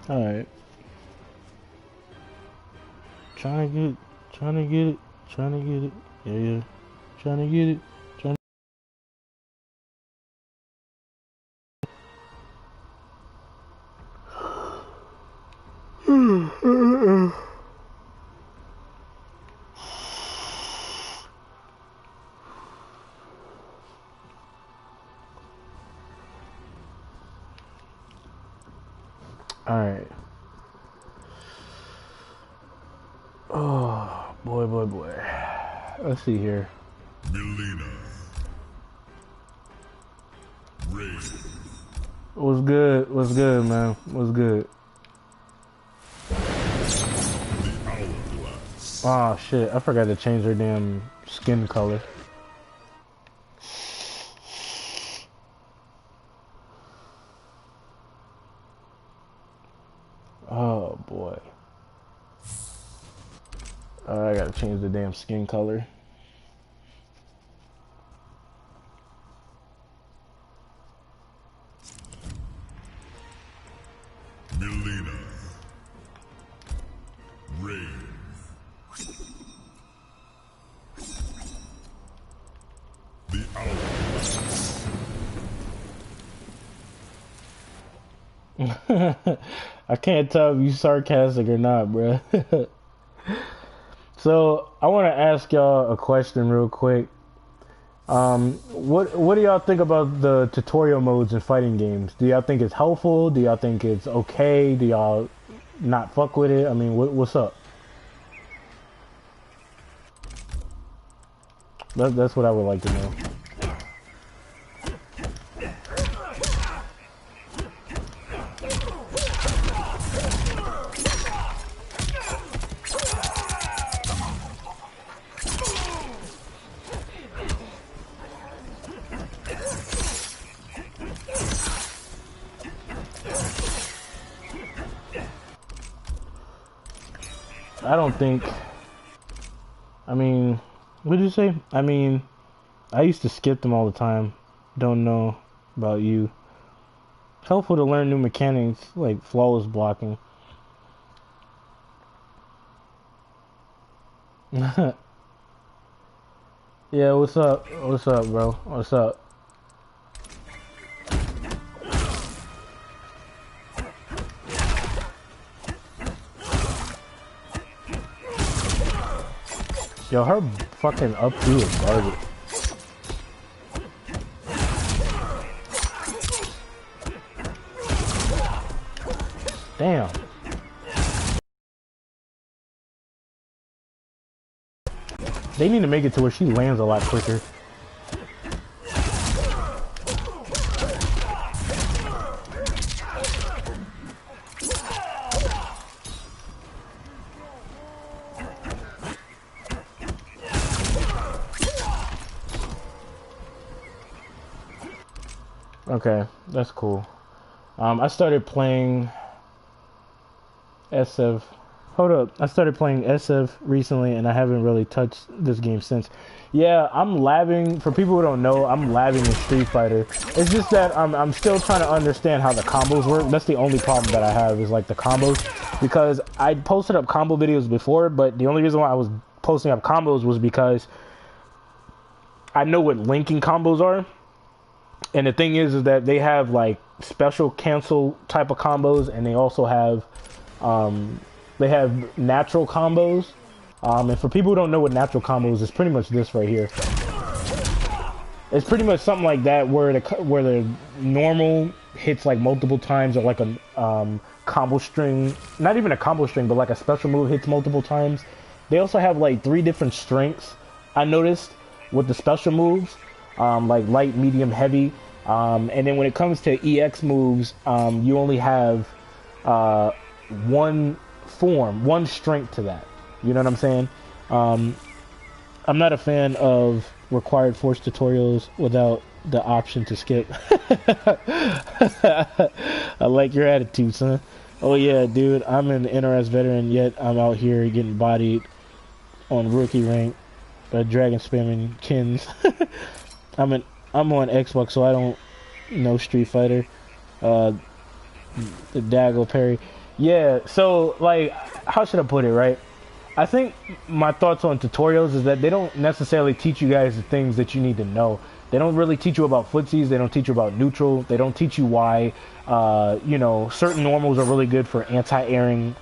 Alright. Trying to get it. Trying to get it. Trying to get it. Yeah, yeah. Trying to get it. Trying to... Alright. Oh, boy, boy, boy. Let's see here. Mileena. Ray. What's good? What's good, man? What's good? The Hourglass. Oh, shit. I forgot to change her damn skin color. Oh, boy. I gotta change the damn skin color. Mileena. Ray. The Hourglass. I can't tell if you sarcastic or not, bruh. So, I want to ask y'all a question real quick. What do y'all think about the tutorial modes in fighting games? Do y'all think it's helpful? Do y'all think it's okay? Do y'all not fuck with it? I mean, what's up? That's what I would like to know. I don't think... I mean... What did you say? I mean... I used to skip them all the time. Don't know about you. Helpful to learn new mechanics, like flawless blocking. Yeah, what's up? What's up, bro? What's up? Yo, her fucking up through is garbage. Damn. They need to make it to where she lands a lot quicker. Okay, that's cool. I started playing SF. Hold up, I started playing SF recently, and I haven't really touched this game since. Yeah, I'm labbing. For people who don't know, I'm labbing in Street Fighter. It's just that I'm still trying to understand how the combos work. That's the only problem that I have is like the combos, because I posted up combo videos before, but the only reason why I was posting up combos was because I know what linking combos are. And the thing is that they have like special cancel type of combos, and they also have natural combos. And for people who don't know what natural combos, it's pretty much this right here. It's pretty much something like that where the normal hits like multiple times, or like a combo string, not even a combo string, but like a special move hits multiple times. They also have like 3 different strengths, I noticed, with the special moves. Like light, medium, heavy, and then when it comes to EX moves, you only have one strength to that. You know what I'm saying? I'm not a fan of required force tutorials without the option to skip. I like your attitude, son. Oh yeah, dude, I'm an NRS veteran, yet I'm out here getting bodied on rookie rank by dragon spamming kins. I'm on Xbox, so I don't know Street Fighter. The Daggle Parry. Yeah, so like, how should I put it, right? I think my thoughts on tutorials is that they don't necessarily teach you guys the things that you need to know. They don't really teach you about footsies. They don't teach you about neutral. They don't teach you why, you know, certain normals are really good for anti-airing.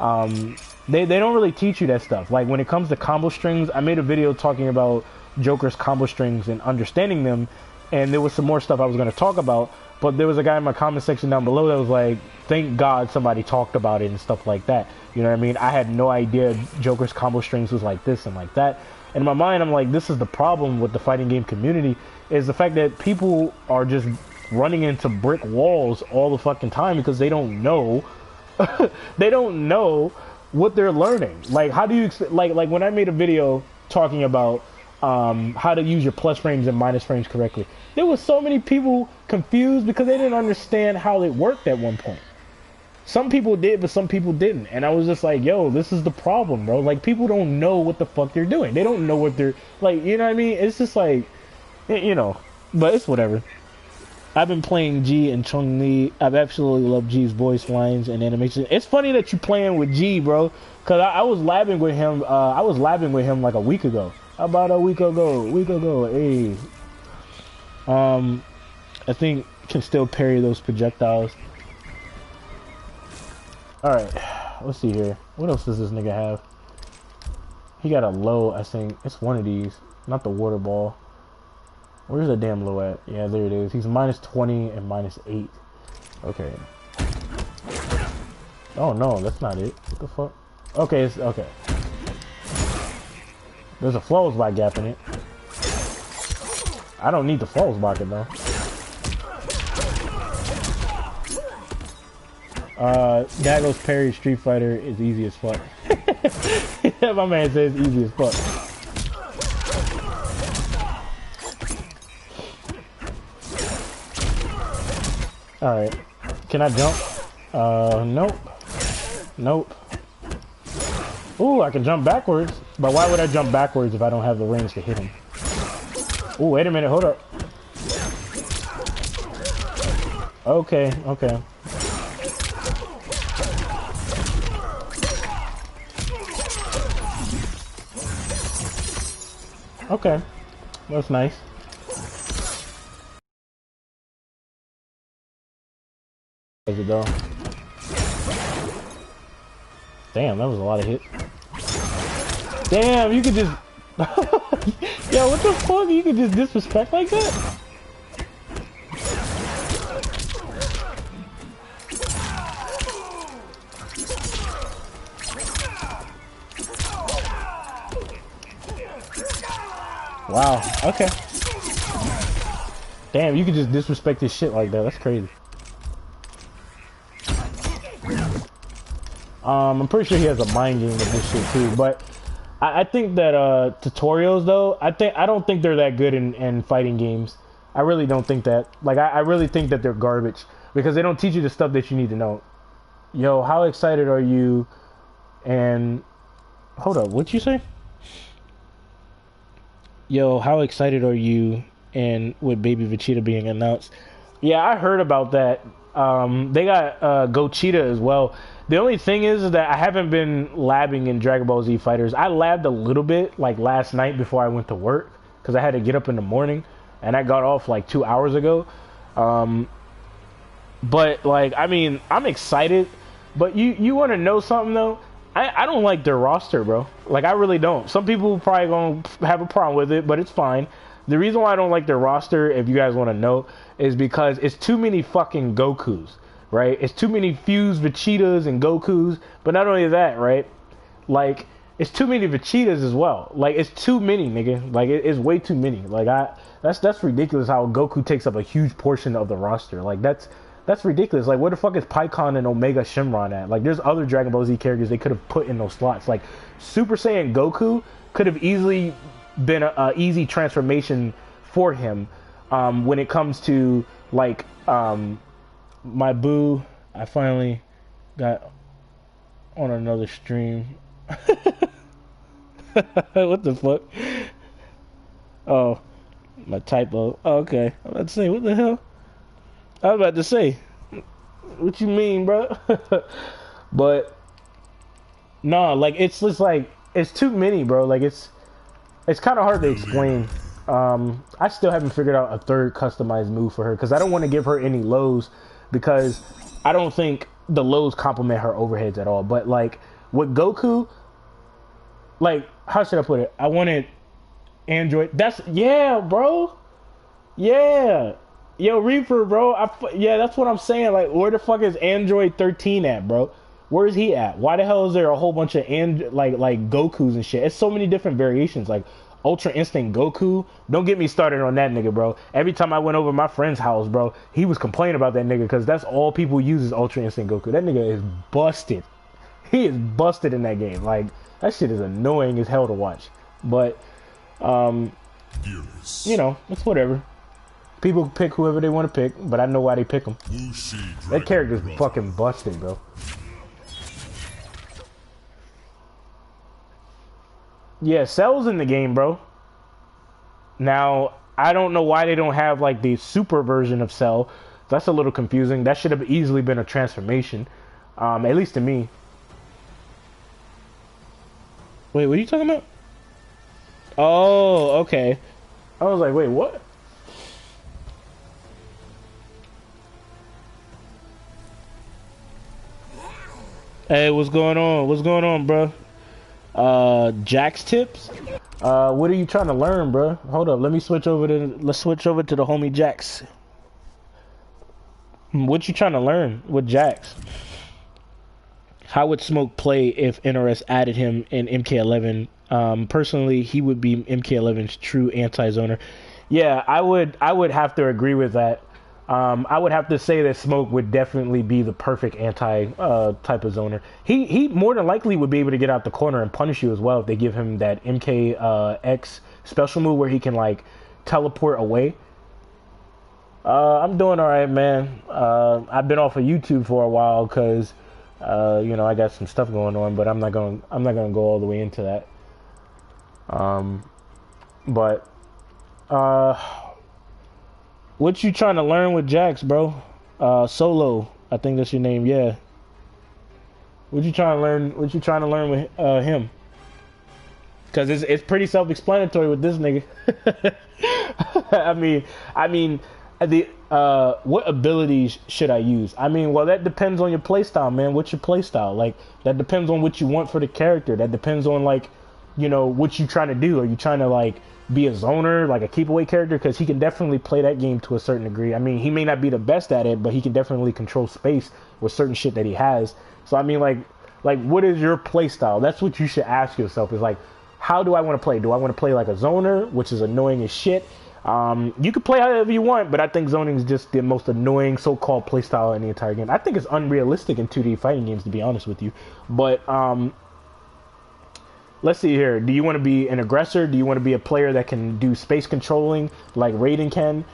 They don't really teach you that stuff. Like when it comes to combo strings, I made a video talking about Joker's combo strings and understanding them, and there was some more stuff I was going to talk about. But there was a guy in my comment section down below that was like, thank God somebody talked about it and stuff like that. You know what I mean? I had no idea Joker's combo strings was like this and like that. And in my mind, I'm like, this is the problem with the fighting game community, is the fact that people are just running into brick walls all the fucking time because they don't know, they don't know what they're learning. Like, how do you, like when I made a video talking about how to use your plus frames and minus frames correctly, there was so many people confused because they didn't understand how it worked at one point. Some people did, but some people didn't. And I was just like, yo, this is the problem, bro. Like, people don't know what the fuck they're doing. They don't know what they're, like, you know what I mean? It's just like, you know, but it's whatever. I've been playing G and Chun-Li. I've absolutely loved G's voice lines and animation. It's funny that you're playing with G, bro, because I was labbing with him. I was labbing with him like a week ago. About a week ago. Hey. I think can still parry those projectiles. Alright, let's see here. What else does this nigga have? He got a low, I think. It's one of these. Not the water ball. Where's the damn low at? Yeah, there it is. He's minus 20 and minus 8. Okay. Oh no, that's not it. What the fuck? Okay, it's okay. There's a flows by gap in it. I don't need the flows bucket though. Dago's Parry Street Fighter is easy as fuck. My man says easy as fuck. Alright. Can I jump? Nope. Nope. Ooh, I can jump backwards. But why would I jump backwards if I don't have the range to hit him? Ooh, wait a minute, hold up. Okay, okay. Okay, that's nice. How's it go? Damn, that was a lot of hits. Damn, you could just... Yo, what the fuck? You could just disrespect like that? Wow, okay. Damn, you could just disrespect his shit like that. That's crazy. I'm pretty sure he has a mind game with this shit too, but I think that tutorials though, I don't think they're that good in fighting games. I really don't think that. Like I really think that they're garbage because they don't teach you the stuff that you need to know. Yo, how excited are you? And hold up, what'd you say? Yo, how excited are you? And with Baby Vegeta being announced, yeah, I heard about that. They got Gochita as well. The only thing is that I haven't been labbing in Dragon Ball Z Fighters. I labbed a little bit, like last night before I went to work, because I had to get up in the morning, and I got off like 2 hours ago. But like, I mean, I'm excited. But you want to know something though? I don't like their roster, bro. Like, I really don't. Some people probably gonna have a problem with it, but it's fine. The reason why I don't like their roster, if you guys want to know, is because it's too many fucking Gokus. Right? It's too many fused Vegetas and Gokus, but not only that, right? Like, it's too many Vegetas as well. Like, it's too many, nigga. Like, it's way too many. Like, that's ridiculous how Goku takes up a huge portion of the roster. Like, that's ridiculous. Like, where the fuck is Pikkon and Omega Shenron at? Like, there's other Dragon Ball Z characters they could have put in those slots. Like, Super Saiyan Goku could have easily been a easy transformation for him when it comes to, like, my boo, I finally got on another stream. What the fuck? Oh, my typo. Oh, okay. I'm about to say, what the hell? I was about to say, what you mean, bro? But no, like it's just like it's too many, bro. Like it's kind of hard to explain. I still haven't figured out a third customized move for her because I don't want to give her any lows because I don't think the lows complement her overheads at all. But like with Goku, like how should I put it? I wanted Android. That's yeah, bro. Yeah, yo Reaper, bro. Yeah, that's what I'm saying. Like, where the fuck is Android 13 at, bro? Where is he at? Why the hell is there a whole bunch of like Gokus and shit? It's so many different variations. Like Ultra Instinct Goku. Don't get me started on that nigga, bro. Every time I went over my friend's house, bro, he was complaining about that nigga because that's all people use is Ultra Instinct Goku. That nigga is busted. He is busted in that game. Like that shit is annoying as hell to watch. But you know, it's whatever. People pick whoever they want to pick, but I know why they pick them. That character's fucking busted, bro. Yeah, Cell's in the game, bro. Now, I don't know why they don't have, like, the super version of Cell. That's a little confusing. That should have easily been a transformation. At least to me. Wait, what are you talking about? Oh, okay. I was like, wait, what? Hey, what's going on? What's going on, bro? Jack's tips? What are you trying to learn, bro? Hold up, let's switch over to the homie Jax. What you trying to learn with Jax? How would Smoke play if NRS added him in MK11? Personally, he would be MK11's true anti-zoner. Yeah, I would have to agree with that. I would have to say that Smoke would definitely be the perfect anti type of zoner. He more than likely would be able to get out the corner and punish you as well if they give him that MKX special move where he can like teleport away. I'm doing all right, man. I've been off of YouTube for a while because you know I got some stuff going on, but I'm not gonna go all the way into that. But what you trying to learn with Jax, bro? Solo, I think that's your name. Yeah. What you trying to learn? What you trying to learn with him? Because it's pretty self-explanatory with this nigga. I mean, the what abilities should I use? I mean, well, that depends on your playstyle, man. What's your playstyle? Like, that depends on what you want for the character. That depends on like, you know, what you trying to do. Are you trying to like be a zoner, like a keep away character? Because he can definitely play that game to a certain degree. I mean, he may not be the best at it, but he can definitely control space with certain shit that he has. So I mean, like what is your play style? That's what you should ask yourself, is like, how do I want to play? Do I want to play like a zoner, which is annoying as shit? You can play however you want, but I think zoning is just the most annoying so-called play style in the entire game. I think it's unrealistic in 2D fighting games, to be honest with you. But let's see here. Do you want to be an aggressor? Do you want to be a player that can do space controlling like Raiden can?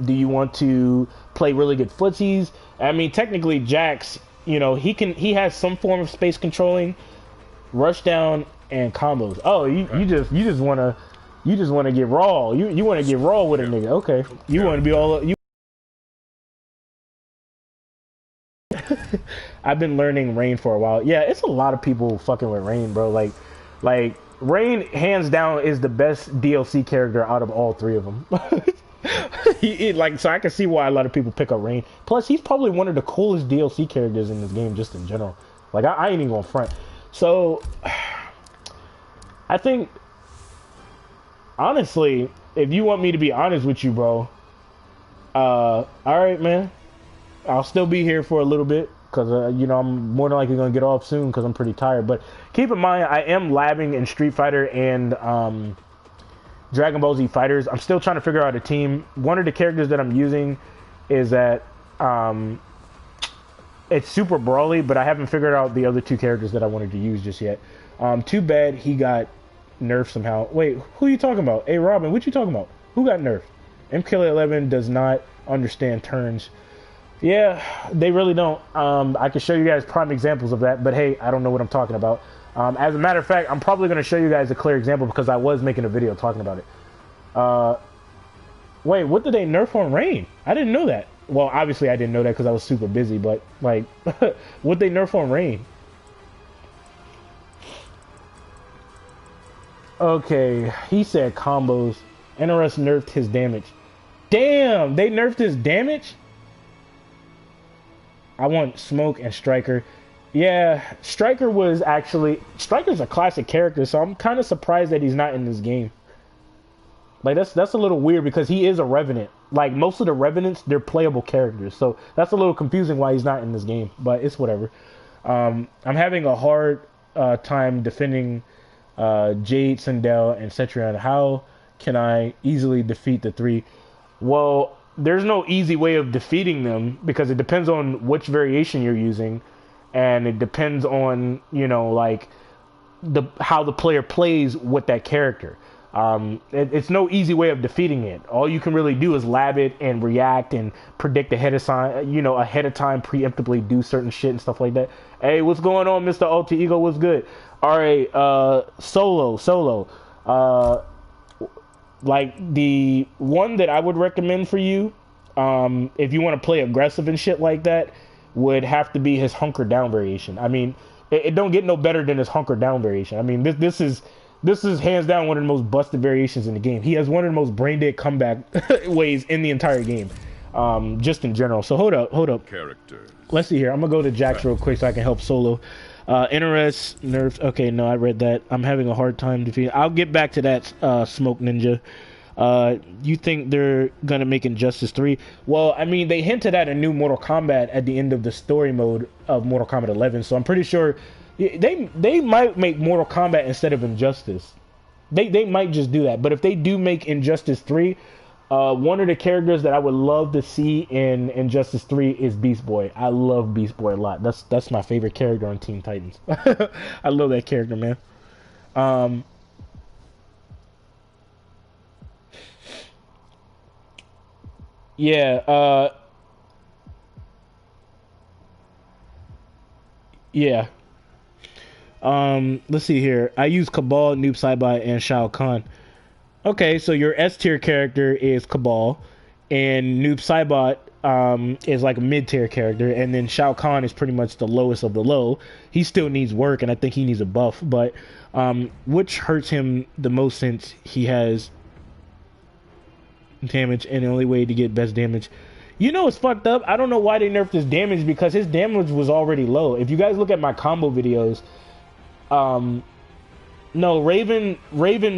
Do you want to play really good footsies? I mean, technically, Jax, you know, he has some form of space controlling, rush down, and combos. Oh, you just want to get raw. You want to get raw with a nigga. Okay, you want to be all you. I've been learning Rain for a while. Yeah, it's a lot of people fucking with Rain, bro. Like Rain, hands down, is the best DLC character out of all three of them. So I can see why a lot of people pick up Rain. Plus, he's probably one of the coolest DLC characters in this game, just in general. Like, I ain't even gonna front. So, I think, honestly, if you want me to be honest with you, bro, alright, man. I'll still be here for a little bit, because, you know, I'm more than likely going to get off soon, because I'm pretty tired. But keep in mind, I am labbing in Street Fighter and Dragon Ball Z Fighters. I'm still trying to figure out a team. One of the characters that I'm using is that it's super brawly, but I haven't figured out the other two characters that I wanted to use just yet. Too bad he got nerfed somehow. Wait, who are you talking about? Hey, Robin, what you talking about? Who got nerfed? MK11 does not understand turns. Yeah, they really don't. I can show you guys prime examples of that, but hey, I don't know what I'm talking about. As a matter of fact, I'm probably going to show you guys a clear example because I was making a video talking about it. Wait, what did they nerf on Rain? I didn't know that. Well, obviously I didn't know that because I was super busy, but like, what they nerf on Rain? Okay, he said combos. NRS nerfed his damage. Damn, they nerfed his damage? I want Smoke and Striker. Yeah, Striker was actually... Striker's a classic character, so I'm kind of surprised that he's not in this game. Like, that's a little weird because he is a Revenant. Like, most of the Revenants, they're playable characters. So that's a little confusing why he's not in this game. But it's whatever. I'm having a hard time defending Jade, Sindel, and Cetrion. How can I easily defeat the three? Well, there's no easy way of defeating them because it depends on which variation you're using. And it depends on, you know, like, how the player plays with that character. It's no easy way of defeating it. All you can really do is lab it and react and predict ahead of time, you know, ahead of time, preemptively do certain shit and stuff like that. Hey, what's going on, Mr. Alter Ego? What's good? All right, Solo. Like, the one that I would recommend for you, if you want to play aggressive and shit like that, would have to be his Hunker Down variation. I mean, it don't get no better than his Hunker Down variation. I mean, this is hands down one of the most busted variations in the game. He has one of the most brain dead comeback ways in the entire game, just in general. So hold up. Characters. Let's see here. I'm gonna go to Jax real quick so I can help Solo. NRS nerfs. Okay, no, I read that. I'm having a hard time defeating. I'll get back to that. Smoke Ninja. You think they're gonna make Injustice 3? Well, I mean, they hinted at a new Mortal Kombat at the end of the story mode of Mortal Kombat 11, so I'm pretty sure they might make Mortal Kombat instead of Injustice. They might just do that. But if they do make Injustice 3, one of the characters that I would love to see in Injustice 3 is Beast Boy. I love Beast Boy a lot. That's my favorite character on Teen Titans. I love that character, man. Yeah, yeah. Let's see here. I use Cabal, Noob Saibot, and Shao Kahn. Okay, so your S tier character is Cabal, and Noob Saibot is like a mid tier character, and then Shao Kahn is pretty much the lowest of the low. He still needs work, and I think he needs a buff. But which hurts him the most since he has damage, and the only way to get best damage. You know, it's fucked up. I don't know why they nerfed his damage because his damage was already low. If you guys look at my combo videos, no, Raven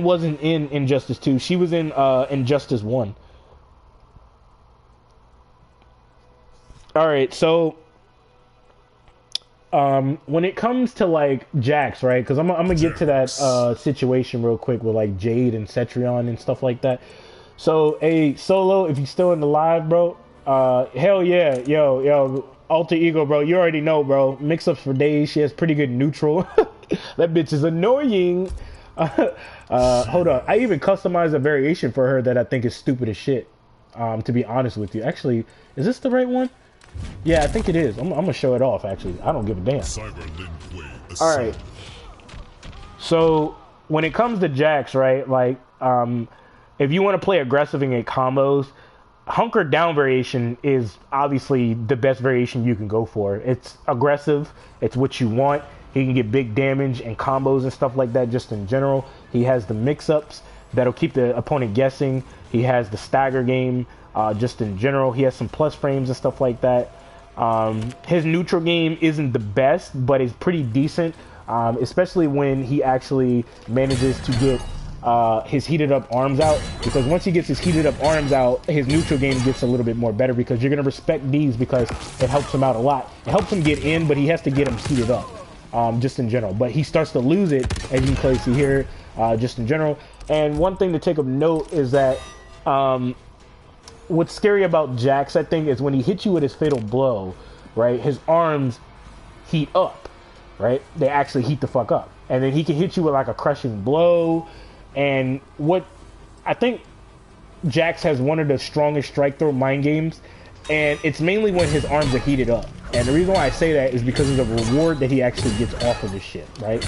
wasn't in Injustice 2. She was in Injustice 1. Alright, so when it comes to like Jax, right? Because I'm gonna get to that situation real quick with like Jade and Cetrion and stuff like that. So, hey, Solo, if you're still in the live, bro, hell yeah, yo, Alter Ego, bro, you already know, bro. Mix-ups for days. She has pretty good neutral. That bitch is annoying. Hold on. I even customized a variation for her that I think is stupid as shit, to be honest with you. Actually, is this the right one? Yeah, I think it is. I'm gonna show it off, actually. I don't give a damn. Alright. So, when it comes to Jax, right, like, if you want to play aggressive and get combos, Hunker Down variation is obviously the best variation you can go for. It's aggressive. It's what you want. He can get big damage and combos and stuff like that just in general. He has the mix-ups that'll keep the opponent guessing. He has the stagger game just in general. He has some plus frames and stuff like that. His neutral game isn't the best, but it's pretty decent, especially when he actually manages to get his heated up arms out, because once he gets his heated up arms out, his neutral game gets a little bit more better because you're going to respect these because it helps him out a lot. It helps him get in, but he has to get him heated up, just in general. But he starts to lose it, as you can clearly see here, just in general. And one thing to take of note is that what's scary about Jax, I think, is when he hits you with his fatal blow, right, his arms heat up, right? They actually heat the fuck up. And then he can hit you with like a crushing blow. And what I think Jax has one of the strongest strike throw mind games, and it's mainly when his arms are heated up. And the reason why I say that is because of the reward that he actually gets off of this shit, right?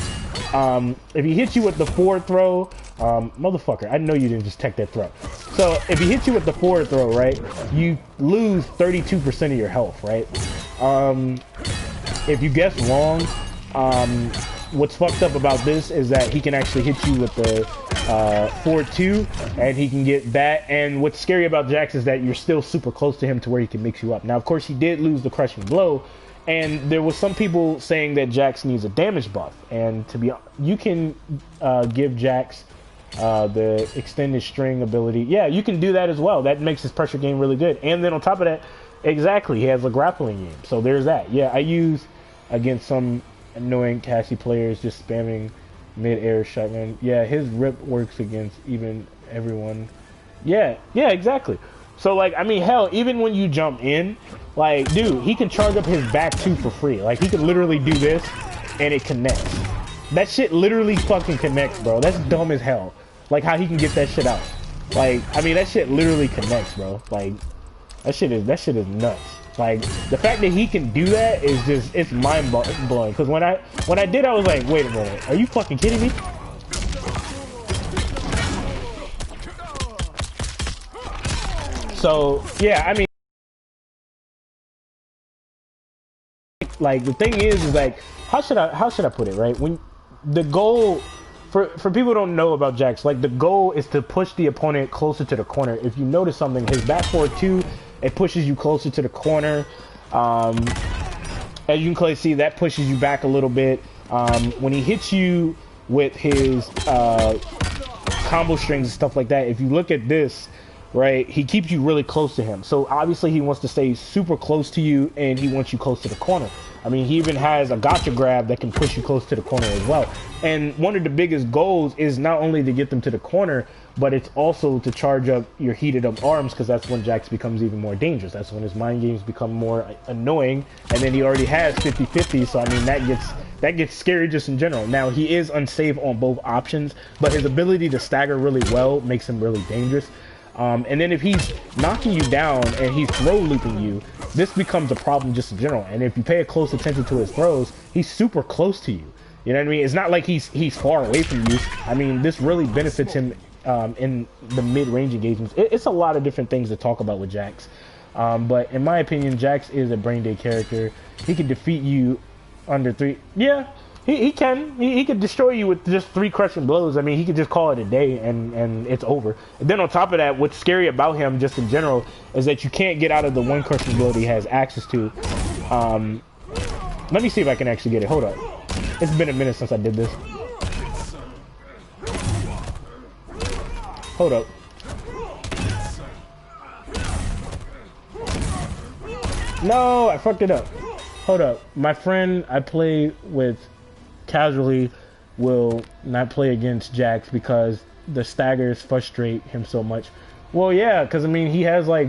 If he hits you with the forward throw, motherfucker, I know you didn't just tech that throw. So if he hits you with the forward throw, right, you lose 32% of your health, right? If you guess wrong, what's fucked up about this is that he can actually hit you with the forward 2, and he can get that. And what's scary about Jax is that you're still super close to him to where he can mix you up. Now, of course, he did lose the crushing blow, and there was some people saying that Jax needs a damage buff. And to be honest, you can give Jax the extended string ability. Yeah, you can do that as well. That makes his pressure game really good. And then on top of that, exactly, he has a grappling game. So there's that. Yeah, I use against some annoying Cassie players just spamming mid-air shotgun. Yeah, his rip works against even everyone. Yeah, exactly. So, like, I mean, hell, even when you jump in, like, dude, he can charge up his back 2 for free. Like, he can literally do this, and it connects. That shit literally fucking connects, bro. That's dumb as hell. Like, how he can get that shit out. Like, I mean, that shit literally connects, bro. Like, that shit is nuts. Like, the fact that he can do that is just, it's mind-blowing. Because when I did, I was like, wait a minute, are you fucking kidding me? So, yeah, I mean, like, the thing is like, how should I put it, right? When the goal, for people who don't know about Jax, like, the goal is to push the opponent closer to the corner. If you notice something, his back forward 2, it pushes you closer to the corner. As you can clearly see, that pushes you back a little bit. When he hits you with his combo strings and stuff like that, if you look at this, right, he keeps you really close to him. So obviously he wants to stay super close to you, and he wants you close to the corner. I mean, he even has a gotcha grab that can push you close to the corner as well. And one of the biggest goals is not only to get them to the corner, but it's also to charge up your heated up arms, because that's when Jax becomes even more dangerous. That's when his mind games become more annoying, and then he already has 50-50, so I mean, that gets scary just in general. Now, he is unsafe on both options, but his ability to stagger really well makes him really dangerous. And then if he's knocking you down and he's throw looping you, this becomes a problem just in general. And if you pay a close attention to his throws, he's super close to you. You know what I mean? It's not like he's far away from you. I mean, this really benefits him in the mid-range engagements. It's a lot of different things to talk about with Jax. But in my opinion, Jax is a brain dead character. He can defeat you under 3. Yeah. He can destroy you with just 3 crushing blows. I mean, he could just call it a day and it's over. And then on top of that, what's scary about him just in general is that you can't get out of the 1 crushing blow that he has access to. Let me see if I can actually get it. Hold up. It's been a minute since I did this. Hold up. No, I fucked it up. Hold up. My friend I play with casually will not play against Jax because the staggers frustrate him so much. Well, yeah, because I mean, he has like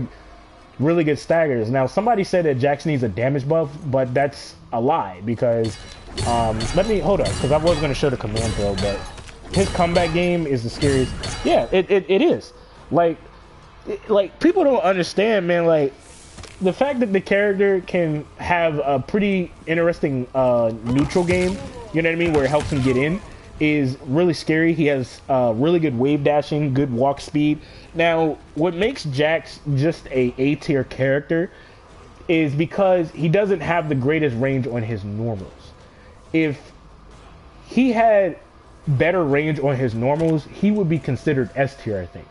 really good staggers. Now, somebody said that Jax needs a damage buff, but that's a lie because let me hold up, because I was going to show the command throw, but his comeback game is the scariest. Yeah, it is. Like people don't understand, man. Like, the fact that the character can have a pretty interesting neutral game, you know what I mean, where it helps him get in, is really scary. He has really good wave dashing, good walk speed. Now, what makes Jax just a A-tier character is because he doesn't have the greatest range on his normals. If he had better range on his normals, he would be considered S-tier, I think.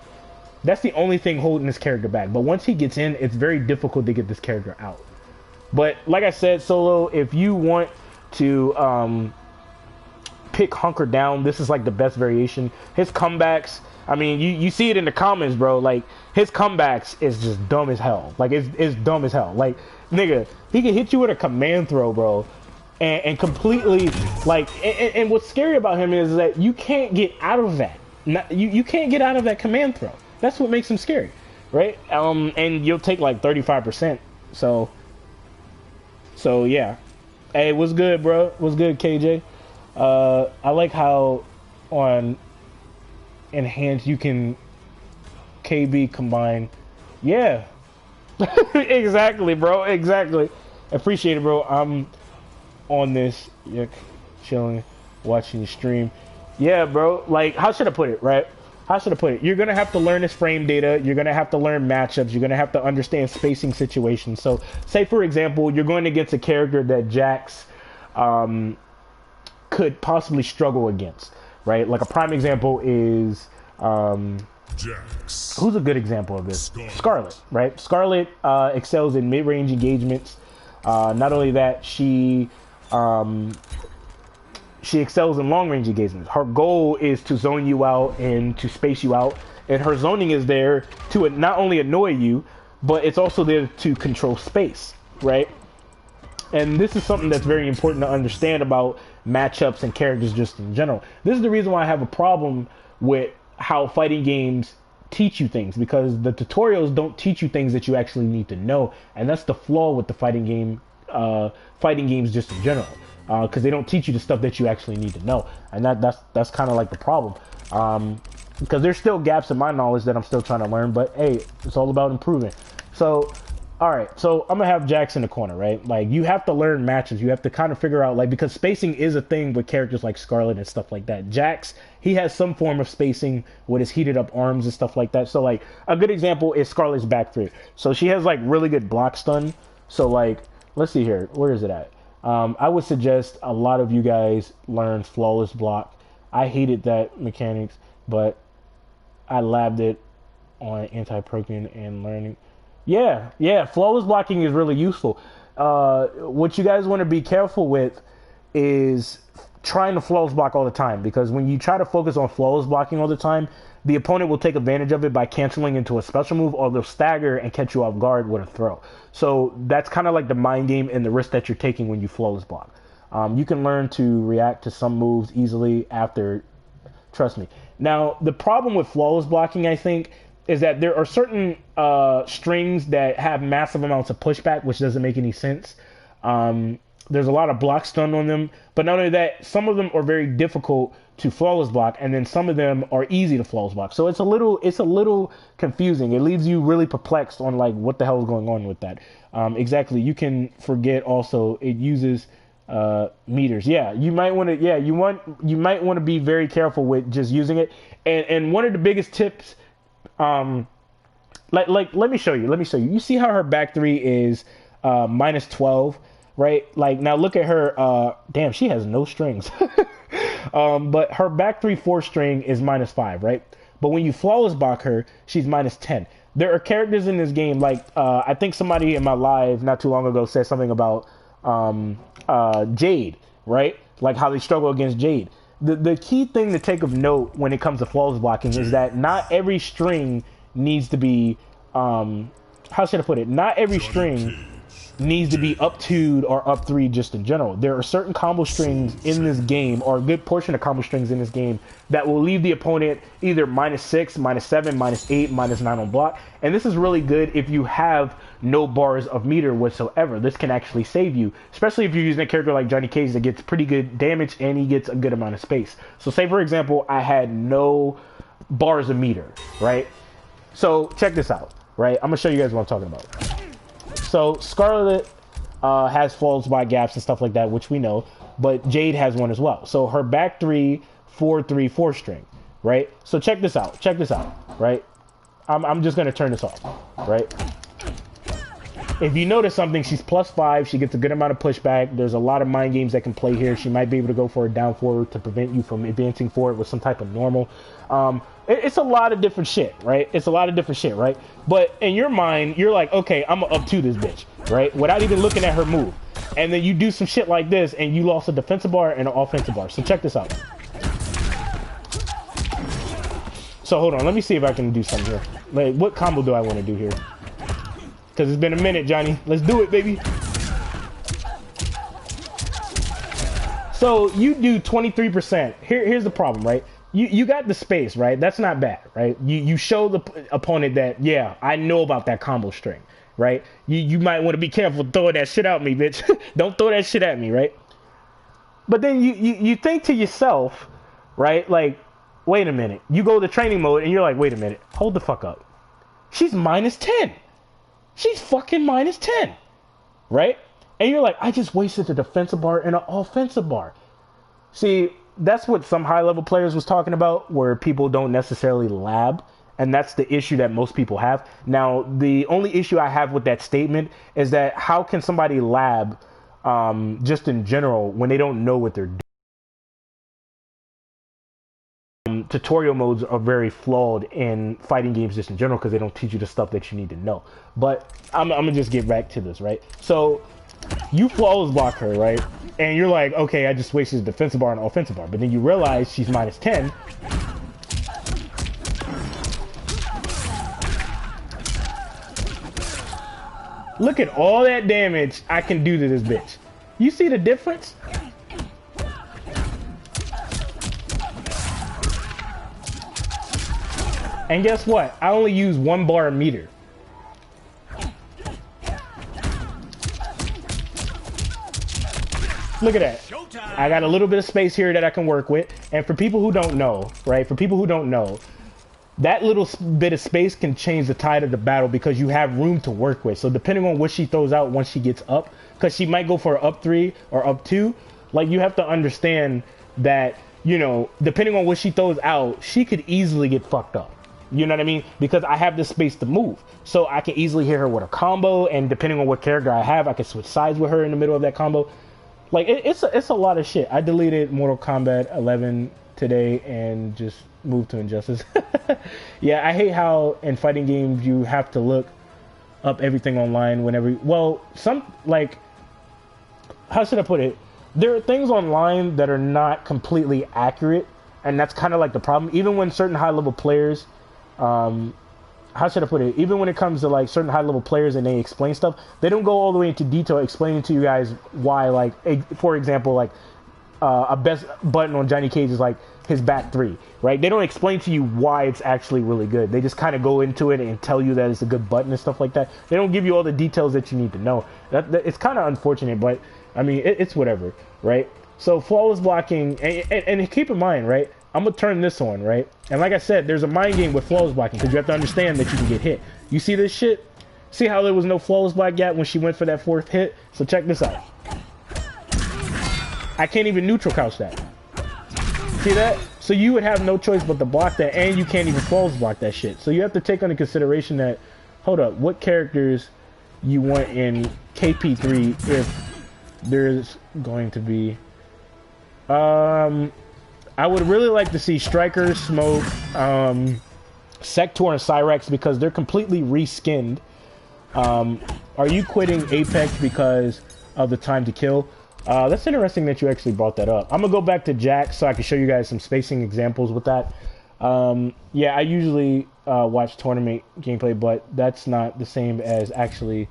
That's the only thing holding this character back. But once he gets in, it's very difficult to get this character out. But like I said, Solo, if you want to pick Hunker Down, this is like the best variation. His comebacks, I mean, you see it in the comments, bro. Like, his comebacks is just dumb as hell. Like, it's dumb as hell. Like, nigga, he can hit you with a command throw, bro. And completely, like, and what's scary about him is that you can't get out of that. You can't get out of that command throw. That's what makes him scary, right? And you'll take like 35%. So yeah. Hey, what's good, bro? What's good, KJ? I like how on Enhanced you can KB combine. Yeah. Exactly, bro. Exactly. Appreciate it, bro. I'm on this, yeah, chilling, watching the stream. Yeah, bro. Like, how should I put it, right? How should I put it? You're going to have to learn this frame data. You're going to have to learn matchups. You're going to have to understand spacing situations. So, say, for example, you're going against a character that Jax could possibly struggle against, right? Like, a prime example is... Jax. Who's a good example of this? Scarlet, right? Scarlet excels in mid-range engagements. Not only that, she excels in long-range engagements. Her goal is to zone you out and to space you out. And her zoning is there to not only annoy you, but it's also there to control space, right? And this is something that's very important to understand about matchups and characters just in general. This is the reason why I have a problem with how fighting games teach you things, because the tutorials don't teach you things that you actually need to know. And that's the flaw with the fighting games just in general. Because they don't teach you the stuff that you actually need to know, and that's kind of like the problem. Because there's still gaps in my knowledge that I'm still trying to learn, but hey, it's all about improving. So, all right, so I'm gonna have Jax in the corner, right? Like, you have to learn matches. You have to kind of figure out, like, because spacing is a thing with characters like Scarlet and stuff like that. Jax, he has some form of spacing with his heated up arms and stuff like that. So, like, a good example is Scarlet's back three. So she has like really good block stun. So, like, let's see here, where is it at? I would suggest a lot of you guys learn Flawless Block. I hated that mechanics, but I labbed it on anti-proking and learning. Yeah, Flawless Blocking is really useful. What you guys want to be careful with is trying to Flawless Block all the time, because when you try to focus on Flawless Blocking all the time, the opponent will take advantage of it by canceling into a special move, or they'll stagger and catch you off guard with a throw. So that's kind of like the mind game and the risk that you're taking when you Flawless Block. You can learn to react to some moves easily after, trust me. Now, the problem with Flawless Blocking, I think, is that there are certain strings that have massive amounts of pushback, which doesn't make any sense. There's a lot of block stun on them, but not only that, some of them are very difficult to Flawless Block, and then some of them are easy to Flawless Block. So it's a little confusing. It leaves you really perplexed on, like, what the hell is going on with that. Exactly. You can forget also it uses meters. Yeah, you might want to. Yeah, you might want to be very careful with just using it. And one of the biggest tips, let me show you. You see how her back three is minus 12. Right, like, now look at her. Damn, she has no strings. But her back 3/4 string is minus 5, right? But when you Flawless Block her, she's minus 10. There are characters in this game, like I think somebody in my live not too long ago said something about Jade, right? Like how they struggle against Jade. The key thing to take of note when it comes to Flawless Blocking is that not every string needs to be how should I put it? Not every string needs to be up 2 or up 3 just in general. There are certain combo strings in this game, or a good portion of combo strings in this game, that will leave the opponent either minus 6, minus 7, minus 8, minus 9 on block. And this is really good if you have no bars of meter whatsoever. This can actually save you, especially if you're using a character like Johnny Cage that gets pretty good damage and he gets a good amount of space. So say, for example, I had no bars of meter, right? So check this out, right? I'm going to show you guys what I'm talking about. So Scarlet has Flawless Block gaps and stuff like that, which we know, but Jade has one as well. So her back 3/4/3/4 string, right? So check this out, right? I'm just gonna turn this off, right? If you notice something, she's +5. She gets a good amount of pushback. There's a lot of mind games that can play here. She might be able to go for a down forward to prevent you from advancing forward with some type of normal. It's a lot of different shit, right? Right? But in your mind, you're like, okay, I'm up to this bitch, right? Without even looking at her move. And then you do some shit like this, and you lost a defensive bar and an offensive bar. So check this out. So hold on, let me see if I can do something here. Like, what combo do I want to do here? Because it's been a minute, Johnny. Let's do it, baby. So you do 23%. Here's the problem, right? You got the space, right? That's not bad, right? You show the opponent that, yeah, I know about that combo string, right? You might want to be careful throwing that shit at me, bitch. Don't throw that shit at me, right? But then you think to yourself, right? Like, wait a minute. You go to training mode and you're like, wait a minute. Hold the fuck up. She's minus 10. She's fucking minus 10, right? And you're like, I just wasted a defensive bar and an offensive bar. See, that's what some high-level players was talking about, where people don't necessarily lab, and that's the issue that most people have. Now, the only issue I have with that statement is that how can somebody lab just in general when they don't know what they're doing? Tutorial modes are very flawed in fighting games just in general because they don't teach you the stuff that you need to know. But I'm gonna just get back to this, right? So you flawless block her, right? And you're like, okay, I just wasted a defensive bar and an offensive bar. But then you realize she's minus 10. Look at all that damage I can do to this bitch. You see the difference? And guess what? I only use 1 bar a meter. Look at that. I got a little bit of space here that I can work with. And for people who don't know, right? For people who don't know, that little bit of space can change the tide of the battle because you have room to work with. So depending on what she throws out once she gets up, because she might go for up 3 or up 2, like you have to understand that, you know, depending on what she throws out, she could easily get fucked up. You know what I mean? Because I have the space to move. So I can easily hit her with a combo, and depending on what character I have, I can switch sides with her in the middle of that combo. Like, it's a lot of shit. I deleted Mortal Kombat 11 today and just moved to Injustice. Yeah, I hate how in fighting games you have to look up everything online whenever... Well, like... How should I put it? There are things online that are not completely accurate, and that's kind of like the problem. Even when certain high-level players... how should I put it? Even when it comes to like certain high-level players and they explain stuff, they don't go all the way into detail explaining to you guys why, like, for example, like a best button on Johnny Cage is like his back 3, right? They don't explain to you why it's actually really good. They just kind of go into it and tell you that it's a good button and stuff like that. They don't give you all the details that you need to know. That it's kind of unfortunate, but I mean, it's whatever, right? So flawless blocking, and keep in mind, right? I'm going to turn this on, right? And like I said, there's a mind game with flawless blocking because you have to understand that you can get hit. You see this shit? See how there was no flawless block gap when she went for that 4th hit? So check this out. I can't even neutral couch that. See that? So you would have no choice but to block that, and you can't even flawless block that shit. So you have to take into consideration that, hold up, what characters you want in KP3 if there's going to be... I would really like to see Striker, Smoke, Sector, and Cyrex because they're completely reskinned. Are you quitting Apex because of the time to kill? That's interesting that you actually brought that up. I'm going to go back to Jack so I can show you guys some spacing examples with that. Yeah, I usually watch tournament gameplay, but that's not the same as actually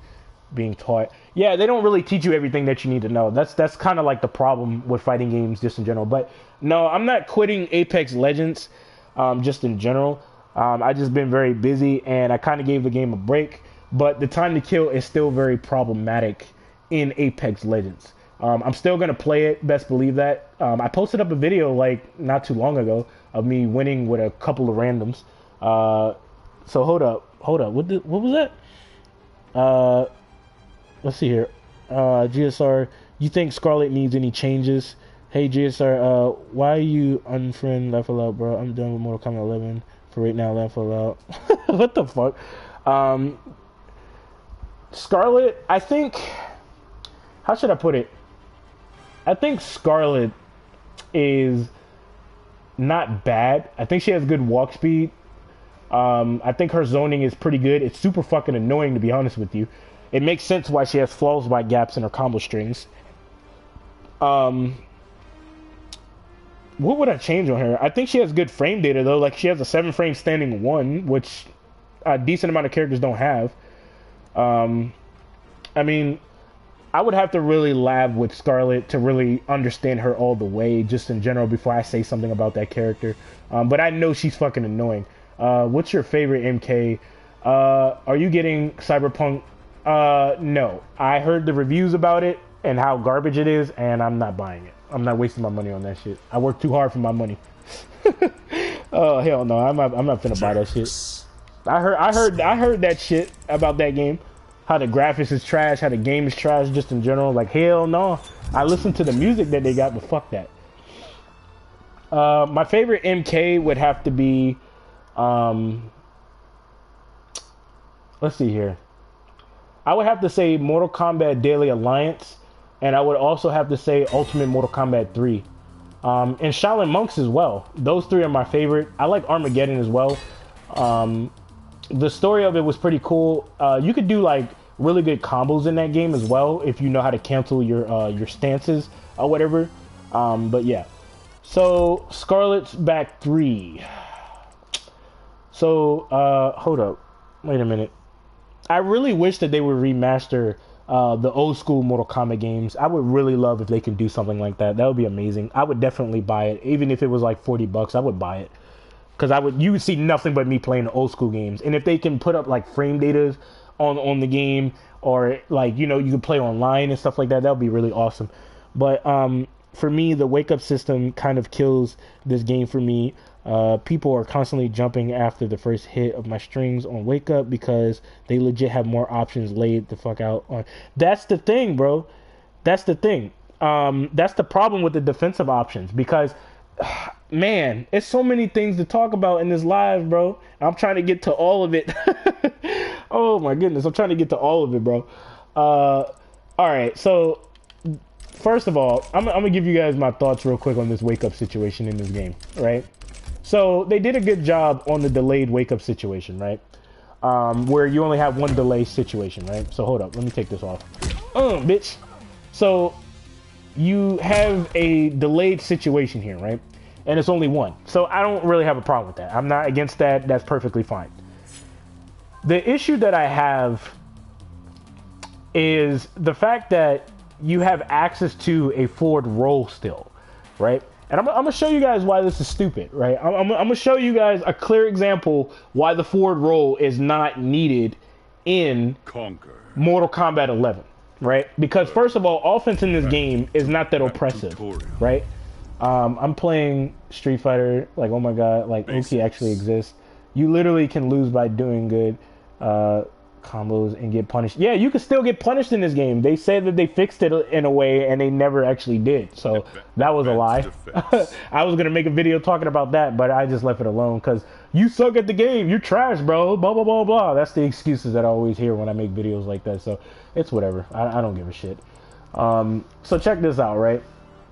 being taught. Yeah, they don't really teach you everything that you need to know. That's kind of like the problem with fighting games just in general. But no, I'm not quitting Apex Legends just in general. I just been very busy and I kind of gave the game a break. But the time to kill is still very problematic in Apex Legends. I'm still going to play it, best believe that. I posted up a video like not too long ago of me winning with a couple of randoms. So hold up. What was that? Let's see here. GSR, you think Scarlet needs any changes? Hey GSR, why are you unfriend Level Out, bro? I'm done with Mortal Kombat 11 for right now. Level Out. What the fuck? Scarlet, I think. How should I put it? I think Scarlet is not bad. I think she has good walk speed. I think her zoning is pretty good. It's super fucking annoying, to be honest with you. It makes sense why she has flawless by gaps in her combo strings. What would I change on her? I think she has good frame data, though. Like, she has a 7-frame standing 1, which a decent amount of characters don't have. I mean, I would have to really lab with Scarlet to really understand her all the way, just in general, before I say something about that character. But I know she's fucking annoying. What's your favorite MK? Are you getting Cyberpunk? No. I heard the reviews about it and how garbage it is, and I'm not buying it. I'm not wasting my money on that shit. I work too hard for my money. Oh hell no! I'm not finna buy that shit. I heard that shit about that game. how the graphics is trash, how the game is trash, just in general. Like, hell no. I listen to the music that they got, but fuck that. My favorite MK would have to be, let's see here. I would have to say Mortal Kombat Daily Alliance, and I would also have to say Ultimate Mortal Kombat 3. And Shaolin Monks as well. Those three are my favorite. I like Armageddon as well. The story of it was pretty cool. You could do like really good combos in that game as well if you know how to cancel your stances or whatever. But yeah. So Scarlet's back 3. So hold up. Wait a minute. I really wish that they would remaster the old school Mortal Kombat games. I would really love if they could do something like that. That would be amazing. I would definitely buy it. Even if it was like $40, I would buy it. Because you would see nothing but me playing the old school games. And if they can put up like frame data on the game, or like, you know, you can play online and stuff like that, that would be really awesome. But for me, the wake up system kind of kills this game for me. People are constantly jumping after the first hit of my strings on wake up because they legit have more options laid the fuck out on. That's the thing, bro. That's the thing. That's the problem with the defensive options, because man, it's so many things to talk about in this live, bro. I'm trying to get to all of it. Oh my goodness, I'm trying to get to all of it, bro. All right, so first of all, I'm gonna give you guys my thoughts real quick on this wake up situation in this game, right? So they did a good job on the delayed wake up situation, right? Where you only have one delay situation, right? So hold up, let me take this off. Bitch. So you have a delayed situation here, right? And it's only one. So I don't really have a problem with that. I'm not against that. That's perfectly fine. The issue that I have is the fact that you have access to a forward roll still, right? And I'm going to show you guys why this is stupid, right? I'm going to show you guys a clear example why the forward roll is not needed in Mortal Kombat 11, right? Because first of all, offense in this game is not that oppressive, right? I'm playing Street Fighter, like, oh my god, like, Uki actually exists. You literally can lose by doing good combos and get punished. Yeah, you can still get punished in this game. They said that they fixed it in a way, and they never actually did. So that was a lie. I was gonna make a video talking about that, but I just left it alone because you suck at the game. You're trash, bro. Blah blah blah blah. That's the excuses that I always hear when I make videos like that. So it's whatever. I don't give a shit. So check this out, right?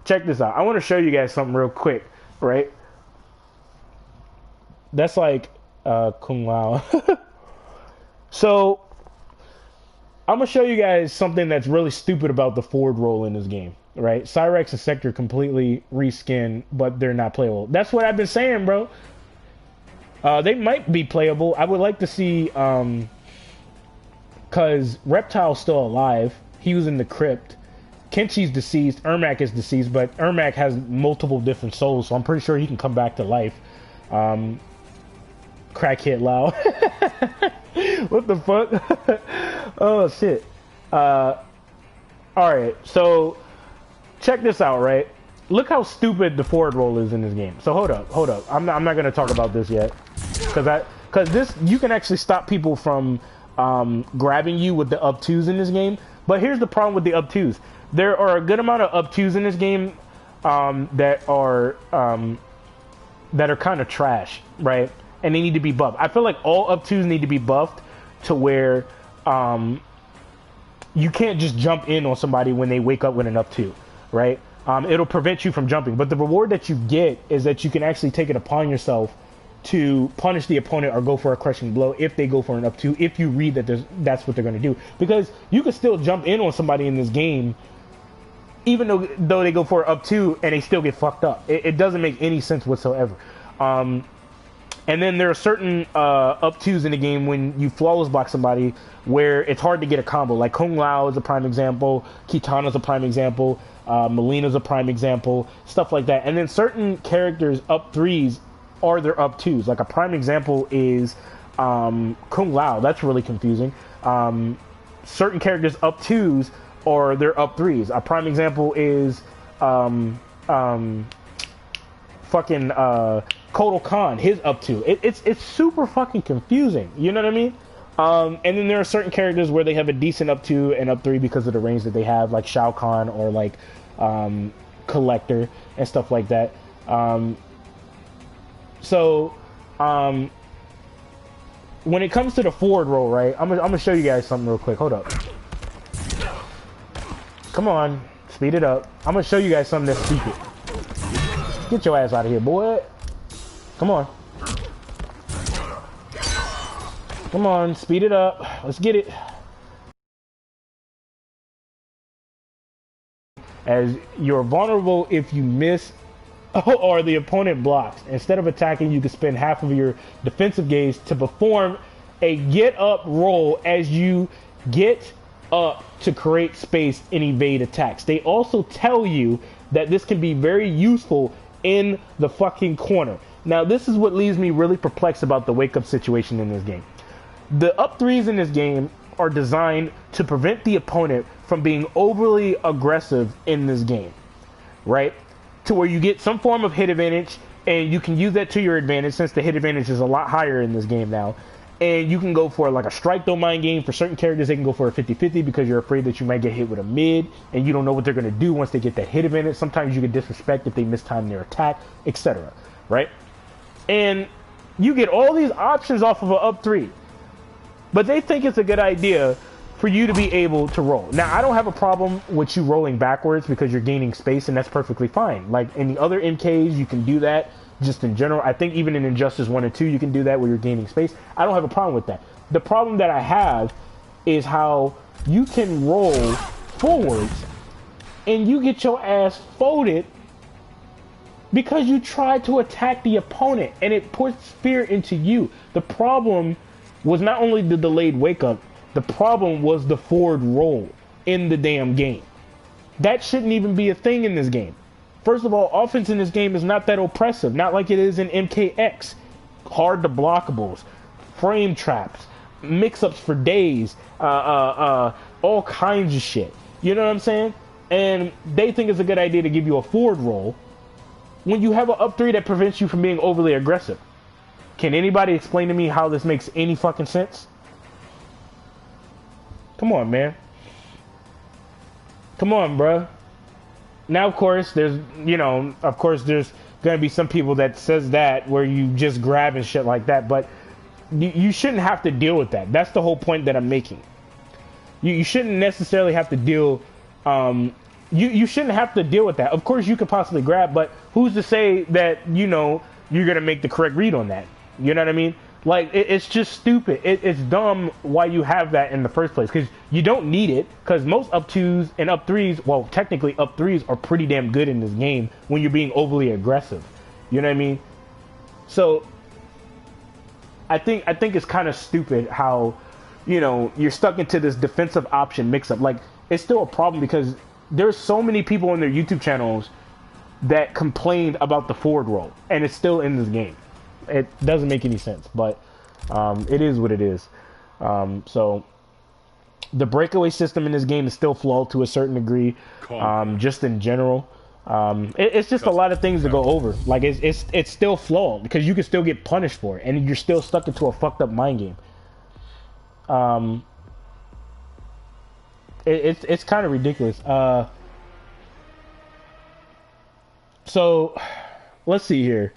Check this out. I want to show you guys something real quick, right? That's like Kung Lao. So I'm gonna show you guys something that's really stupid about the forward roll in this game, right? Cyrex and Sector completely reskin, but they're not playable. That's what I've been saying, bro. They might be playable. I would like to see, cause Reptile's still alive. He was in the crypt. Kenshi's deceased. Ermac is deceased, but Ermac has multiple different souls, so I'm pretty sure he can come back to life. Crackhead Lao. What the fuck? Oh shit. Alright, so check this out, right? Look how stupid the forward roll is in this game. So hold up. I'm not gonna talk about this yet. Cause this, you can actually stop people from grabbing you with the up twos in this game. But here's the problem with the up twos. There are a good amount of up twos in this game that are kind of trash, right? And they need to be buffed. I feel like all up twos need to be buffed to where you can't just jump in on somebody when they wake up with an up two, right? It'll prevent you from jumping. But the reward that you get is that you can actually take it upon yourself to punish the opponent or go for a crushing blow if they go for an up two, if you read that that's what they're going to do. Because you can still jump in on somebody in this game even though they go for an up two and they still get fucked up. It doesn't make any sense whatsoever. And then there are certain up twos in the game when you flawless block somebody where it's hard to get a combo. Like Kung Lao is a prime example, Kitana's a prime example, Mileena's a prime example, stuff like that. And then certain characters up threes are their up twos. Like a prime example is Kung Lao. That's really confusing. Certain characters up twos or their up threes. A prime example is Kotal Khan, his up two. It's super fucking confusing. You know what I mean? And then there are certain characters where they have a decent up 2 and up 3 because of the range that they have, like Shao Kahn or like Collector and stuff like that. When it comes to the forward roll, right, I'm gonna show you guys something real quick. Hold up. Come on, speed it up. I'm gonna show you guys something that's stupid. Get your ass out of here, boy. Come on. Come on, speed it up. Let's get it. As you're vulnerable if you miss or the opponent blocks. Instead of attacking, you can spend half of your defensive gauge to perform a get up roll as you get up to create space and evade attacks. They also tell you that this can be very useful in the fucking corner. Now, this is what leaves me really perplexed about the wake up situation in this game. The up 3s in this game are designed to prevent the opponent from being overly aggressive in this game, right? To where you get some form of hit advantage, and you can use that to your advantage since the hit advantage is a lot higher in this game now. And you can go for like a strike though mind game. For certain characters, they can go for a 50-50 because you're afraid that you might get hit with a mid, and you don't know what they're going to do once they get that hit advantage. Sometimes you can disrespect if they mistime their attack, etc. Right? And you get all these options off of an up 3. But they think it's a good idea for you to be able to roll. Now, I don't have a problem with you rolling backwards because you're gaining space, and that's perfectly fine. Like in the other MKs, you can do that just in general. I think even in Injustice 1 and 2, you can do that where you're gaining space. I don't have a problem with that. The problem that I have is how you can roll forwards and you get your ass folded because you tried to attack the opponent, and it puts fear into you. The problem was not only the delayed wake up, the problem was the forward roll in the damn game. That shouldn't even be a thing in this game. First of all, offense in this game is not that oppressive, not like it is in MKX. Hard to blockables, frame traps, mix-ups for days, all kinds of shit. You know what I'm saying? And they think it's a good idea to give you a forward roll when you have an up 3 that prevents you from being overly aggressive. Can anybody explain to me how this makes any fucking sense? Come on, man. Come on, bruh. Now, of course, there's going to be some people that says that where you just grab and shit like that, but you shouldn't have to deal with that. That's the whole point that I'm making. You shouldn't necessarily have to deal, you shouldn't have to deal with that. Of course, you could possibly grab, but who's to say that, you're going to make the correct read on that? You know what I mean? Like, it's just stupid. It's dumb why you have that in the first place, because you don't need it, because most up 2s and up 3s, well, technically up 3s are pretty damn good in this game when you're being overly aggressive. You know what I mean? So, I think it's kind of stupid how, you're stuck into this defensive option mix-up. Like, it's still a problem because there's so many people on their YouTube channels that complained about the forward roll, and it's still in this game. It doesn't make any sense, but it is what it is. So the breakaway system in this game is still flawed to a certain degree, just in general. It's just a lot of things to go over. Like it's still flawed because you can still get punished for it, and you're still stuck into a fucked up mind game. It's kind of ridiculous. So let's see here.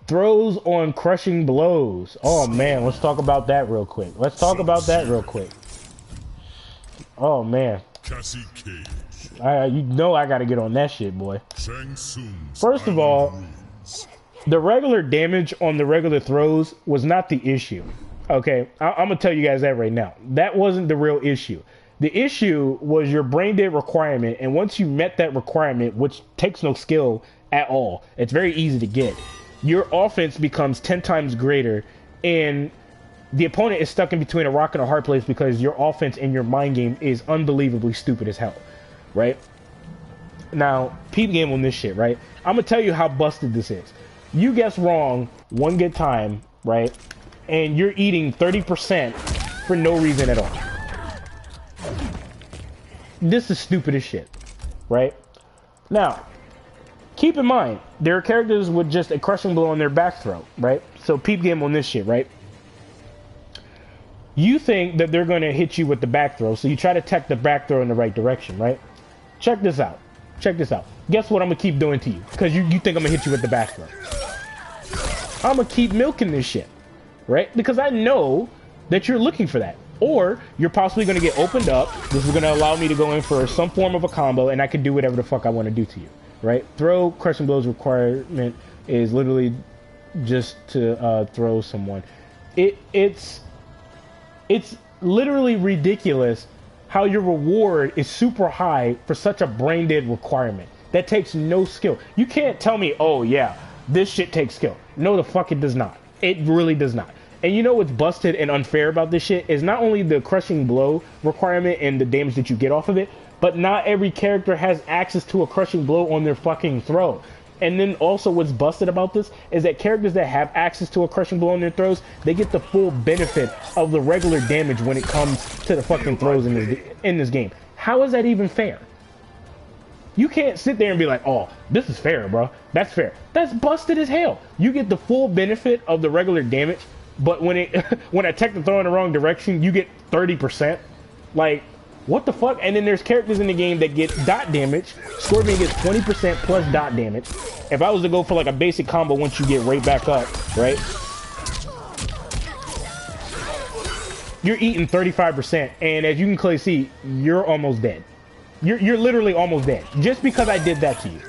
Throws on crushing blows. Oh man, let's talk about that real quick. Oh man. I gotta get on that shit, boy. First of all, the regular damage on the regular throws was not the issue. Okay, I'm gonna tell you guys that right now. That wasn't the real issue. The issue was your brain dead requirement, and once you met that requirement, which takes no skill at all, it's very easy to get. Your offense becomes 10 times greater, and the opponent is stuck in between a rock and a hard place because your offense and your mind game is unbelievably stupid as hell, right? Now, peep game on this shit, right? I'm gonna tell you how busted this is. You guess wrong one good time, right? And you're eating 30% for no reason at all. This is stupid as shit, right? Now, keep in mind, there are characters with just a crushing blow on their back throw, right? So peep game on this shit, right? You think that they're going to hit you with the back throw, so you try to tech the back throw in the right direction, right? Check this out. Check this out. Guess what I'm going to keep doing to you? Because you think I'm going to hit you with the back throw. I'm going to keep milking this shit, right? Because I know that you're looking for that. Or you're possibly going to get opened up. This is going to allow me to go in for some form of a combo, and I can do whatever the fuck I want to do to you, right? Throw crushing blows requirement is literally just to throw someone. It's literally ridiculous how your reward is super high for such a brain dead requirement that takes no skill. You can't tell me, oh yeah, this shit takes skill. No, the fuck it does not. It really does not. And you know what's busted and unfair about this shit is not only the crushing blow requirement and the damage that you get off of it, but not every character has access to a crushing blow on their fucking throw. And then also what's busted about this is that characters that have access to a crushing blow on their throws, they get the full benefit of the regular damage when it comes to the fucking throws in this game. How is that even fair? You can't sit there and be like, oh, this is fair, bro. That's fair. That's busted as hell. You get the full benefit of the regular damage, but when I tech the throw in the wrong direction, you get 30%. Like, what the fuck? And then there's characters in the game that get dot damage. Scorpion gets 20% plus dot damage. If I was to go for like a basic combo once you get right back up, right? You're eating 35%, and as you can clearly see, you're almost dead. You're literally almost dead. Just because I did that to you.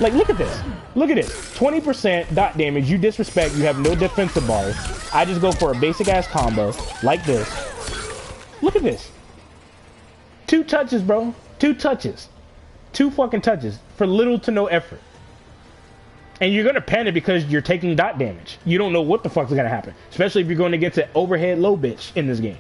Like, look at this. Look at this. 20% dot damage. You disrespect. You have no defensive bars. I just go for a basic ass combo like this. Look at this. 2 touches, bro. 2 touches. 2 fucking touches for little to no effort. And you're going to panic because you're taking dot damage. You don't know what the fuck is going to happen. Especially if you're going to get to overhead low bitch in this game.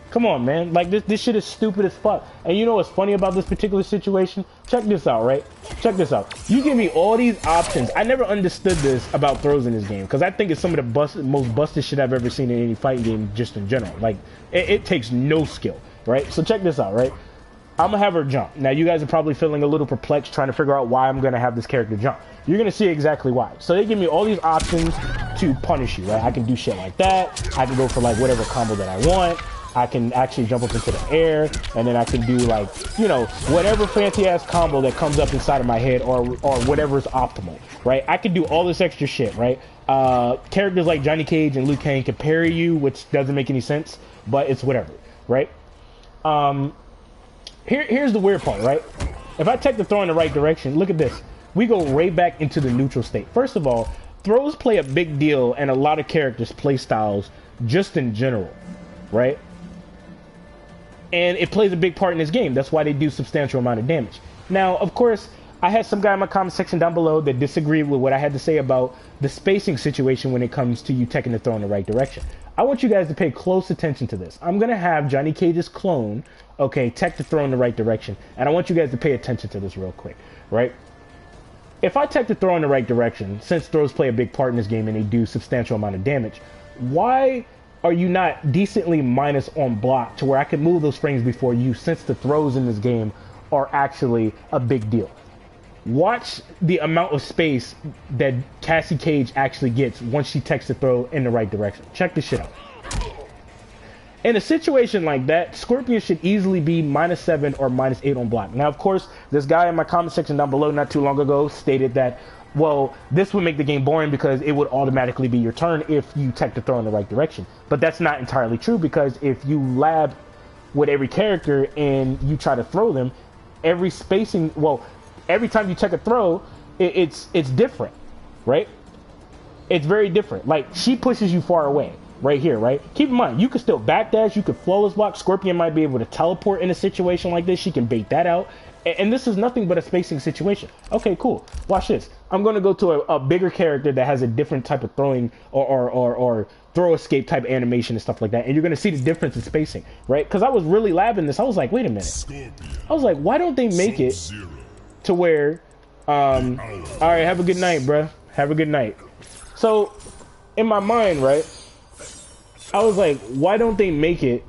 Come on, man. Like, this shit is stupid as fuck. And you know what's funny about this particular situation? Check this out, right? Check this out. You give me all these options. I never understood this about throws in this game, because I think it's some of the most busted shit I've ever seen in any fighting game just in general. Like, it takes no skill, right? So check this out, right? I'm going to have her jump. Now, you guys are probably feeling a little perplexed trying to figure out why I'm going to have this character jump. You're going to see exactly why. So they give me all these options to punish you, right? I can do shit like that. I can go for, like, whatever combo that I want. I can actually jump up into the air, and then I can do, like, you know, whatever fancy-ass combo that comes up inside of my head, or whatever's optimal, right? I can do all this extra shit, right? Characters like Johnny Cage and Liu Kang can parry you, which doesn't make any sense, but it's whatever, right? Here's the weird part, right? If I take the throw in the right direction, look at this. We go right back into the neutral state. First of all, throws play a big deal, and a lot of characters' play styles just in general, right? And it plays a big part in this game. That's why they do substantial amount of damage. Now, of course, I had some guy in my comment section down below that disagreed with what I had to say about the spacing situation when it comes to you taking the throw in the right direction. I want you guys to pay close attention to this. I'm going to have Johnny Cage's clone, okay, tech the throw in the right direction. And I want you guys to pay attention to this real quick, right? If I tech the throw in the right direction, since throws play a big part in this game and they do substantial amount of damage, why are you not decently minus on block to where I can move those frames before you, since the throws in this game are actually a big deal? Watch the amount of space that Cassie Cage actually gets once she techs the throw in the right direction. Check this shit out. In a situation like that, Scorpion should easily be -7 or -8 on block. Now, of course, this guy in my comment section down below not too long ago stated that, well, this would make the game boring because it would automatically be your turn if you tech the throw in the right direction. But that's not entirely true, because if you lab with every character and you try to throw them, every spacing, well, every time you tech a throw, it's different, right? It's very different. Like, she pushes you far away, right here, right? Keep in mind, you can still backdash, you can flawless block. Scorpion might be able to teleport in a situation like this. She can bait that out. And this is nothing but a spacing situation. Okay, cool. Watch this. I'm going to go to a bigger character that has a different type of throwing or throw escape type animation and stuff like that. And you're going to see the difference in spacing, right? Because I was really labbing this. I was like, wait a minute. I was like, why don't they make it to where, all right, have a good night, bruh. Have a good night. So, in my mind, right, I was like, why don't they make it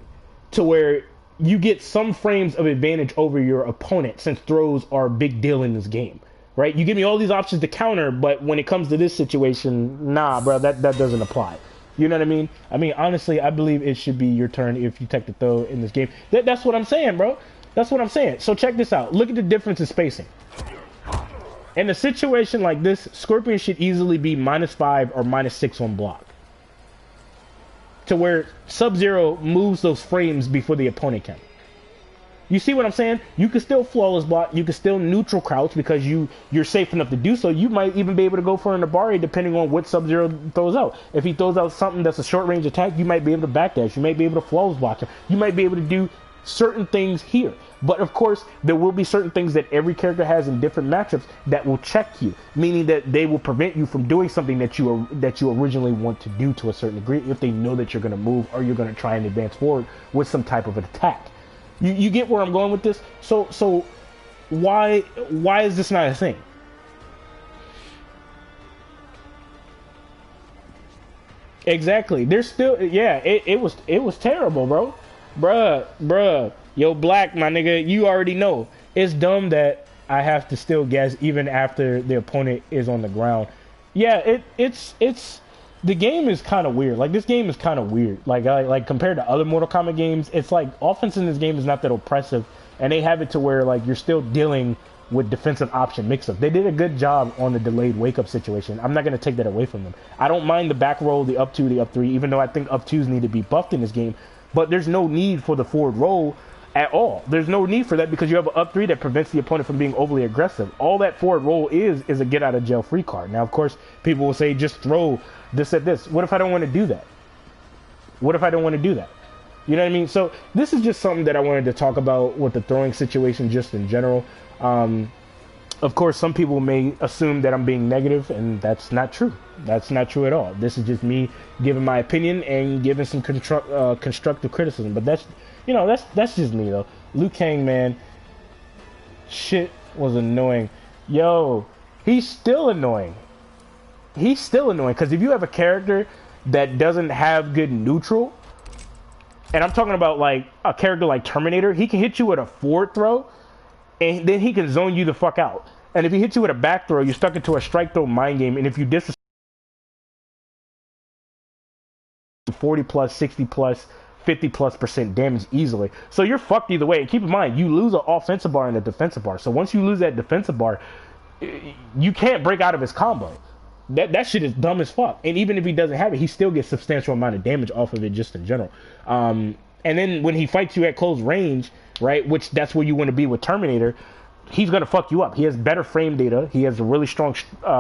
to where you get some frames of advantage over your opponent, since throws are a big deal in this game, right? You give me all these options to counter, but when it comes to this situation, nah, bro, that doesn't apply. You know what I mean? I mean, honestly, I believe it should be your turn if you take the throw in this game. That's what I'm saying, bro. That's what I'm saying. So check this out. Look at the difference in spacing. In a situation like this, Scorpion should easily be -5 or -6 on block. To where Sub-Zero moves those frames before the opponent can. You see what I'm saying? You can still flawless block. You can still neutral crouch because you're safe enough to do so. You might even be able to go for an Abari depending on what Sub-Zero throws out. If he throws out something that's a short-range attack, you might be able to backdash. You might be able to flawless block him. You might be able to do certain things here. But of course, there will be certain things that every character has in different matchups that will check you, meaning that they will prevent you from doing something that you originally want to do to a certain degree if they know that you're going to move or you're going to try and advance forward with some type of an attack. You get where I'm going with this? So why is this not a thing? Exactly. There's still, yeah, it was terrible, bro. Bruh. Yo, Black, my nigga, you already know. It's dumb that I have to still guess even after the opponent is on the ground. Yeah, it's the game is kind of weird. Like, this game is kind of weird. Like compared to other Mortal Kombat games, it's like offense in this game is not that oppressive, and they have it to where like you're still dealing with defensive option mix-up. They did a good job on the delayed wake-up situation. I'm not going to take that away from them. I don't mind the back roll, the up 2, the up 3, even though I think up 2s need to be buffed in this game, but there's no need for the forward roll at all. There's no need for that because you have an up 3 that prevents the opponent from being overly aggressive. All that forward roll is a get out of jail free card. Now, of course, people will say just throw this at this. What if I don't want to do that? What if I don't want to do that? You know what I mean? So this is just something that I wanted to talk about with the throwing situation just in general. Of course, some people may assume that I'm being negative, and that's not true. That's not true at all. This is just me giving my opinion and giving some constructive criticism. But that's, you know, that's just me though. Liu Kang, man, shit was annoying. Yo, he's still annoying. He's still annoying because if you have a character that doesn't have good neutral, and I'm talking about like a character like Terminator, he can hit you with a forward throw, and then he can zone you the fuck out. And if he hits you with a back throw, you're stuck into a strike throw mind game. And if you disrespect 40 plus, 60 plus, 50 plus % damage easily. So you're fucked either way. And keep in mind, you lose an offensive bar and a defensive bar. So once you lose that defensive bar, you can't break out of his combo. That shit is dumb as fuck. And even if he doesn't have it, he still gets substantial amount of damage off of it just in general. And then when he fights you at close range, right, which that's where you want to be with Terminator, he's going to fuck you up. He has better frame data. He has a really strong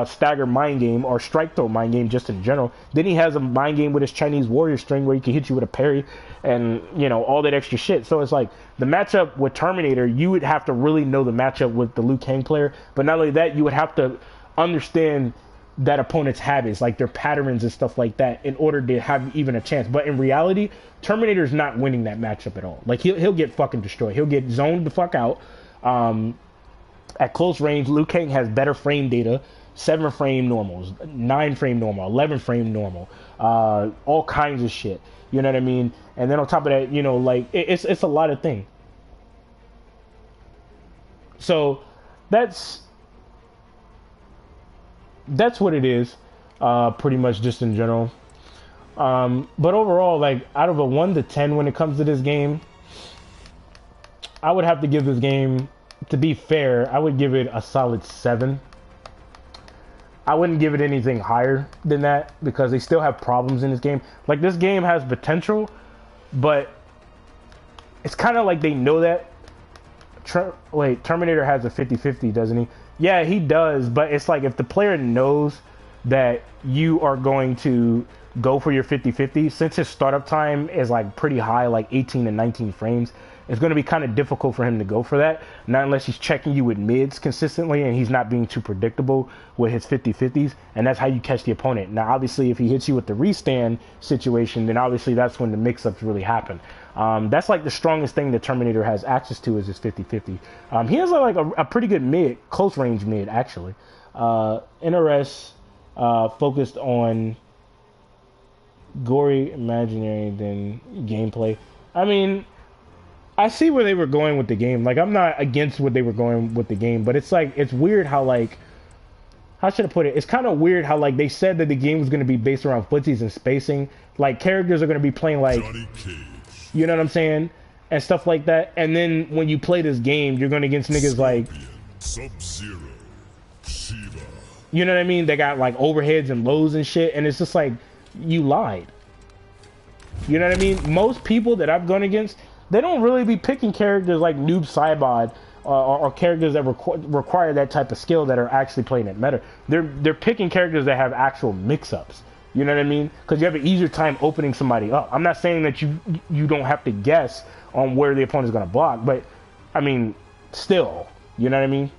stagger mind game or strike throw mind game just in general. Then he has a mind game with his Chinese warrior string where he can hit you with a parry and, you know, all that extra shit. So it's like the matchup with Terminator, you would have to really know the matchup with the Liu Kang player. But not only that, you would have to understand that opponent's habits, like their patterns and stuff like that, in order to have even a chance. But in reality, Terminator's not winning that matchup at all. Like he'll get fucking destroyed. He'll get zoned the fuck out. At close range, Liu Kang has better frame data, 7 frame normals, 9 frame normal, 11 frame normal, all kinds of shit. You know what I mean? And then on top of that, you know, like it's a lot of things. So that's what it is, pretty much just in general. But overall, like out of a 1 to 10 when it comes to this game, I would have to give this game, to be fair, I would give it a solid 7. I wouldn't give it anything higher than that because they still have problems in this game. Like, this game has potential, but it's kind of like they know that. Wait, Terminator has a 50-50, doesn't he? Yeah, he does, but it's like if the player knows that you are going to go for your 50-50, since his startup time is like pretty high, like 18 to 19 frames, it's going to be kind of difficult for him to go for that. Not unless he's checking you with mids consistently and he's not being too predictable with his 50-50s. And that's how you catch the opponent. Now, obviously, if he hits you with the restand situation, then obviously that's when the mix-ups really happen. That's like the strongest thing that Terminator has access to is his 50-50. He has like a pretty good mid, close range mid, actually. NRS focused on gory imaginary than gameplay. I mean, I see where they were going with the game. Like, I'm not against what they were going with the game, but it's like, it's weird how like how should I put it? It's kind of weird how like they said that the game was going to be based around footsies and spacing. Like characters are going to be playing like, you know what I'm saying, and stuff like that. And then when you play this game, you're going against niggas like Sub-Zero, Shiva. You know what I mean? They got like overheads and lows and shit, and it's just like you lied. You know what I mean? Most people that I've gone against, they don't really be picking characters like Noob Saibot or characters that require that type of skill that are actually playing it meta. They're picking characters that have actual mix-ups. You know what I mean? Because you have an easier time opening somebody up. I'm not saying that you don't have to guess on where the opponent's going to block, but I mean, still, you know what I mean?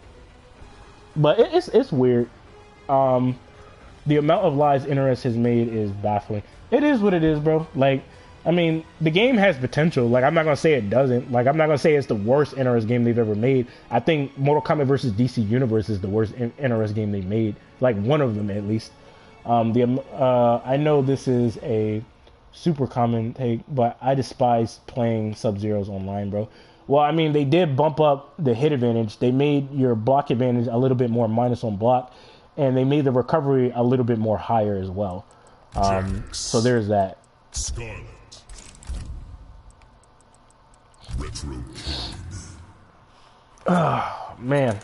But it's weird. The amount of lies NRS has made is baffling. It is what it is, bro. Like, I mean, the game has potential. Like, I'm not gonna say it doesn't. Like, I'm not gonna say it's the worst NRS game they've ever made. I think Mortal Kombat vs. DC Universe is the worst NRS game they made. Like, one of them at least. I know this is a super common take, but I despise playing Sub-Zeros online, bro. Well, I mean, they did bump up the hit advantage. They made your block advantage a little bit more minus on block, and they made the recovery a little bit more higher as well. So there's that. Scarlet. Retro. Oh, man.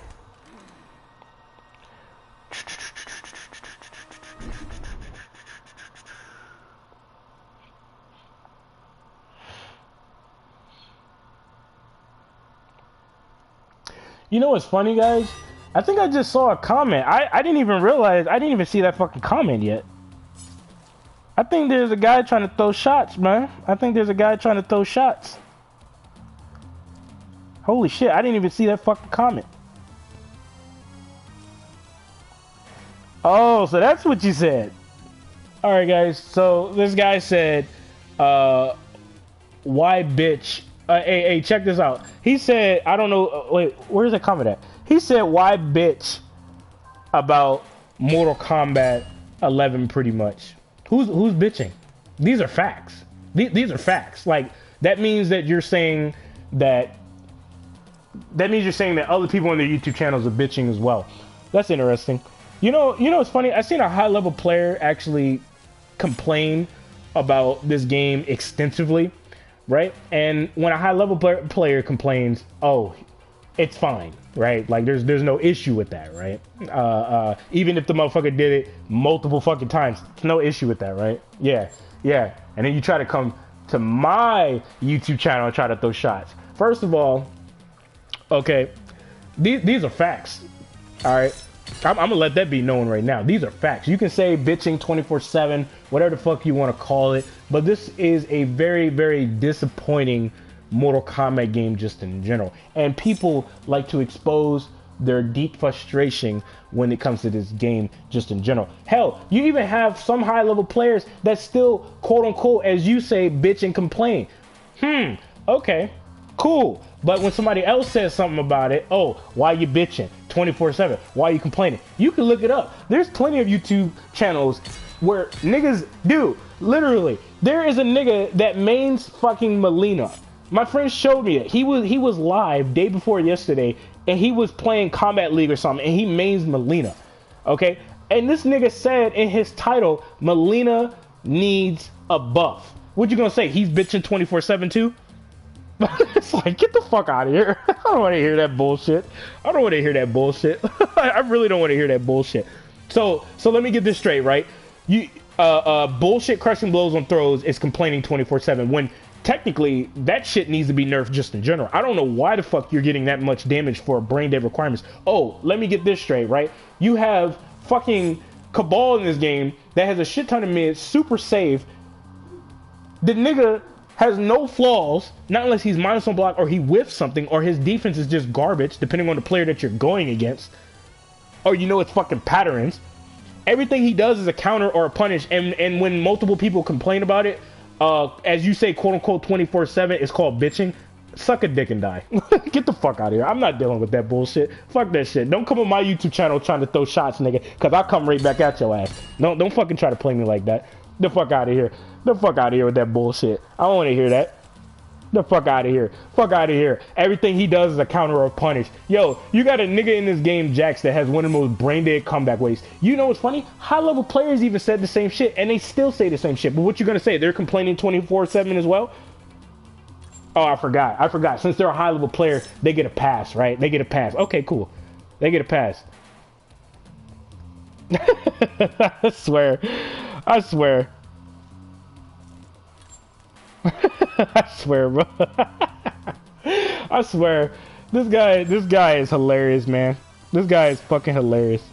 You know what's funny, guys? I think I just saw a comment. I didn't even realize, I didn't even see that fucking comment yet. I think there's a guy trying to throw shots, man. I think there's a guy trying to throw shots. Holy shit, I didn't even see that fucking comment. Oh, so that's what you said. Alright, guys. So this guy said, why bitch? Hey, check this out. He said, I don't know. Wait, where's that comment at? He said, why bitch about Mortal Kombat 11 pretty much. Who's bitching? These are facts. These are facts. Like, that means that you're saying that other people on their YouTube channels are bitching as well. That's interesting. You know it's funny? I seen a high level player actually complain about this game extensively, right? And when a high level player complains, oh, it's fine, right? Like there's no issue with that, right? Even if the motherfucker did it multiple fucking times, no issue with that, right? Yeah. And then you try to come to my YouTube channel and try to throw shots. First of all, okay, these are facts, all right? I'm gonna let that be known right now. These are facts. You can say bitching 24/7, whatever the fuck you want to call it, but this is a very, very disappointing Mortal Kombat game just in general. And people like to expose their deep frustration when it comes to this game just in general. Hell, you even have some high level players that still, quote unquote, as you say, bitch and complain. Okay, cool. But when somebody else says something about it, oh, why you bitching 24/7? Why you complaining? You can look it up. There's plenty of YouTube channels where niggas do. Literally, there is a nigga that mains fucking Mileena. My friend showed me it. He was live day before yesterday, and he was playing Combat League or something, and he mains Mileena. Okay? And this nigga said in his title, Mileena needs a buff. What you gonna say? He's bitching 24/7 too? It's like, get the fuck out of here. I don't want to hear that bullshit. I don't want to hear that bullshit. I really don't want to hear that bullshit. So let me get this straight, right? You bullshit crushing blows on throws is complaining 24/7 when technically that shit needs to be nerfed just in general. I don't know why the fuck you're getting that much damage for brain dead requirements. Oh, let me get this straight, right? You have fucking Cabal in this game that has a shit ton of mids, super safe. The nigga has no flaws, not unless he's minus on block or he whiffs something or his defense is just garbage, depending on the player that you're going against. Or you know it's fucking patterns. Everything he does is a counter or a punish, and when multiple people complain about it, as you say, quote unquote 24/7, it's called bitching. Suck a dick and die. Get the fuck out of here. I'm not dealing with that bullshit. Fuck that shit. Don't come on my YouTube channel trying to throw shots, nigga, because I'll come right back at your ass. Don't fucking try to play me like that. The fuck out of here. The fuck out of here with that bullshit. I don't want to hear that. The fuck out of here. Fuck out of here. Everything he does is a counter or punish. Yo, you got a nigga in this game, Jax, that has one of the most brain-dead comeback ways. You know what's funny? High-level players even said the same shit, and they still say the same shit. But what you gonna say? They're complaining 24/7 as well? Oh, I forgot. Since they're a high-level player, they get a pass, right? They get a pass. Okay, cool. They get a pass. I swear. I swear. I swear, bro. I swear. This guy is hilarious, man. This guy is fucking hilarious.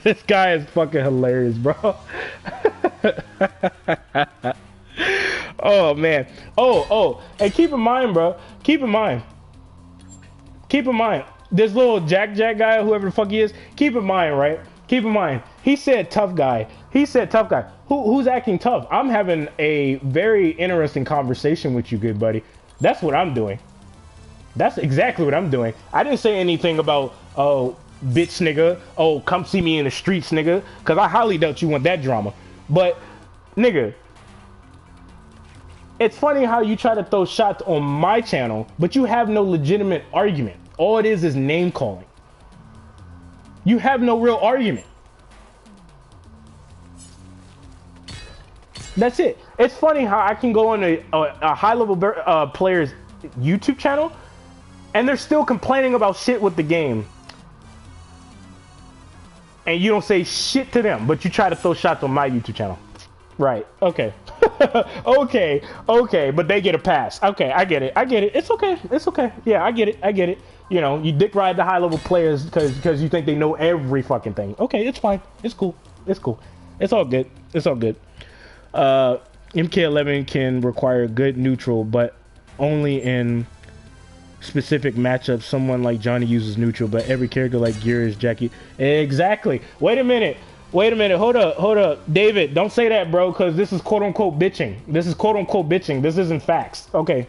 This guy is fucking hilarious, bro. Oh, man. Oh. And keep in mind, bro. Keep in mind. This little Jack guy, whoever the fuck he is, keep in mind, right? Keep in mind. He said tough guy. Who's acting tough? I'm having a very interesting conversation with you, good buddy. That's what I'm doing. That's exactly what I'm doing. I didn't say anything about, oh, bitch nigga. Oh, come see me in the streets, nigga. Because I highly doubt you want that drama. But, nigga, it's funny how you try to throw shots on my channel, but you have no legitimate argument. All it is name calling. You have no real argument. That's it. It's funny how I can go on a high-level player's YouTube channel, and they're still complaining about shit with the game. And you don't say shit to them, but you try to throw shots on my YouTube channel. Right. Okay. okay. But they get a pass. Okay, I get it. It's okay. Yeah, I get it. You know, you dick ride the high-level players because you think they know every fucking thing. Okay, it's fine. It's cool. It's all good. MK11 can require good neutral, but only in specific matchups. Someone like Johnny uses neutral, but every character like Gear is Jackie. Exactly. Wait a minute. Hold up. David, don't say that, bro, because this is quote-unquote bitching. This isn't facts. Okay.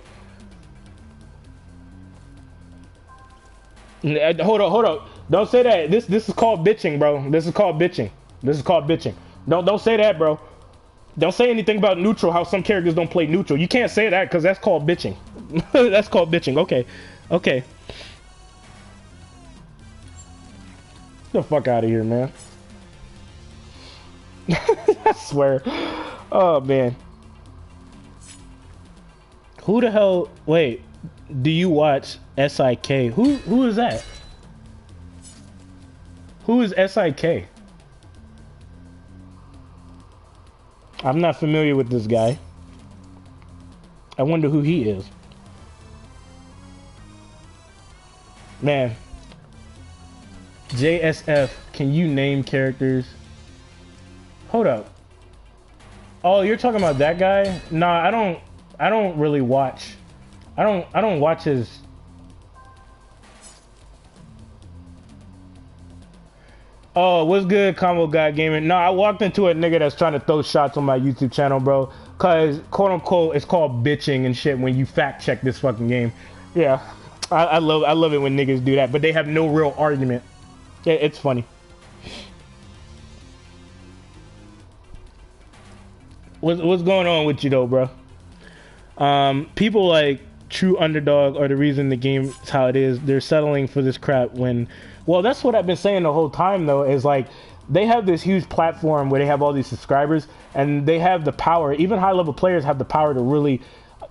Hold up. Don't say that. This is called bitching, bro. This is called bitching. Don't say that, bro. Don't say anything about neutral, how some characters don't play neutral. You can't say that because that's called bitching. That's called bitching. Okay. Get the fuck out of here, man. I swear. Oh, man. Who the hell... Wait. Do you watch SIK? Who is that? Who is SIK? I'm not familiar with this guy. I wonder who he is. Man. JSF, can you name characters? Hold up. Oh, you're talking about that guy? Nah, I don't really watch. I don't watch his. Oh, what's good, Combo Guy Gaming? No, I walked into a nigga that's trying to throw shots on my YouTube channel, bro. Cause quote unquote, it's called bitching and shit when you fact check this fucking game. Yeah, I love it when niggas do that, but they have no real argument. It's funny. What's going on with you though, bro? People like True Underdog are the reason the game is how it is. They're settling for this crap when... Well, that's what I've been saying the whole time, though, is like, they have this huge platform where they have all these subscribers, and they have the power, even high-level players have the power to really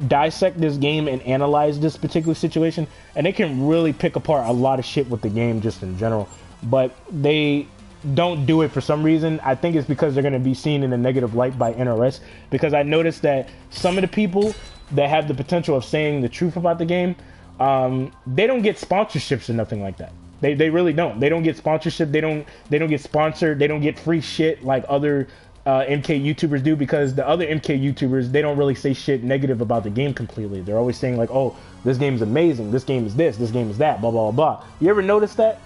dissect this game and analyze this particular situation, and they can really pick apart a lot of shit with the game just in general. But they don't do it for some reason. I think it's because they're going to be seen in a negative light by NRS, because I noticed that some of the people that have the potential of saying the truth about the game, they don't get sponsorships or nothing like that. They really don't. They don't get sponsorship. They don't get sponsored. They don't get free shit like other MK YouTubers do, because the other MK YouTubers, they don't really say shit negative about the game completely. They're always saying like, oh, this game is amazing. This game is this game is that, blah, blah, blah. You ever notice that?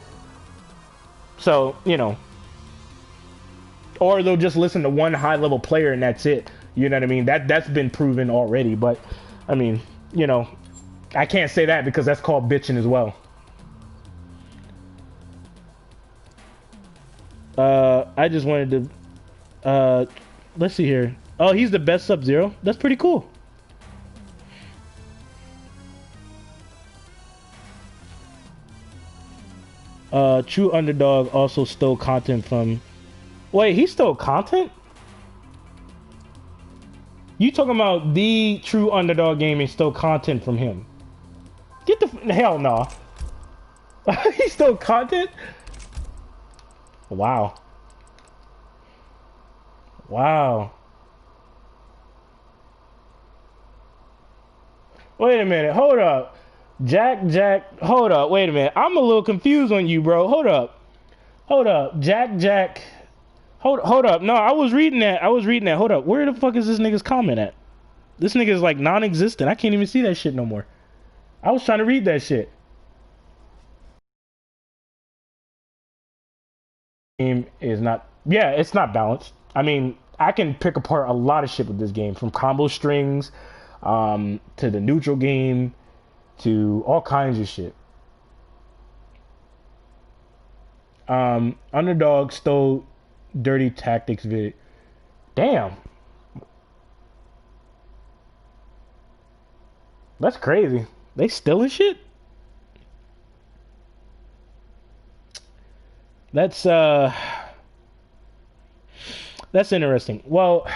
So, you know, or they'll just listen to one high level player and that's it. You know what I mean? That's been proven already. But I mean, you know, I can't say that because that's called bitching as well. I just wanted to, let's see here. Oh, he's the best Sub-Zero? That's pretty cool. True Underdog also stole content from... Wait, he stole content? You talking about the True Underdog Gaming stole content from him? Get the... Hell no. He stole content? Wow. Wow. Wait a minute, hold up. Jack, hold up, wait a minute. I'm a little confused on you, bro. Hold up. Hold up. Jack. Hold up. No, I was reading that. Hold up. Where the fuck is this nigga's comment at? This nigga is like non-existent. I can't even see that shit no more. I was trying to read that shit. Game is not... Yeah, it's not balanced. I mean, I can pick apart a lot of shit with this game. From combo strings, to the neutral game, to all kinds of shit. Underdog stole Dirty Tactics vid. Damn. That's crazy. They stealing shit? That's interesting. Well,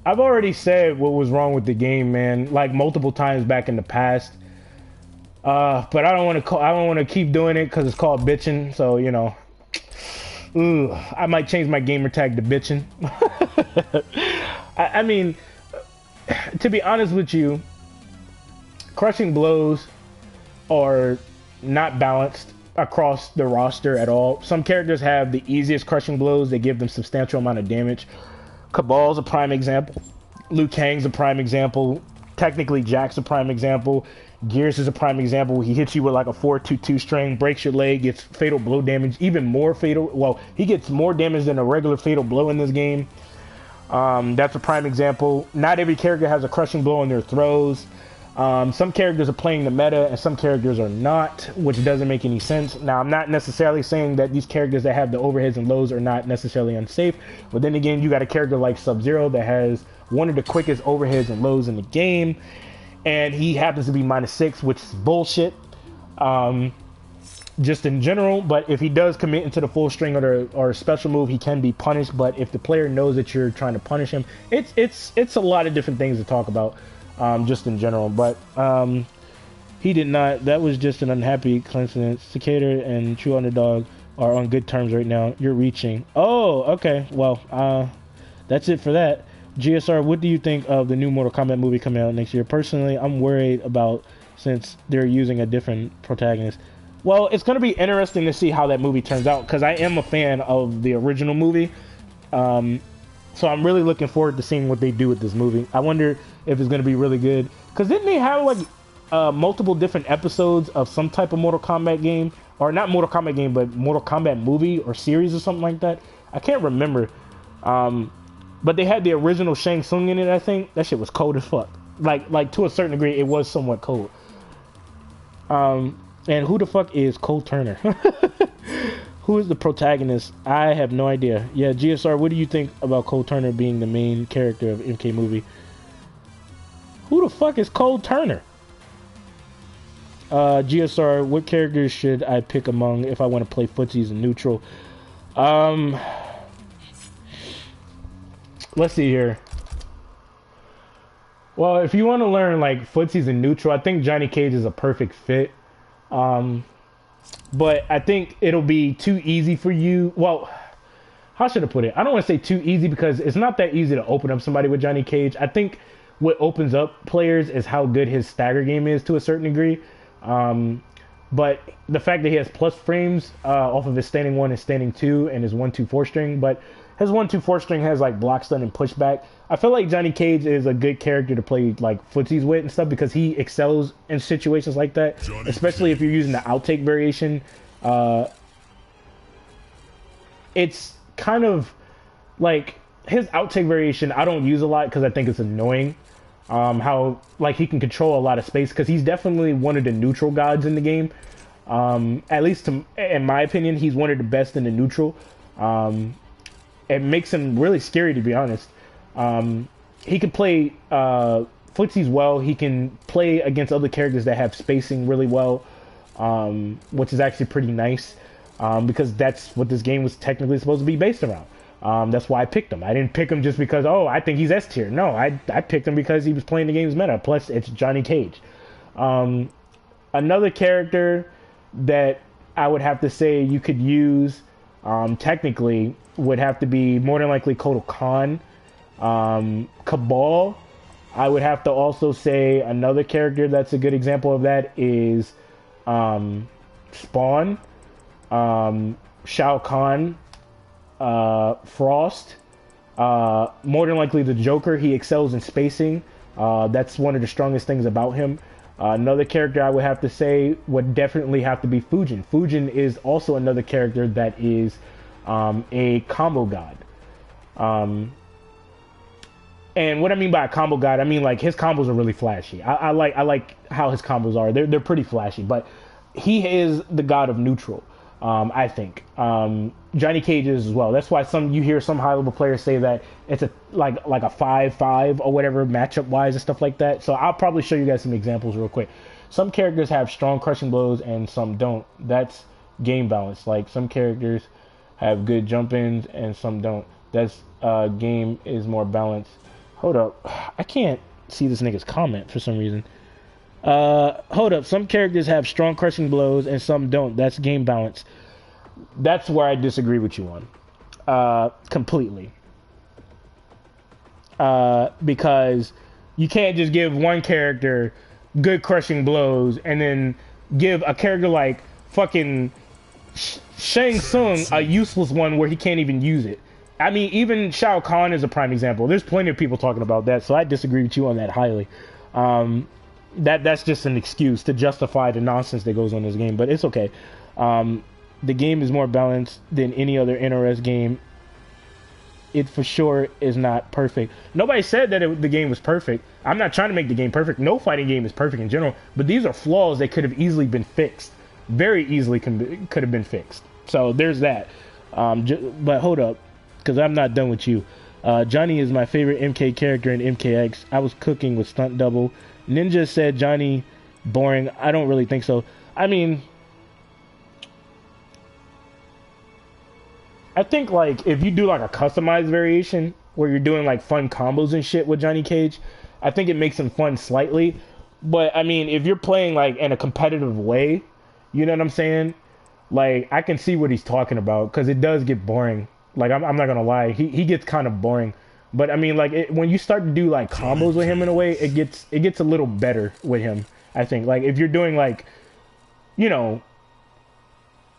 I've already said what was wrong with the game, man, like multiple times back in the past. But I don't want to keep doing it because it's called bitching. So, you know, I might change my gamer tag to bitching. I mean, to be honest with you, crushing blows are not balanced across the roster at all. Some characters have the easiest crushing blows. They give them substantial amount of damage. Cabal's a prime example. Liu Kang's a prime example. Technically, Jack's a prime example. Gears is a prime example. He hits you with like a 4-2-2 string, breaks your leg, gets fatal blow damage, even more fatal. Well, he gets more damage than a regular fatal blow in this game. That's a prime example. Not every character has a crushing blow on their throws. Some characters are playing the meta and some characters are not, which doesn't make any sense. Now, I'm not necessarily saying that these characters that have the overheads and lows are not necessarily unsafe, but then again, you got a character like Sub-Zero that has one of the quickest overheads and lows in the game, and he happens to be -6, which is bullshit, just in general. But if he does commit into the full string or a special move, he can be punished. But if the player knows that you're trying to punish him, it's a lot of different things to talk about. Just in general, but he did not. That was just an unhappy coincidence. Cicada and True Underdog are on good terms right now. You're reaching. Oh, okay. Well, that's it for that. GSR, what do you think of the new Mortal Kombat movie coming out next year? Personally, I'm worried about, since they're using a different protagonist. Well, it's going to be interesting to see how that movie turns out, because I am a fan of the original movie. So I'm really looking forward to seeing what they do with this movie. I wonder if it's going to be really good. Because didn't they have like multiple different episodes of some type of Mortal Kombat game? Or not Mortal Kombat game, but Mortal Kombat movie or series or something like that? I can't remember. But they had the original Shang Tsung in it, I think. That shit was cold as fuck. Like to a certain degree, it was somewhat cold. And who the fuck is Cole Turner? Who is the protagonist? I have no idea. Yeah, GSR, what do you think about Cole Turner being the main character of MK movie? Who the fuck is Cole Turner? GSR, what characters should I pick among if I want to play footsies and neutral? Let's see here. Well, if you want to learn like footsies and neutral, I think Johnny Cage is a perfect fit. But I think it'll be too easy for you. Well, how should I put it? I don't want to say too easy because it's not that easy to open up somebody with Johnny Cage. I think what opens up players is how good his stagger game is to a certain degree. But the fact that he has plus frames off of his standing 1 and standing 2 and his 1-2-4 string, but his 1-2-4 string has like block stun and pushback. I feel like Johnny Cage is a good character to play like footsies with and stuff because he excels in situations like that, especially if you're using the outtake variation. It's kind of like his outtake variation I don't use a lot because I think it's annoying. How like he can control a lot of space because he's definitely one of the neutral gods in the game. At least in my opinion, he's one of the best in the neutral. It makes him really scary, to be honest. He can play footsies well. He can play against other characters that have spacing really well. which is actually pretty nice, because that's what this game was technically supposed to be based around. That's why I picked him. I didn't pick him just because, oh, I think he's S tier. No, I picked him because he was playing the game's meta. Plus, it's Johnny Cage. Another character that I would have to say you could use, technically, would have to be more than likely Shao Kahn. Cabal, I would have to also say another character that's a good example of that is Spawn, Shao Kahn, Frost. More than likely the Joker. He excels in spacing. That's one of the strongest things about him. Another character I would have to say would definitely have to be Fujin. Fujin is also another character that is a combo god. And what I mean by a combo god, I mean like his combos are really flashy. I like how his combos are. They're pretty flashy, but he is the god of neutral. I think Johnny Cage is as well. That's why you hear some high level players say that it's a like a 5-5 or whatever matchup wise and stuff like that. So I'll probably show you guys some examples real quick. Some characters have strong crushing blows and some don't. That's game balance. Like some characters have good jump ins and some don't. That's game is more balanced. Hold up, I can't see this nigga's comment for some reason. Hold up, some characters have strong crushing blows and some don't. That's game balance. That's where I disagree with you on. Completely. Because you can't just give one character good crushing blows and then give a character like fucking Shang Tsung a useless one where he can't even use it. I mean, even Shao Kahn is a prime example. There's plenty of people talking about that, so I disagree with you on that highly. That's just an excuse to justify the nonsense that goes on in this game, but it's okay. The game is more balanced than any other NRS game. It for sure is not perfect. Nobody said that the game was perfect. I'm not trying to make the game perfect. No fighting game is perfect in general, but these are flaws that could have easily been fixed. Very easily could have been fixed. So there's that. But hold up, because I'm not done with you. Johnny is my favorite MK character in MKX. I was cooking with Stunt Double. Ninja said Johnny boring. I don't really think so. I mean, I think like if you do like a customized variation where you're doing like fun combos and shit with Johnny Cage, I think it makes him fun slightly. But I mean, if you're playing like in a competitive way, you know what I'm saying? Like I can see what he's talking about because it does get boring. Like I'm not gonna lie, he gets kind of boring. But I mean, like when you start to do like combos with him in a way, it gets a little better with him. I think like if you're doing like, you know,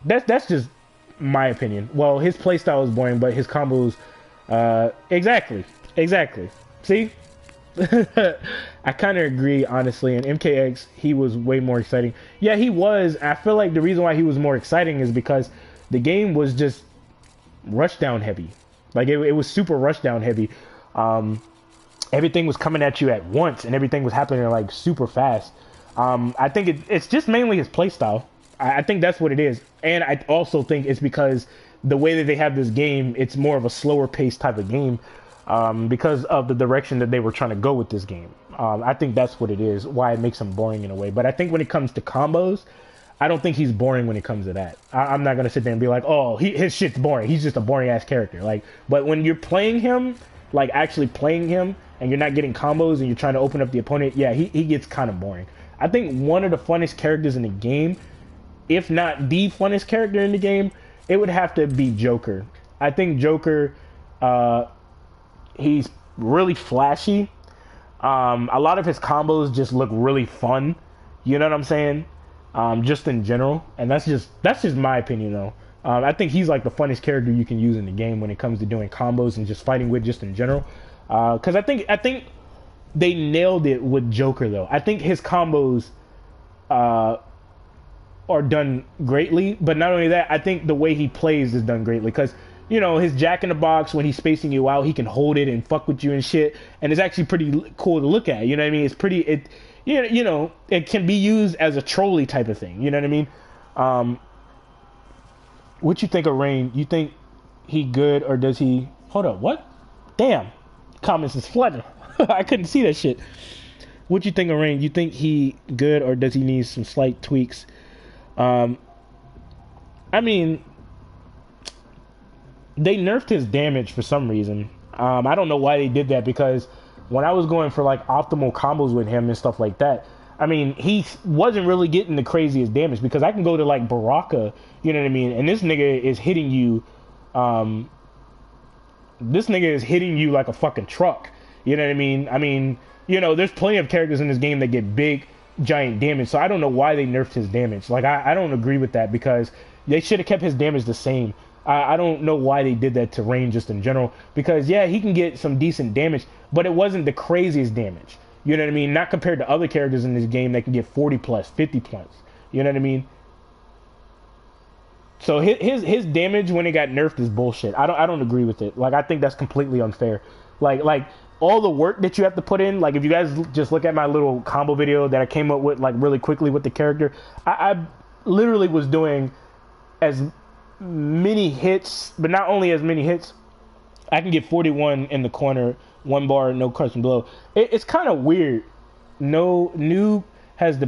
that's just my opinion. Well, his playstyle is boring, but his combos, exactly. See, I kind of agree honestly. In MKX, he was way more exciting. Yeah, he was. I feel like the reason why he was more exciting is because the game was just rushdown heavy. Like it was super rushdown heavy. Everything was coming at you at once, and everything was happening like super fast. I think it's just mainly his playstyle. I think that's what it is, and I also think it's because the way that they have this game, it's more of a slower paced type of game, because of the direction that they were trying to go with this game. I think that's what it is. Why it makes him boring in a way. But I think when it comes to combos, I don't think he's boring when it comes to that. I'm not gonna sit there and be like, oh, his shit's boring. He's just a boring ass character. Like, but when you're playing him, like actually playing him, and you're not getting combos and you're trying to open up the opponent, yeah, he gets kind of boring. I think one of the funnest characters in the game, if not the funnest character in the game, it would have to be Joker. I think Joker, he's really flashy. A lot of his combos just look really fun. You know what I'm saying? Just in general, and that's just my opinion though. I think he's like the funnest character you can use in the game when it comes to doing combos and just fighting with just in general. Because I think they nailed it with Joker though. I think his combos are done greatly, but not only that, I think the way he plays is done greatly. Because you know his Jack in the Box, when he's spacing you out, he can hold it and fuck with you and shit, and it's actually pretty cool to look at. You know what I mean? It's pretty you know, it can be used as a trolley type of thing. You know what I mean? What you think of Rain? You think he good or does he... Hold up, what? Damn. Comments is flooding. I couldn't see that shit. What you think of Rain? You think he good or does he need some slight tweaks? Um, I mean, they nerfed his damage for some reason. I don't know why they did that, because when I was going for like optimal combos with him and stuff like that, I mean, he wasn't really getting the craziest damage, because I can go to like Baraka, you know what I mean, and this nigga is hitting you, like a fucking truck, you know what I mean? I mean, you know, there's plenty of characters in this game that get big, giant damage, so I don't know why they nerfed his damage. Like, I don't agree with that, because they should have kept his damage the same. I don't know why they did that to Rain just in general, because yeah, he can get some decent damage, but it wasn't the craziest damage. You know what I mean? Not compared to other characters in this game that can get 40 plus, 50 plus. You know what I mean? So his damage when it got nerfed is bullshit. I don't agree with it. Like, I think that's completely unfair. Like all the work that you have to put in. Like, if you guys just look at my little combo video that I came up with like really quickly with the character, I literally was doing as many hits, but not only as many hits. I can get 41 in the corner, 1 bar, no crushing blow. It's kind of weird. No, Noob has the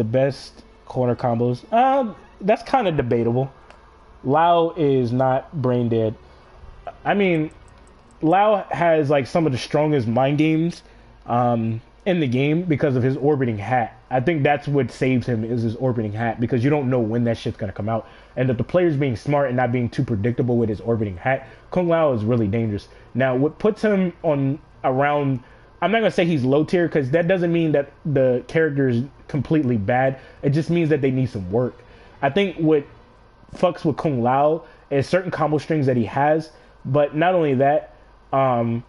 best corner combos. That's kind of debatable. Lao is not brain dead. I mean, Lao has like some of the strongest mind games in the game because of his orbiting hat. I think that's what saves him, is his orbiting hat, because you don't know when that shit's gonna come out. And that the player's being smart and not being too predictable with his orbiting hat, Kung Lao is really dangerous. Now, what puts him on around, I'm not gonna say he's low tier, because that doesn't mean that the character is completely bad. It just means that they need some work. I think what fucks with Kung Lao is certain combo strings that he has, but not only that, I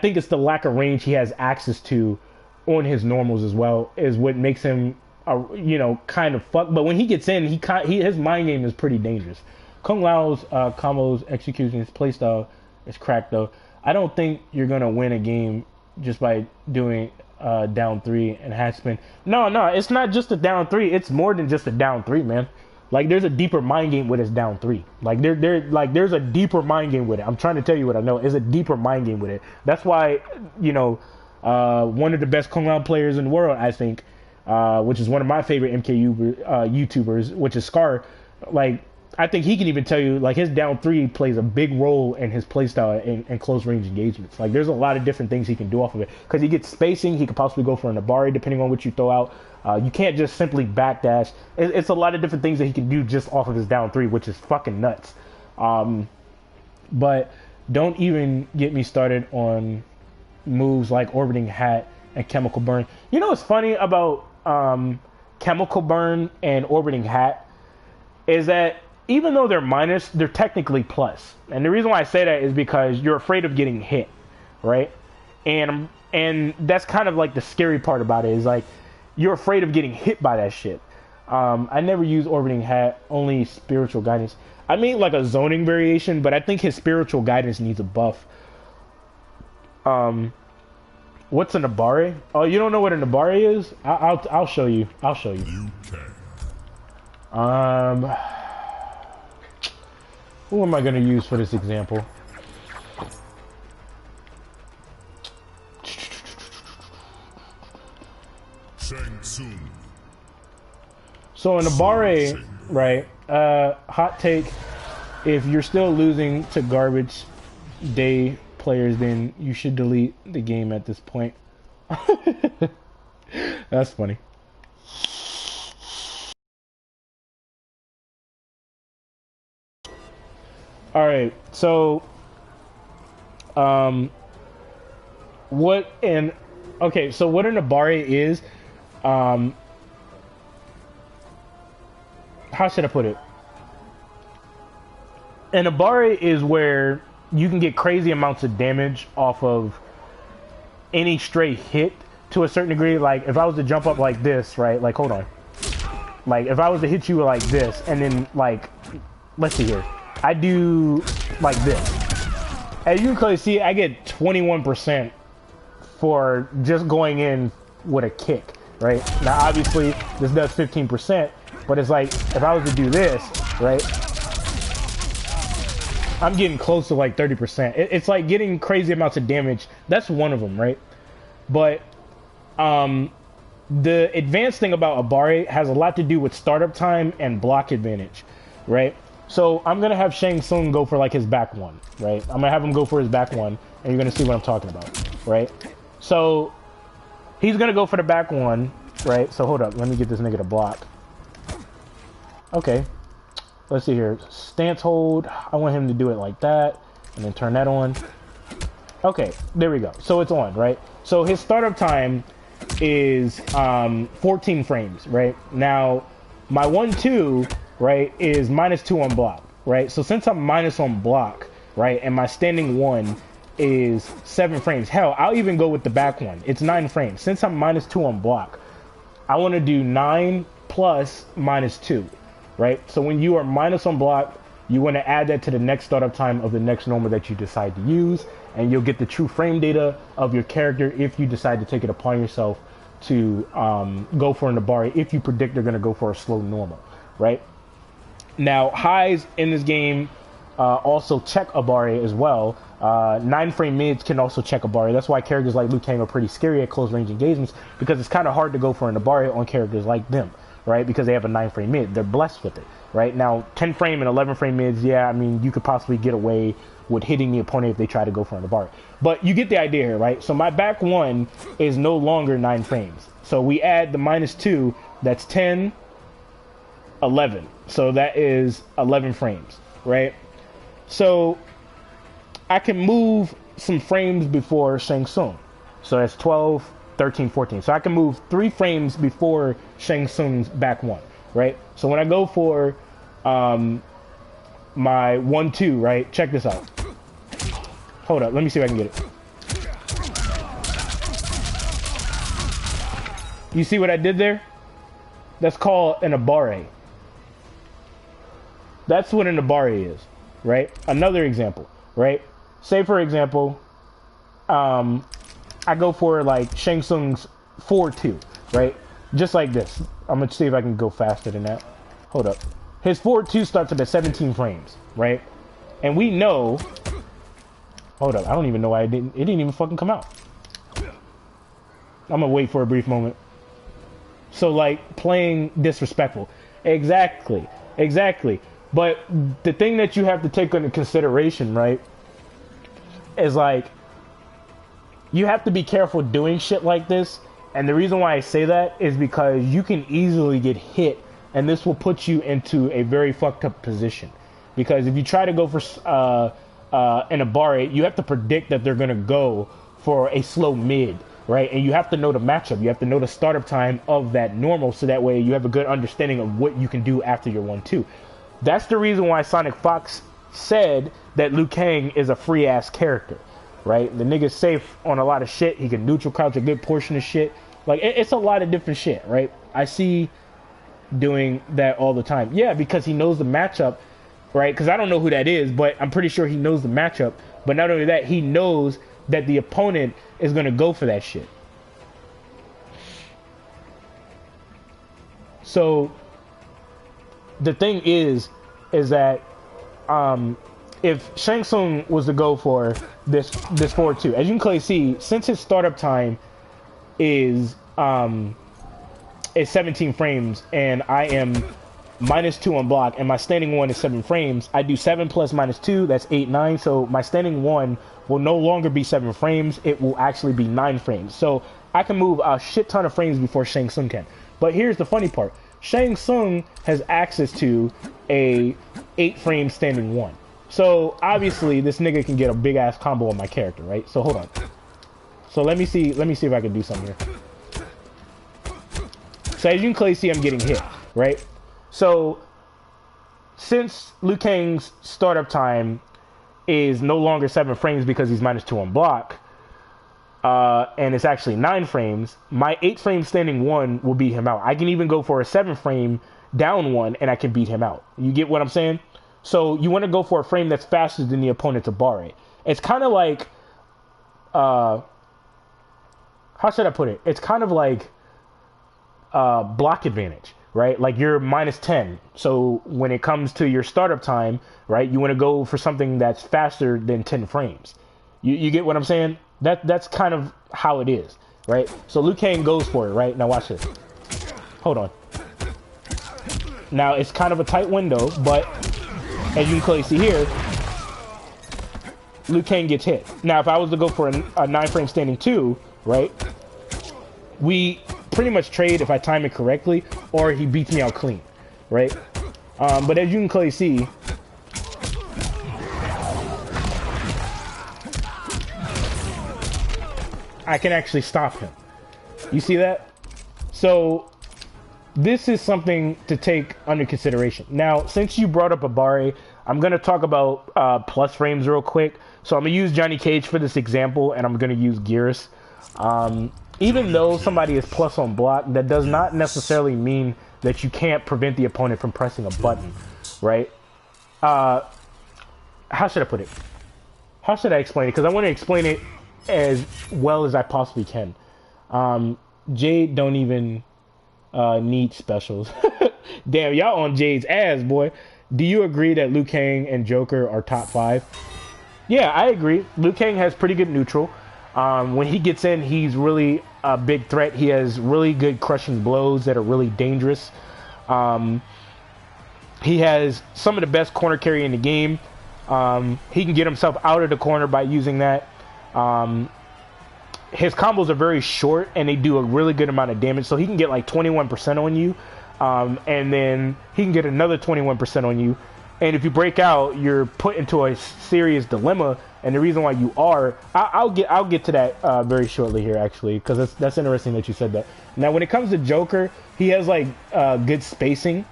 think it's the lack of range he has access to on his normals as well, is what makes him, kind of fucked. But when he gets in, his mind game is pretty dangerous. Kung Lao's combos, execution, his playstyle is cracked though. I don't think you're gonna win a game just by doing down 3 and hat spin. No, it's not just a down 3. It's more than just a down 3, man. Like, there's a deeper mind game with his down 3. Like, there's a deeper mind game with it. I'm trying to tell you what I know. It's a deeper mind game with it. That's why, one of the best Kung Lao players in the world, I think, which is one of my favorite MKU YouTubers, which is Scar. Like, I think he can even tell you, like, his down 3 plays a big role in his playstyle in close range engagements. Like, there's a lot of different things he can do off of it. Because he gets spacing, he could possibly go for an Nabari, depending on what you throw out. You can't just simply backdash. It's a lot of different things that he can do just off of his down 3, which is fucking nuts. But don't even get me started on moves like Orbiting Hat and Chemical Burn. You know what's funny about Chemical Burn and Orbiting Hat is that even though they're minus, they're technically plus. And the reason why I say that is because you're afraid of getting hit, right? And that's kind of like the scary part about it, is like, you're afraid of getting hit by that shit. I never use Orbiting Hat, only Spiritual Guidance. I made like a zoning variation, but I think his Spiritual Guidance needs a buff. What's a Nabari? Oh, you don't know what a Nabari is? I'll show you. I'll show you. You can. Who am I gonna use for this example? So in Nabari, right, hot take, if you're still losing to garbage day players, then you should delete the game at this point. That's funny. Alright, so what an Nabari is, how should I put it? An Nabari is where you can get crazy amounts of damage off of any stray hit to a certain degree. Like, if I was to jump up like this, right? Like, hold on. Like, if I was to hit you like this, and then, like, let's see here. I do like this. As you can clearly see, I get 21% for just going in with a kick, right? Now, obviously, this does 15%, but it's like, if I was to do this, right? I'm getting close to like 30%. It's like getting crazy amounts of damage. That's one of them, right? But The advanced thing about Abare has a lot to do with startup time and block advantage, right? So I'm gonna have Shang Tsung go for like his back one, right? I'm gonna have him go for his back one, and you're gonna see what I'm talking about, right? So he's gonna go for the back one, right? So hold up, let me get this nigga to block. Okay, let's see here. Stance hold. I want him to do it like that, and then turn that on. Okay, there we go. So it's on, right? So his startup time is 14 frames, right? Now my 1-2, right, is -2 on block, right? So since I'm minus on block, right, and my standing 1 is 7 frames, hell, I'll even go with the back one. It's 9 frames. Since I'm -2 on block, I want to do 9 plus -2, right? So when you are minus on block, you want to add that to the next startup time of the next normal that you decide to use, and you'll get the true frame data of your character if you decide to take it upon yourself to go for an Abare if you predict they're going to go for a slow normal, right? Now, highs in this game also check Abare as well. 9 frame mids can also check Abare. That's why characters like Liu Kang are pretty scary at close range engagements, because it's kind of hard to go for an Abare on characters like them, right? Because they have a 9 frame mid. They're blessed with it, right? Now, 10 frame and 11 frame mids, yeah, I mean, you could possibly get away with hitting the opponent if they try to go for an Abare. But you get the idea here, right? So my back one is no longer 9 frames. So we add the -2, that's 10, 11. So that is 11 frames, right? So I can move some frames before Shang Tsung. So that's 12, 13, 14. So I can move 3 frames before Shang Tsung's back one, right? So when I go for my 1-2, right? Check this out. Hold up, let me see if I can get it. You see what I did there? That's called an Abare. That's what an Abare is, right? Another example, right? Say for example, I go for like Shang Tsung's 4-2, right? Just like this. I'm gonna see if I can go faster than that. Hold up. His 4-2 starts at 17 frames, right? And we know. Hold up, I don't even know why it didn't even fucking come out. I'm gonna wait for a brief moment. So like playing disrespectful. Exactly. But the thing that you have to take into consideration, right, is like you have to be careful doing shit like this. And the reason why I say that is because you can easily get hit, and this will put you into a very fucked up position. Because if you try to go for an Abare, you have to predict that they're going to go for a slow mid, right? And you have to know the matchup. You have to know the startup time of that normal, so that way you have a good understanding of what you can do after your 1-2. That's the reason why Sonic Fox said that Liu Kang is a free-ass character, right? The nigga's safe on a lot of shit. He can neutral crouch a good portion of shit. Like, it's a lot of different shit, right? I see doing that all the time. Yeah, because he knows the matchup, right? Because I don't know who that is, but I'm pretty sure he knows the matchup. But not only that, he knows that the opponent is going to go for that shit. So the thing is that if Shang Tsung was to go for this 4-2, as you can clearly see, since his startup time is 17 frames, and I am -2 on block, and my standing 1 is 7 frames, I do 7 plus -2, that's 8, 9. So my standing 1 will no longer be 7 frames, it will actually be 9 frames. So I can move a shit ton of frames before Shang Tsung can. But here's the funny part. Shang Tsung has access to a 8 frame standing 1. So obviously this nigga can get a big ass combo on my character, right? So hold on. So let me see if I can do something here. So as you can clearly see, I'm getting hit, right? So since Liu Kang's startup time is no longer 7 frames because he's -2 on block, and it's actually 9 frames, my 8 frame standing 1 will beat him out. I can even go for a 7 frame down 1 and I can beat him out. You get what I'm saying? So you want to go for a frame that's faster than the opponent's Abare. It's kind of like, how should I put it? It's kind of like block advantage, right? Like you're -10. So when it comes to your startup time, right, you want to go for something that's faster than 10 frames. You get what I'm saying? That's kind of how it is. right? So Liu Kang goes for it, right? Now watch this. Hold on. Now it's kind of a tight window, but as you can clearly see here, Liu Kang gets hit. Now if I was to go for a 9 frame standing 2, right? We pretty much trade if I time it correctly, or he beats me out clean, right? But as you can clearly see, I can actually stop him. You see that? So this is something to take under consideration. Now, since you brought up Parry, I'm going to talk about plus frames real quick. So I'm going to use Johnny Cage for this example, and I'm going to use Gears. Even though somebody is plus on block, that does not necessarily mean that you can't prevent the opponent from pressing a button, right? How should I put it? How should I explain it? Because I want to explain it as well as I possibly can. Jade don't even need specials. Damn, y'all on Jade's ass, boy. Do you agree that Liu Kang and Joker are top 5? Yeah, I agree. Liu Kang has pretty good neutral. When he gets in, he's really a big threat. He has really good crushing blows that are really dangerous. He has some of the best corner carry in the game. He can get himself out of the corner by using that. His combos are very short and they do a really good amount of damage. So he can get like 21% on you. And then he can get another 21% on you. And if you break out, you're put into a serious dilemma. And the reason why you are, I'll get to that very shortly here, actually, because that's interesting that you said that. Now, when it comes to Joker, he has like good spacing.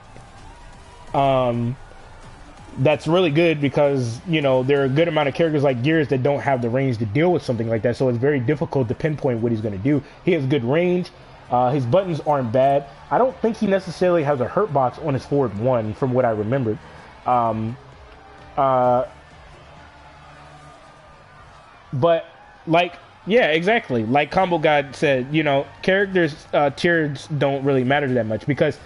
That's really good because, you know, there are a good amount of characters like Gears that don't have the range to deal with something like that. So it's very difficult to pinpoint what he's going to do. He has good range. His buttons aren't bad. I don't think he necessarily has a hurt box on his forward 1 from what I remembered. But like, yeah, exactly. Like Combo God said, you know, characters, tiers don't really matter that much because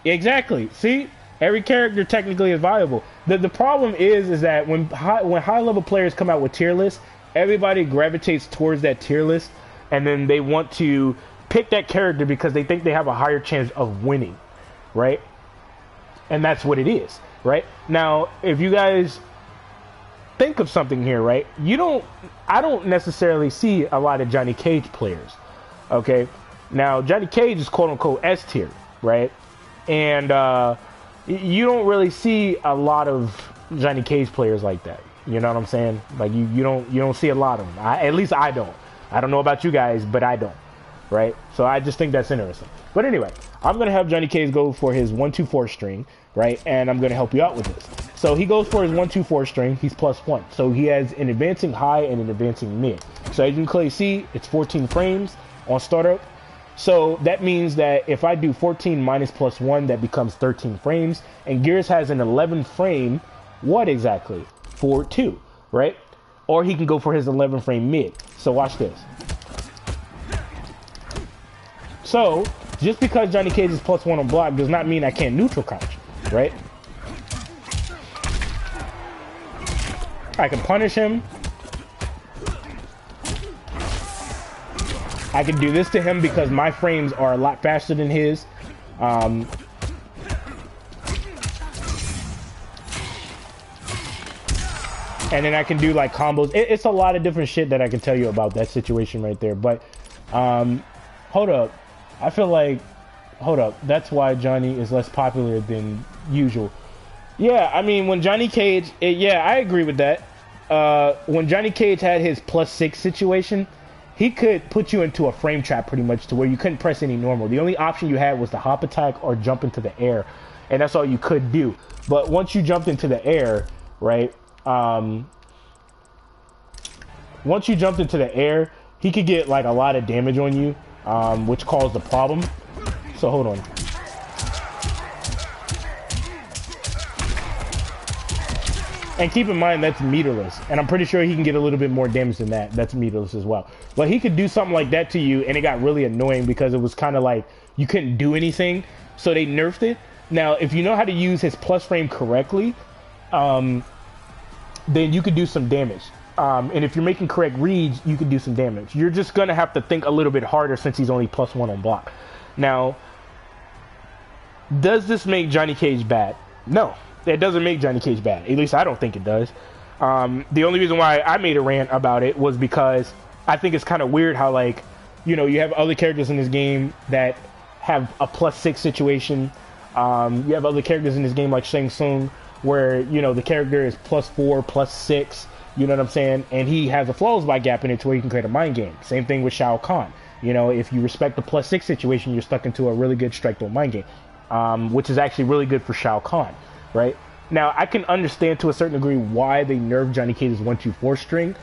exactly. See, every character technically is viable. The problem is that when high level players come out with tier lists, everybody gravitates towards that tier list, and then they want to pick that character because they think they have a higher chance of winning, right? And that's what it is, right? Now, if you guys think of something here, right? I don't necessarily see a lot of Johnny Cage players, okay? Now, Johnny Cage is quote unquote S tier, right? And you don't really see a lot of Johnny Cage players like that. You know what I'm saying? Like you don't see a lot of them. At least I don't. I don't know about you guys, but I don't. Right? So I just think that's interesting. But anyway, I'm gonna have Johnny Cage go for his 1-2-4 string, right? And I'm gonna help you out with this. So he goes for his 1-2-4 string. He's +1. So he has an advancing high and an advancing mid. So as you can clearly see, it's 14 frames on startup. So that means that if I do 14 minus +1, that becomes 13 frames. And Gears has an 11 frame, what exactly? Forward 2, right? Or he can go for his 11 frame mid. So watch this. So, just because Johnny Cage is +1 on block does not mean I can't neutral crouch, right? I can punish him. I can do this to him because my frames are a lot faster than his. And then I can do like combos. It's a lot of different shit that I can tell you about that situation right there. But hold up. I feel like, hold up. That's why Johnny is less popular than usual. Yeah, I mean, when Johnny Cage, yeah, I agree with that. When Johnny Cage had his +6 situation, he could put you into a frame trap pretty much to where you couldn't press any normal. The only option you had was the hop attack or jump into the air. And that's all you could do. But once you jumped into the air, right? Once you jumped into the air, he could get like a lot of damage on you, which caused the problem. So hold on. And keep in mind, that's meterless. And I'm pretty sure he can get a little bit more damage than that. That's meterless as well. But he could do something like that to you, and it got really annoying because it was kind of like you couldn't do anything. So they nerfed it. Now, if you know how to use his plus frame correctly, then you could do some damage. And if you're making correct reads, you can do some damage. You're just going to have to think a little bit harder since he's only +1 on block. Now, does this make Johnny Cage bad? No, it doesn't make Johnny Cage bad. At least I don't think it does. The only reason why I made a rant about it was because I think it's kind of weird how, like, you know, you have other characters in this game that have a +6 situation. You have other characters in this game like Shang Tsung where, you know, the character is +4, +6, you know what I'm saying? And he has a flawless by gap in it to where you can create a mind game. Same thing with Shao Kahn. You know, if you respect the +6 situation, you're stuck into a really good strike throw mind game, which is actually really good for Shao Kahn, right? Now, I can understand to a certain degree why they nerfed Johnny Cage's 1-2-4 string,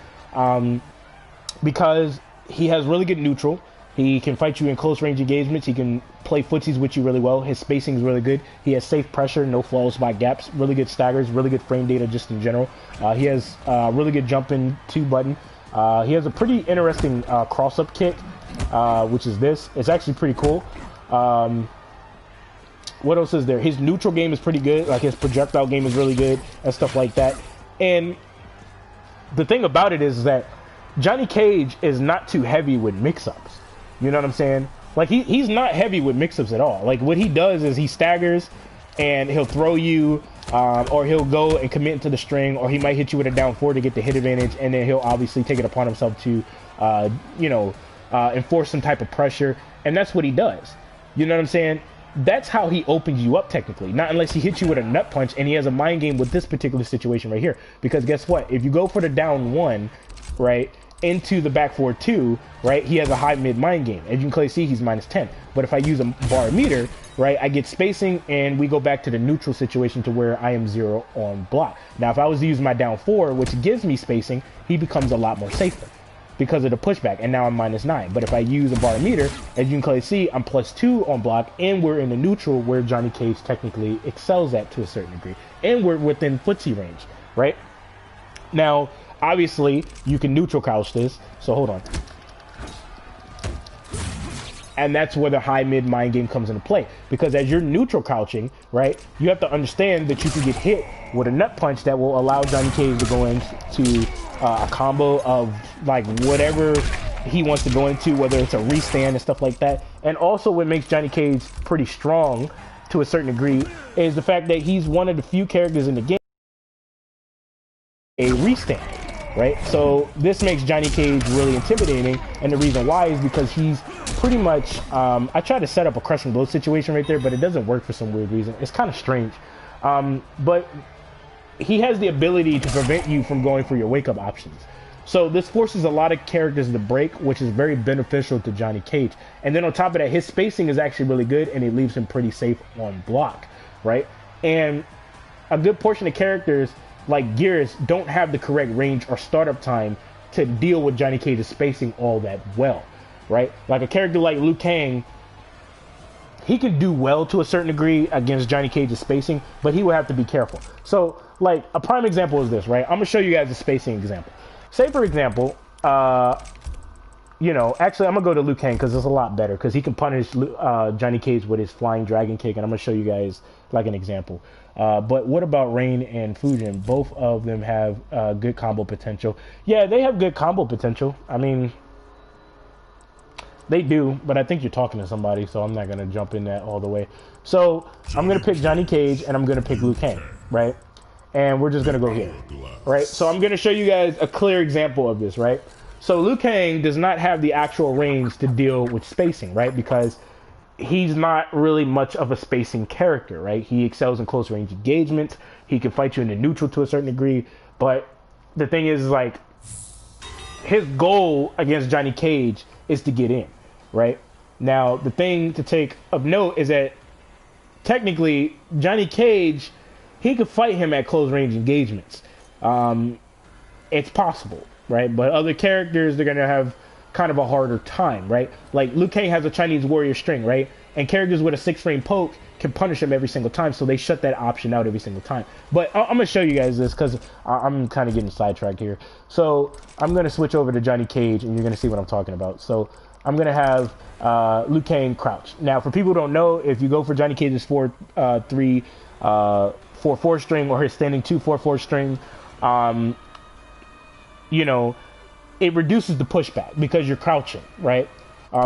because he has really good neutral. He can fight you in close range engagements. He can play footsies with you really well. His spacing is really good. He has safe pressure, no flawless by gaps, really good staggers, really good frame data just in general. He has really good jumping 2 button. He has a pretty interesting cross-up kick, which is this. It's actually pretty cool. What else is there? His neutral game is pretty good. Like, his projectile game is really good and stuff like that. And the thing about it is that Johnny Cage is not too heavy with mix-ups. You know what I'm saying? Like, he's not heavy with mix-ups at all. Like, what he does is he staggers and he'll throw you, or he'll go and commit into the string, or he might hit you with a down 4 to get the hit advantage, and then he'll obviously take it upon himself to, you know, enforce some type of pressure. And that's what he does. You know what I'm saying? That's how he opens you up technically. Not unless he hits you with a nut punch, and he has a mind game with this particular situation right here. Because guess what? If you go for the down 1, right, into the back 4-2, right, he has a high mid mind game. As you can clearly see, he's -10. But if I use a bar meter, right, I get spacing, and we go back to the neutral situation to where I am 0 on block. Now, if I was to use my down 4, which gives me spacing, he becomes a lot more safer because of the pushback, and now I'm -9. But if I use a bar meter, as you can clearly see, I'm +2 on block, and we're in the neutral where Johnny Cage technically excels at to a certain degree, and we're within footsie range, right? Now, obviously, you can neutral crouch this, so hold on. And that's where the high mid mind game comes into play, because as you're neutral crouching, right, you have to understand that you can get hit with a nut punch that will allow Johnny Cage to go into a combo of like whatever he wants to go into, whether it's a restand and stuff like that. And also what makes Johnny Cage pretty strong to a certain degree is the fact that he's one of the few characters in the game a restand, right? So this makes Johnny Cage really intimidating, and the reason why is because he's pretty much I tried to set up a crushing blow situation right there, but it doesn't work for some weird reason. It's kind of strange, but he has the ability to prevent you from going for your wake-up options. So this forces a lot of characters to break, which is very beneficial to Johnny Cage. And then on top of that, his spacing is actually really good, and it leaves him pretty safe on block, right? And a good portion of characters like Gears don't have the correct range or startup time to deal with Johnny Cage's spacing all that well, right? Like a character like Liu Kang, he can do well to a certain degree against Johnny Cage's spacing, but he will have to be careful. So, like, a prime example is this, right? I'm gonna show you guys a spacing example. Say, for example, you know, actually, I'm gonna go to Liu Kang because it's a lot better because he can punish Johnny Cage with his flying dragon kick, and I'm gonna show you guys like an example. But what about Rain and Fujin? Both of them have good combo potential. Yeah, they have good combo potential. I mean, they do, but I think you're talking to somebody, so I'm not gonna jump in that all the way. So I'm gonna pick Johnny Cage and I'm gonna pick Liu Kang, right? And we're just gonna go here, right? So I'm gonna show you guys a clear example of this, right? So Liu Kang does not have the actual range to deal with spacing, right? Because he's not really much of a spacing character, right? He excels in close range engagements. He can fight you in the neutral to a certain degree, but the thing is, like, his goal against Johnny Cage is to get in, right? Now, the thing to take of note is that technically Johnny Cage, he could fight him at close range engagements. It's possible, right? But other characters, they're gonna have kind of a harder time, right? Like Liu Kang has a Chinese warrior string, right? And characters with a 6-frame poke can punish him every single time, so they shut that option out every single time. But I'm gonna show you guys this because I'm kind of getting sidetracked here. So I'm gonna switch over to Johnny Cage, and you're gonna see what I'm talking about. So I'm gonna have Liu Kang crouch. Now, for people who don't know, if you go for Johnny Cage's 4-3 4-4 string or his standing 2-4-4 string, you know, it reduces the pushback because you're crouching, right?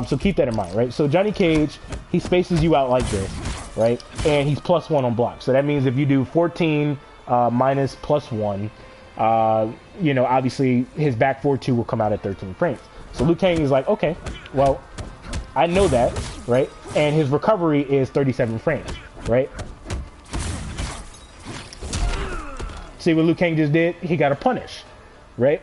So keep that in mind, right? So Johnny Cage, he spaces you out like this, right? And he's +1 on block. So that means if you do 14 minus +1, you know, obviously his back 4-2 will come out at 13 frames. So Liu Kang is like, okay, well, I know that, right? And his recovery is 37 frames, right? See what Liu Kang just did? He got a punish, right?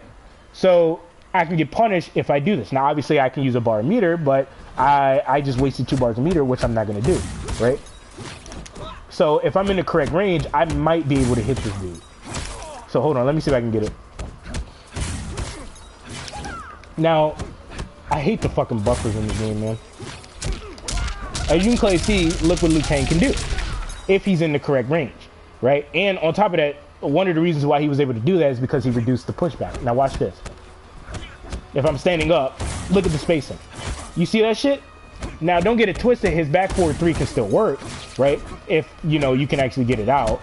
So I can get punished if I do this. Now, obviously, I can use a bar meter, but I just wasted 2 bars a meter, which I'm not going to do, right? So if I'm in the correct range, I might be able to hit this dude. So hold on, let me see if I can get it. Now, I hate the fucking buffers in this game, man. As you can clearly see, look what Liu Kang can do if he's in the correct range, right? And on top of that, one of the reasons why he was able to do that is because he reduced the pushback. Now watch this. If I'm standing up, look at the spacing. You see that shit? Now don't get it twisted, his back 4-3 can still work, right? If, you know, you can actually get it out.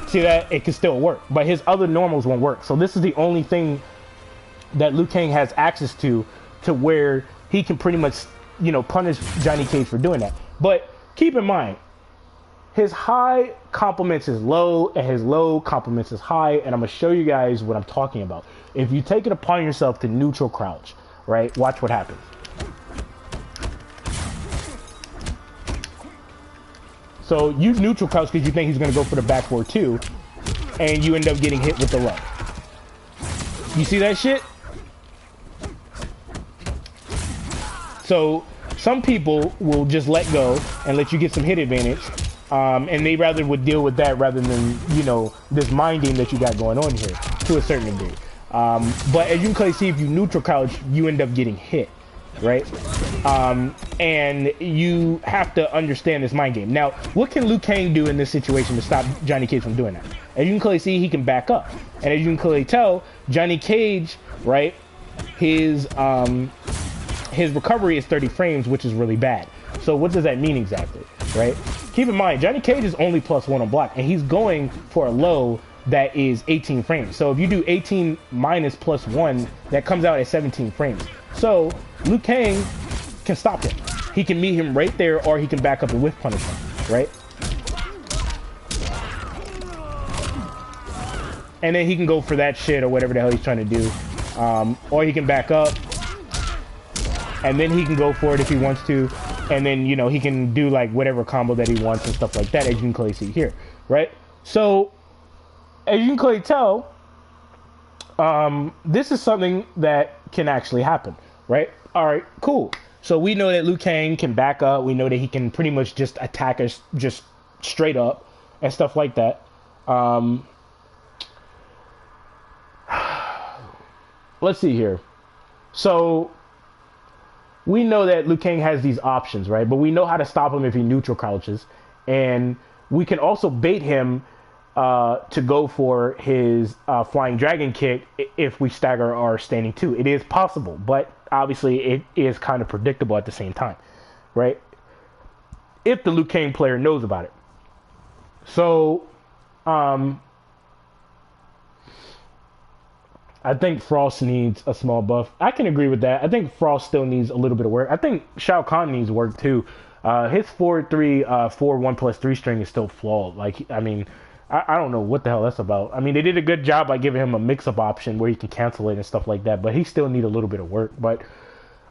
See that? It can still work, but his other normals won't work. So this is the only thing that Liu Kang has access to where he can pretty much, you know, punish Johnny Cage for doing that. But keep in mind, his high complements his low, and his low complements his high, and I'm going to show you guys what I'm talking about. If you take it upon yourself to neutral crouch, right, watch what happens. So you neutral crouch because you think he's going to go for the back 4-2, and you end up getting hit with the low. You see that shit? So some people will just let go and let you get some hit advantage. And they rather would deal with that rather than, you know, this minding that you got going on here to a certain degree. But as you can clearly see, if you neutral crouch, you end up getting hit, right? And you have to understand this mind game. Now, what can Liu Kang do in this situation to stop Johnny Cage from doing that? As you can clearly see, he can back up. And as you can clearly tell, Johnny Cage, right, his recovery is 30 frames, which is really bad. So what does that mean exactly, right? Keep in mind, Johnny Cage is only +1 on block, and he's going for a low that is 18 frames. So if you do 18 minus +1, that comes out at 17 frames. So Liu Kang can stop him. He can meet him right there, or he can back up and whiff punish him, right? And then he can go for that shit or whatever the hell he's trying to do. Or he can back up, and then he can go for it if he wants to. And then, you know, he can do like whatever combo that he wants and stuff like that, as you can clearly see here, right? So, as you can clearly tell, this is something that can actually happen, right? All right, cool. So we know that Liu Kang can back up. We know that he can pretty much just attack us just straight up and stuff like that. Let's see here. So we know that Liu Kang has these options, right? But we know how to stop him if he neutral crouches. And we can also bait him to go for his flying dragon kick if we stagger our standing 2. It is possible, but obviously it is kind of predictable at the same time, right? If the Liu Kang player knows about it. So, I think Frost needs a small buff. I can agree with that. I think Frost still needs a little bit of work. I think Shao Kahn needs work too. His 4-3, 4-1+3 string is still flawed. Like, I mean, I don't know what the hell that's about. I mean, they did a good job by giving him a mix-up option where he can cancel it and stuff like that, but he still need a little bit of work. But,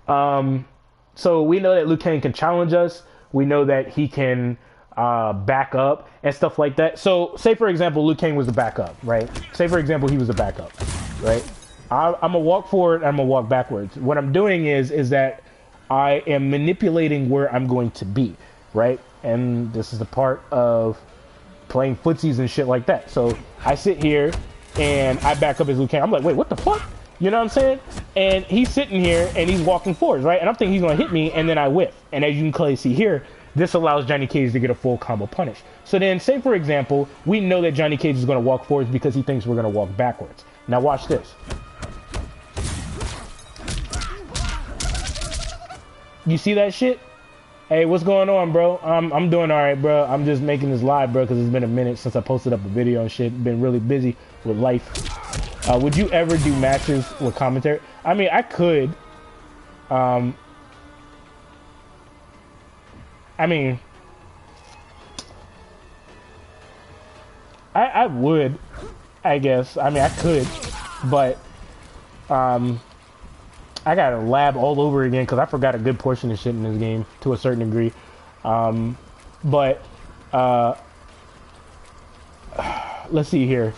so we know that Liu Kang can challenge us. We know that he can back up and stuff like that. So, say for example, Liu Kang was the backup, right? Say for example, he was the backup. Right, I'm gonna walk forward. I'm gonna walk backwards. What I'm doing is that I am manipulating where I'm going to be, right? And this is a part of playing footsies and shit like that. So I sit here and I back up as Liu Kang. I'm like, wait, what the fuck? You know what I'm saying? And he's sitting here and he's walking forwards, right? And I'm thinking he's gonna hit me, and then I whiff. And as you can clearly see here, this allows Johnny Cage to get a full combo punish. So then, say for example, we know that Johnny Cage is gonna walk forwards because he thinks we're gonna walk backwards. Now watch this. You see that shit? Hey, what's going on, bro? I'm doing all right, bro. I'm just making this live, bro, because it's been a minute since I posted up a video and shit. Been really busy with life. Would you ever do matches with commentary? I mean, I could. I mean, I would, I guess. I mean, I could, but I gotta lab all over again because I forgot a good portion of shit in this game to a certain degree. But let's see here.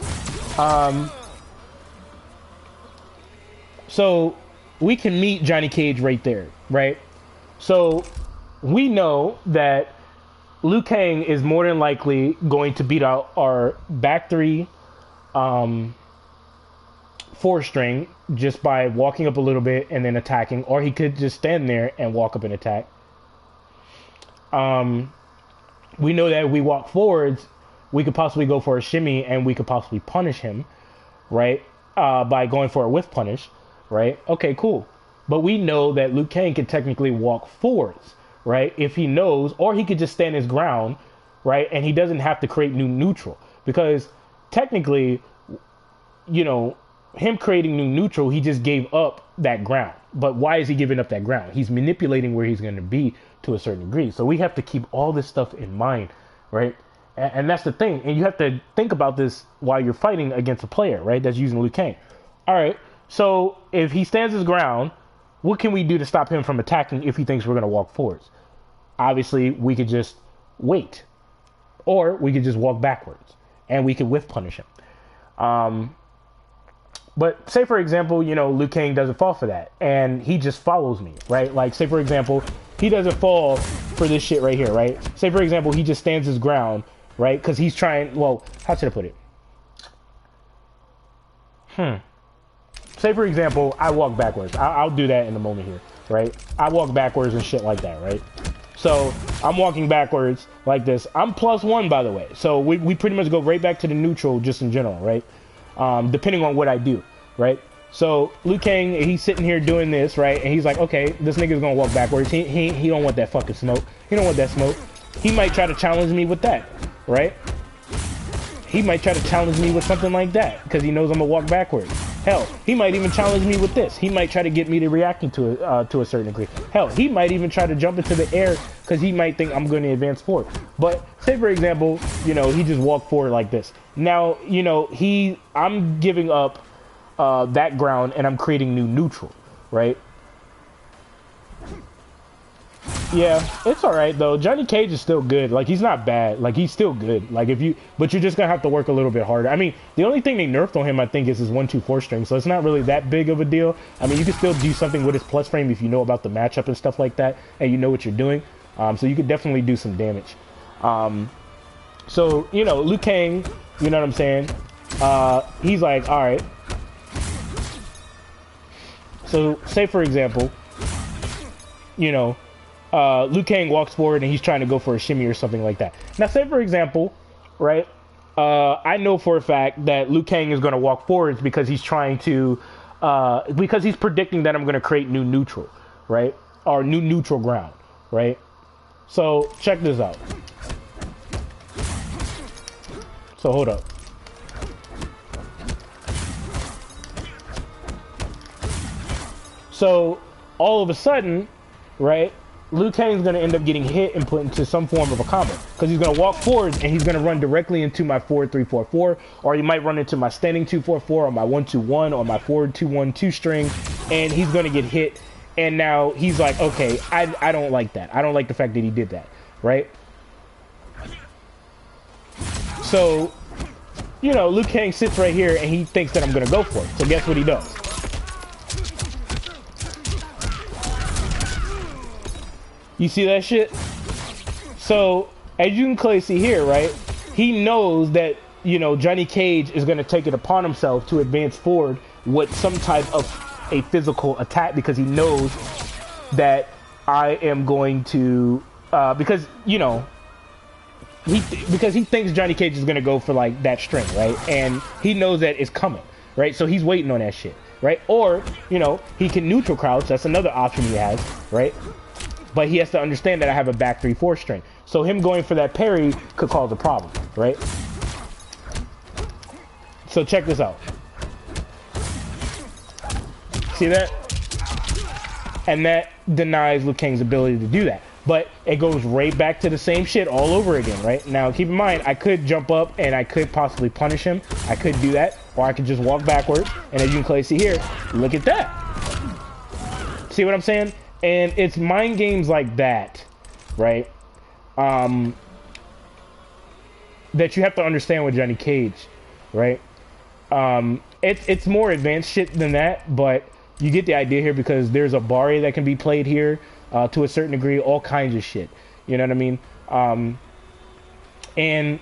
So we can meet Johnny Cage right there, right? So we know that Liu Kang is more than likely going to beat out our back three 4-string just by walking up a little bit and then attacking, or he could just stand there and walk up and attack. We know that if we walk forwards, we could possibly go for a shimmy and we could possibly punish him, right? By going for a whiff punish, right? Okay, cool. But we know that Liu Kang can technically walk forwards, right? If he knows, or he could just stand his ground, right? And he doesn't have to create new neutral, because technically, you know, him creating new neutral, he just gave up that ground. But why is he giving up that ground? He's manipulating where he's going to be to a certain degree. So we have to keep all this stuff in mind, right? And that's the thing. And you have to think about this while you're fighting against a player, right? That's using Liu Kang. All right. So if he stands his ground, what can we do to stop him from attacking if he thinks we're going to walk forwards? Obviously, we could just wait. Or we could just walk backwards. And we could whiff punish him. But say, for example, you know, Liu Kang doesn't fall for that. And he just follows me, right? Like, say, for example, he doesn't fall for this shit right here, right? Say, for example, he just stands his ground, right? Because he's trying, well, how should I put it? Say, for example, I walk backwards. I'll do that in a moment here, right? I walk backwards and shit like that, right? So I'm walking backwards like this. I'm +1, by the way. So we pretty much go right back to the neutral just in general, right? Depending on what I do, right? So Liu Kang, he's sitting here doing this, right? And he's like, okay, this nigga's gonna walk backwards. He don't want that fucking smoke. He don't want that smoke. He might try to challenge me with that, right? He might try to challenge me with something like that because he knows I'm gonna walk backwards. Hell, he might even challenge me with this. He might try to get me to reacting to a certain degree. Hell, he might even try to jump into the air because he might think I'm going to advance forward. But say, for example, you know, he just walked forward like this. Now, you know, I'm giving up that ground and I'm creating new neutral, right? Yeah, it's all right though. Johnny Cage is still good. Like, he's not bad. Like, he's still good. Like, but you're just gonna have to work a little bit harder. I mean, the only thing they nerfed on him, I think, is his 1-2-4 string. So it's not really that big of a deal. I mean, you can still do something with his plus frame if you know about the matchup and stuff like that, and you know what you're doing. So you could definitely do some damage. So, you know, Liu Kang, you know what I'm saying? He's like, all right. So say, for example, you know, Liu Kang walks forward and he's trying to go for a shimmy or something like that. Now, say, for example, right, I know for a fact that Liu Kang is going to walk forwards because he's trying to, because he's predicting that I'm going to create new neutral, right, or new neutral ground, right? So check this out. So hold up. So all of a sudden, right, Liu Kang's going to end up getting hit and put into some form of a combo because he's going to walk forward and he's going to run directly into my 4-3-4-4, or he might run into my standing 2-4-4 or my 1-2-1 or my forward 2-1-2 string, and he's going to get hit. And now he's like, okay, I don't like that. I don't like the fact that he did that, right? So, you know, Liu Kang sits right here and he thinks that I'm going to go for it. So guess what he does? You see that shit? So, as you can clearly see here, right? He knows that, you know, Johnny Cage is going to take it upon himself to advance forward with some type of a physical attack because he knows that I am going to, because, you know, because he thinks Johnny Cage is going to go for, like, that string, right? And he knows that it's coming, right? So he's waiting on that shit, right? Or, you know, he can neutral crouch. That's another option he has, right? But he has to understand that I have a back 3-4 string. So him going for that parry could cause a problem, right? So check this out. See that? And that denies Liu Kang's ability to do that. But it goes right back to the same shit all over again, right? Now, keep in mind, I could jump up and I could possibly punish him. I could do that. Or I could just walk backwards. And as you can clearly see here, look at that. See what I'm saying? And it's mind games like that, right? That you have to understand with Johnny Cage, right? It's more advanced shit than that, but you get the idea here because there's a Parry that can be played here to a certain degree, all kinds of shit. You know what I mean? And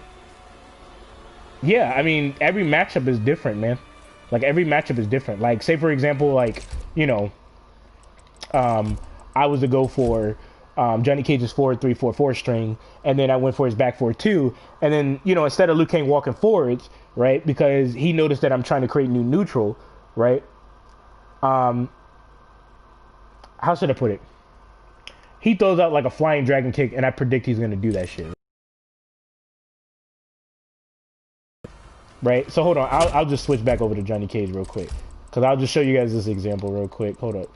yeah, I mean, every matchup is different, man. Like, every matchup is different. Like, say, for example, like, you know, I was to go for Johnny Cage's forward 3-4-4 string, and then I went for his back 4-2, and then, you know, instead of Liu Kang walking forwards, right, because he noticed that I'm trying to create new neutral, right, how should I put it? He throws out like a flying dragon kick, and I predict he's going to do that shit. Right? So hold on. I'll just switch back over to Johnny Cage real quick. Because I'll just show you guys this example real quick. Hold up.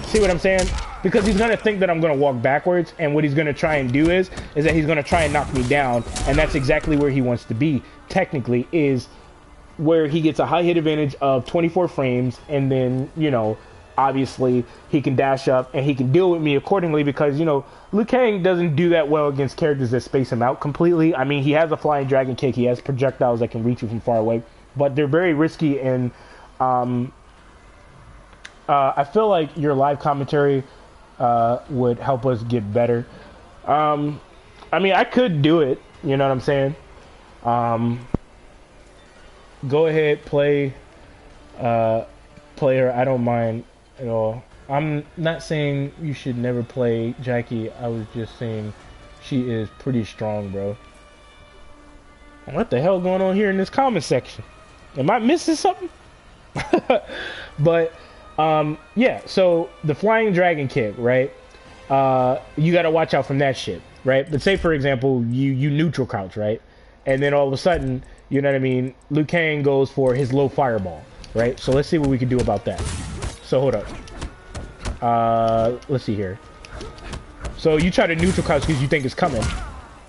See what I'm saying? Because he's going to think that I'm going to walk backwards, and what he's going to try and do is that he's going to try and knock me down, and that's exactly where he wants to be, technically, is where he gets a high hit advantage of 24 frames, and then, you know, obviously, he can dash up, and he can deal with me accordingly, because, you know, Liu Kang doesn't do that well against characters that space him out completely. I mean, he has a flying dragon kick, he has projectiles that can reach you from far away, but they're very risky, and I feel like your live commentary would help us get better. I mean, I could do it, you know what I'm saying? Go ahead, play her. I don't mind at all. I'm not saying you should never play Jackie. I was just saying she is pretty strong, bro. What the hell going on here in this comment section? Am I missing something? But yeah, so the flying dragon kick, right? You got to watch out from that shit, right? But say, for example, you neutral crouch, right? And then all of a sudden, you know what I mean, Liu Kang goes for his low fireball, right? So let's see what we can do about that. So hold up. Let's see here. So you try to neutral crouch because you think it's coming,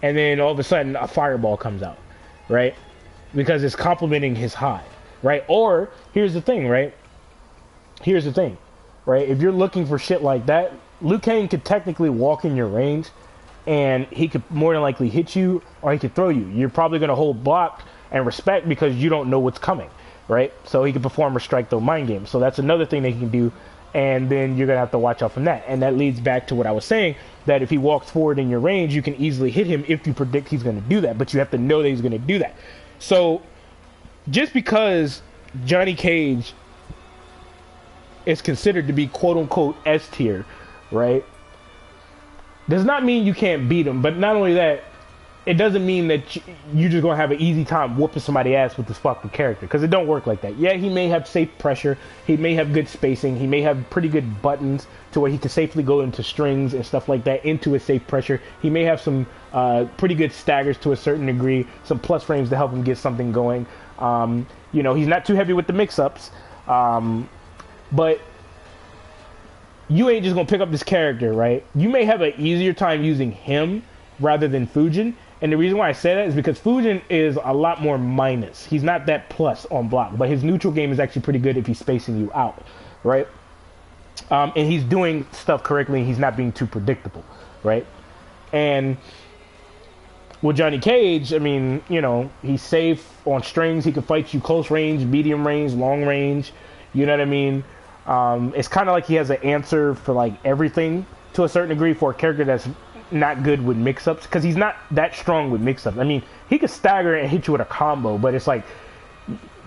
and then all of a sudden a fireball comes out, right? Because it's complementing his high, right? Or here's the thing, right? Here's the thing, right? If you're looking for shit like that, Liu Kang could technically walk in your range, and he could more than likely hit you, or he could throw you. You're probably going to hold block and respect because you don't know what's coming, right? So he can perform a strike throw mind game. So that's another thing that he can do, and then you're going to have to watch out from that. And that leads back to what I was saying, that if he walks forward in your range, you can easily hit him if you predict he's going to do that, but you have to know that he's going to do that. So just because Johnny Cage is considered to be quote-unquote S tier, right, does not mean you can't beat him. But not only that, it doesn't mean that you're just gonna have an easy time whooping somebody's ass with this fucking character, because it don't work like that. Yeah, he may have safe pressure, he may have good spacing, he may have pretty good buttons to where he can safely go into strings and stuff like that into his safe pressure. He may have some pretty good staggers to a certain degree, some plus frames to help him get something going. You know, he's not too heavy with the mix-ups, but you ain't just gonna pick up this character, right? You may have an easier time using him rather than Fujin. And the reason why I say that is because Fujin is a lot more minus. He's not that plus on block, but his neutral game is actually pretty good if he's spacing you out, right? And he's doing stuff correctly, and he's not being too predictable, right? And with Johnny Cage, I mean, you know, he's safe on strings. He can fight you close range, medium range, long range. You know what I mean? It's kind of like he has an answer for like everything to a certain degree for a character that's not good with mix-ups, because he's not that strong with mix-ups. I mean, he could stagger and hit you with a combo, but it's like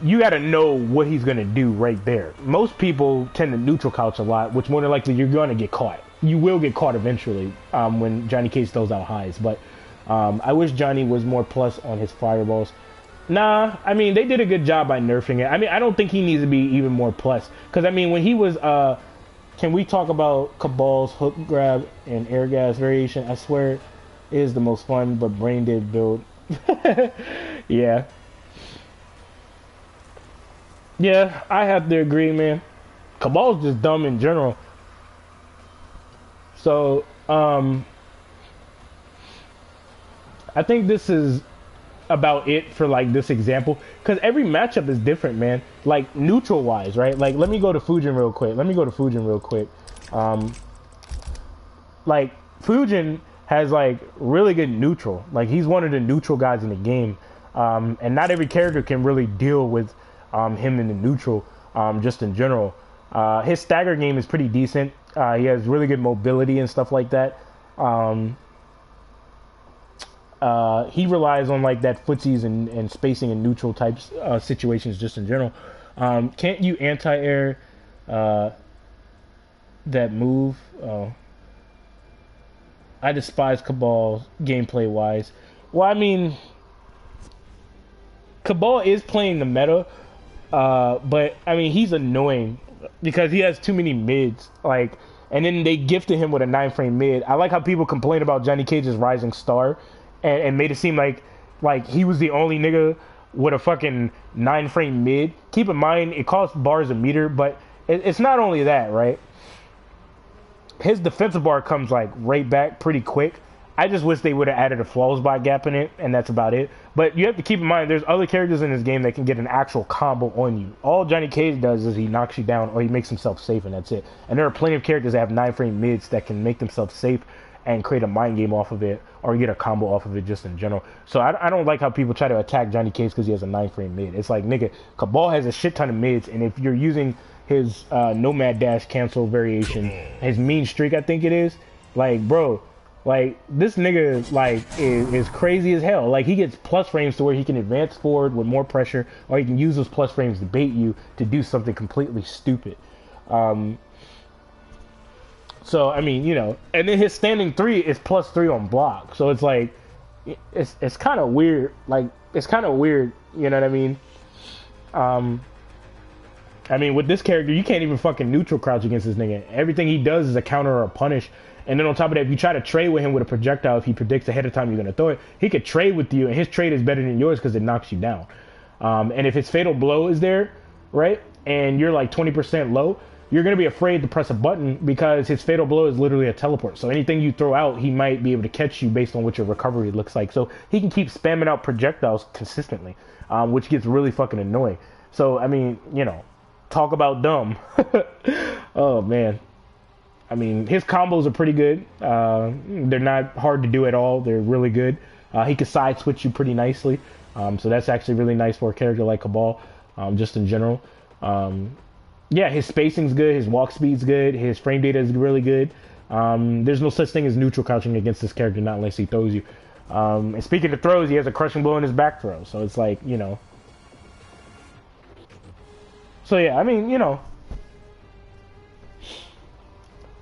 you got to know what he's going to do right there. Most people tend to neutral couch a lot, which more than likely you're going to get caught. You will get caught eventually when Johnny Cage throws out highs, but I wish Johnny was more plus on his fireballs. Nah, I mean, they did a good job by nerfing it. I mean, I don't think he needs to be even more plus, because I mean, when he was Can we talk about Cabal's hook grab and air gas variation? I swear it is the most fun, but brain dead build. Yeah. Yeah, I have to agree, man. Cabal's just dumb in general. So, I think this is about it for like this example, because every matchup is different, man. Like neutral wise, right? Like let me go to Fujin real quick. Like Fujin has like really good neutral. Like he's one of the neutral guys in the game, and not every character can really deal with him in the neutral. Just in general, his stagger game is pretty decent. He has really good mobility and stuff like that. He relies on like that footsies and spacing and neutral types situations just in general. Can't you anti-air that move? Oh. I despise Cabal gameplay wise. Well, I mean, Cabal is playing the meta, but I mean he's annoying because he has too many mids. Like, and then they gifted him with a 9-frame mid. I like how people complain about Johnny Cage's Rising Star. And made it seem like he was the only nigga with a fucking 9-frame mid. Keep in mind, it costs bars a meter, but it's not only that, right? His defensive bar comes like right back pretty quick. I just wish they would have added a flawless bot gap in it, and that's about it. But you have to keep in mind, there's other characters in this game that can get an actual combo on you. All Johnny Cage does is he knocks you down or he makes himself safe, and that's it. And there are plenty of characters that have 9-frame mids that can make themselves safe and create a mind game off of it, or get a combo off of it just in general. So I don't like how people try to attack Johnny Cage because he has a 9-frame mid. It's like, nigga, Cabal has a shit ton of mids, and if you're using his Nomad Dash cancel variation, his mean streak, I think it is, like, bro, like, this nigga, like, is crazy as hell. Like, he gets plus frames to where he can advance forward with more pressure, or he can use those plus frames to bait you to do something completely stupid. So, I mean, you know, and then his standing 3 is +3 on block. So it's like, it's kind of weird. Like, it's kind of weird, you know what I mean? I mean, with this character, you can't even fucking neutral crouch against this nigga. Everything he does is a counter or a punish. And then on top of that, if you try to trade with him with a projectile, if he predicts ahead of time you're going to throw it, he could trade with you, and his trade is better than yours because it knocks you down. And if his fatal blow is there, right, and you're like 20% low, you're going to be afraid to press a button because his fatal blow is literally a teleport. So anything you throw out, he might be able to catch you based on what your recovery looks like. So he can keep spamming out projectiles consistently, which gets really fucking annoying. So, I mean, you know, talk about dumb. Oh, man. I mean, his combos are pretty good. They're not hard to do at all. They're really good. He can side switch you pretty nicely. So that's actually really nice for a character like Cabal, just in general. Yeah, his spacing's good, his walk speed's good, his frame data is really good. There's no such thing as neutral crouching against this character, not unless he throws you. And speaking of throws, he has a crushing blow in his back throw, so it's like, you know. So yeah, I mean, you know,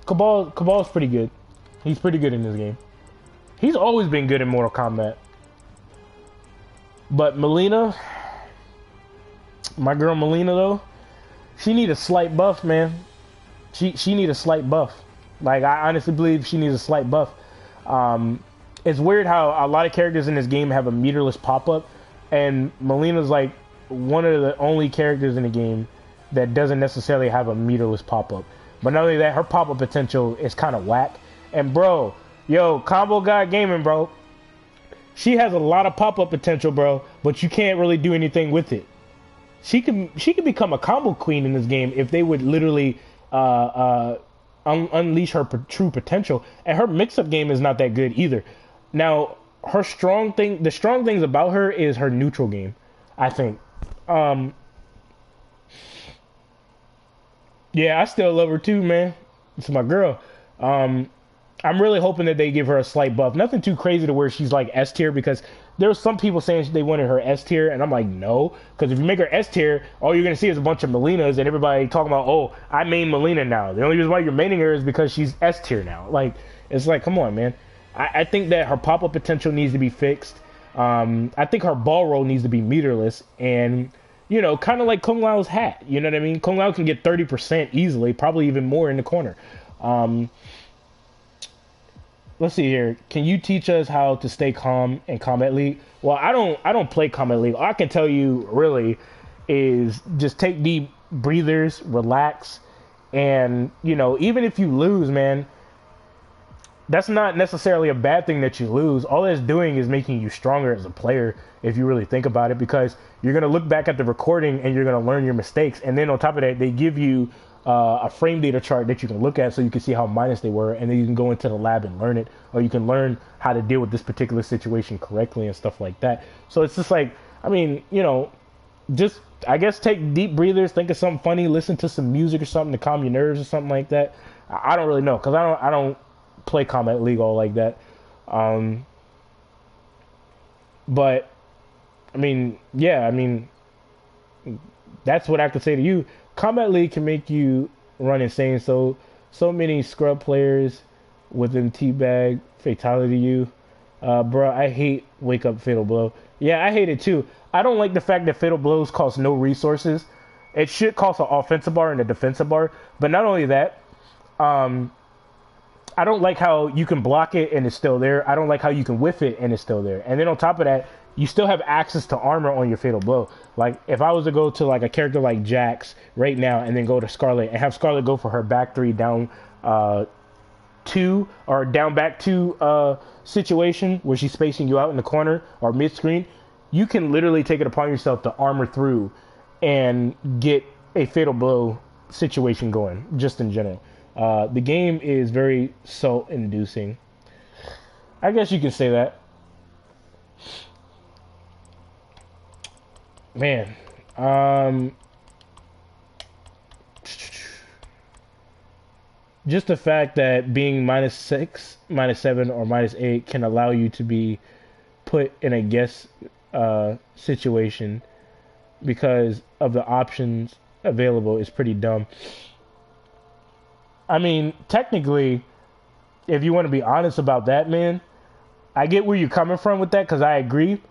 Cabal's pretty good. He's pretty good in this game. He's always been good in Mortal Kombat. But Mileena, my girl Mileena though, she need a slight buff, man. She need a slight buff. Like, I honestly believe she needs a slight buff. It's weird how a lot of characters in this game have a meterless pop-up, and Mileena's like one of the only characters in the game that doesn't necessarily have a meterless pop-up. But not only that, her pop-up potential is kind of whack. And bro, yo, Combo God Gaming, bro, she has a lot of pop-up potential, bro, but you can't really do anything with it. She can become a combo queen in this game if they would literally unleash her true potential. And her mix-up game is not that good either. Now, the strong things about her is her neutral game, I think. Yeah, I still love her too, man. It's my girl. I'm really hoping that they give her a slight buff. Nothing too crazy to where she's like S tier, because there were some people saying they wanted her S tier, and I'm like, no. Because if you make her S tier, all you're going to see is a bunch of Mileenas and everybody talking about, oh, I main Mileena now. The only reason why you're maining her is because she's S tier now. Like, it's like, come on, man. I think that her pop-up potential needs to be fixed. I think her ball roll needs to be meterless, and you know, kind of like Kung Lao's hat. You know what I mean? Kung Lao can get 30% easily, probably even more in the corner. Let's see here. Can you teach us how to stay calm in Combat League? Well, I don't play Combat League. All I can tell you really is just take deep breathers, relax, and you know, even if you lose, man, that's not necessarily a bad thing that you lose. All it's doing is making you stronger as a player, if you really think about it, because you're going to look back at the recording and you're going to learn your mistakes. And then on top of that, they give you a frame data chart that you can look at so you can see how minus they were. And then you can go into the lab and learn it, or you can learn how to deal with this particular situation correctly and stuff like that. So it's just like, I mean, you know, just, I guess, take deep breathers, think of something funny, listen to some music or something to calm your nerves or something like that. I don't really know, because I don't play Combat League all like that. But I mean, yeah, I mean, that's what I have to say to you. Combat League can make you run insane. So many scrub players with them teabag fatality you. Bro, I hate wake up fatal blow. Yeah, I hate it too. I don't like the fact that fatal blows cost no resources. It should cost an offensive bar and a defensive bar. But not only that, I don't like how you can block it and it's still there. I don't like how you can whiff it and it's still there. And then on top of that, you still have access to armor on your fatal blow. Like, if I was to go to like a character like Jax right now and then go to Scarlet and have Scarlet go for her back 3 down 2 or down back 2 situation where she's spacing you out in the corner or mid screen, you can literally take it upon yourself to armor through and get a fatal blow situation going, just in general. The game is very salt-inducing. I guess you can say that. Man. Just the fact that being -6, -7, or -8 can allow you to be put in a guess situation because of the options available is pretty dumb. I mean, technically, if you want to be honest about that, man, I get where you're coming from with that, because I agree.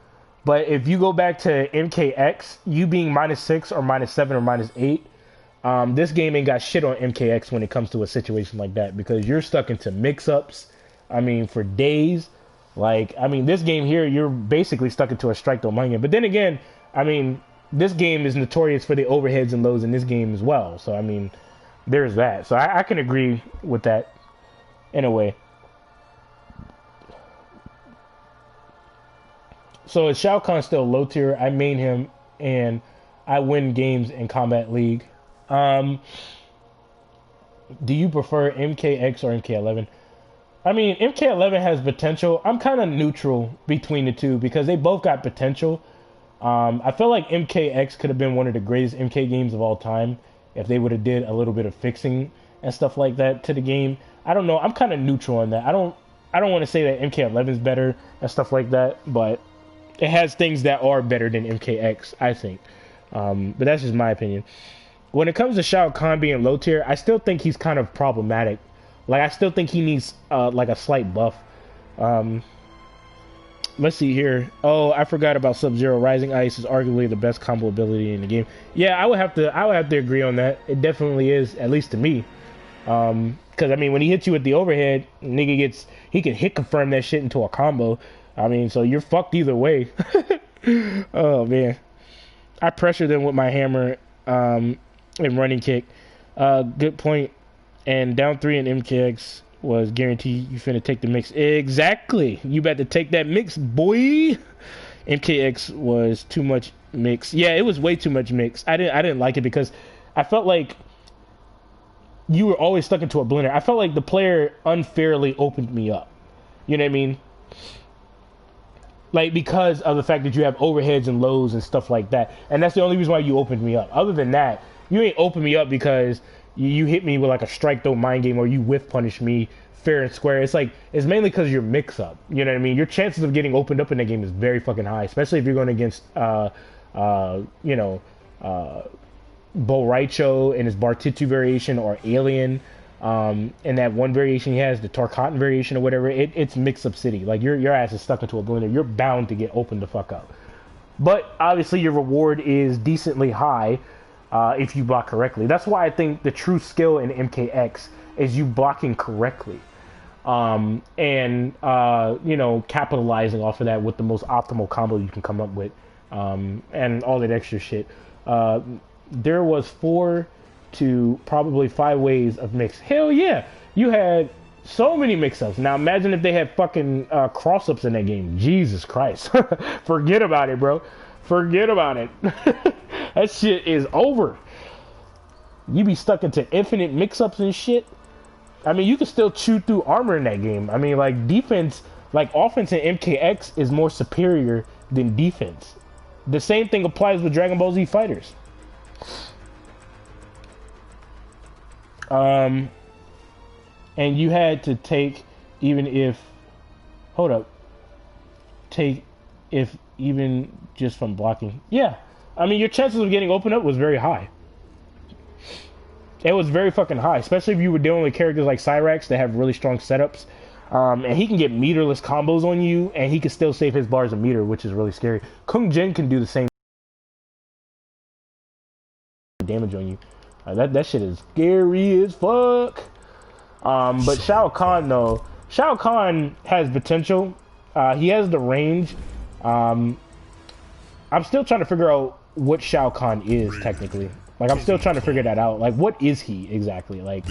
But if you go back to MKX, you being -6 or -7 or -8, this game ain't got shit on MKX when it comes to a situation like that, because you're stuck into mix-ups, I mean, for days. Like, I mean, this game here, you're basically stuck into a strike don't mind it. But then again, I mean, this game is notorious for the overheads and lows in this game as well. So, I mean, there's that. So I can agree with that in a way. So is Shao Kahn still low tier? I main him and I win games in Combat League. Do you prefer MKX or MK11? I mean, MK11 has potential. I'm kind of neutral between the two because they both got potential. I feel like MKX could have been one of the greatest MK games of all time if they would have did a little bit of fixing and stuff like that to the game. I don't know. I'm kind of neutral on that. I don't want to say that MK11 is better and stuff like that, but it has things that are better than MKX, I think. But that's just my opinion. When it comes to Shao Kahn being low tier, I still think he's kind of problematic. Like, I still think he needs like a slight buff. Let's see here. Oh, I forgot about Sub-Zero. Rising Ice is arguably the best combo ability in the game. Yeah, I would have to agree on that. It definitely is, at least to me. Because I mean, when he hits you with the overhead, nigga he can hit confirm that shit into a combo. I mean, so you're fucked either way. Oh man, I pressured them with my hammer and running kick. Good point. And down 3 in MKX was guaranteed you finna take the mix. Exactly. You better take that mix, boy. MKX was too much mix. Yeah, it was way too much mix. I didn't like it because I felt like you were always stuck into a blender. I felt like the player unfairly opened me up. You know what I mean? Like, because of the fact that you have overheads and lows and stuff like that. And that's the only reason why you opened me up. Other than that, you ain't opened me up because you hit me with like a strike throw mind game or you whiff punish me fair and square. It's like, it's mainly because your mix up. You know what I mean? Your chances of getting opened up in that game is very fucking high, especially if you're going against, Bo Raicho and his Bartitsu variation or Alien. And that one variation he has, the Torcotton variation or whatever, it's mix up city. Like, your ass is stuck into a blender. You're bound to get opened the fuck up. but obviously your reward is decently high if you block correctly. That's why I think the true skill in MKX is you blocking correctly. And you know, capitalizing off of that with the most optimal combo you can come up with, and all that extra shit. There was 4 to probably 5 ways of mix. Hell yeah, you had so many mix-ups. Now imagine if they had fucking cross-ups in that game. Jesus Christ. Forget about it, bro. Forget about it. That shit is over. You be stuck into infinite mix-ups and shit. I mean, you can still chew through armor in that game. I mean, like, defense, like, offense in MKX is more superior than defense. The same thing applies with Dragon Ball Z Fighters. And you had to take, even if, hold up, take, if even just from blocking. Yeah, I mean, your chances of getting opened up was very high. It was very fucking high, especially if you were dealing with characters like Cyrax that have really strong setups. And he can get meterless combos on you, and he can still save his bars a meter, which is really scary. Kung Jin can do the same damage on you. That shit is scary as fuck. But Shao Kahn, though, Shao Kahn has potential. He has the range. I'm still trying to figure out what Shao Kahn is technically. Like, I'm still trying to figure that out. Like, what is he exactly? Like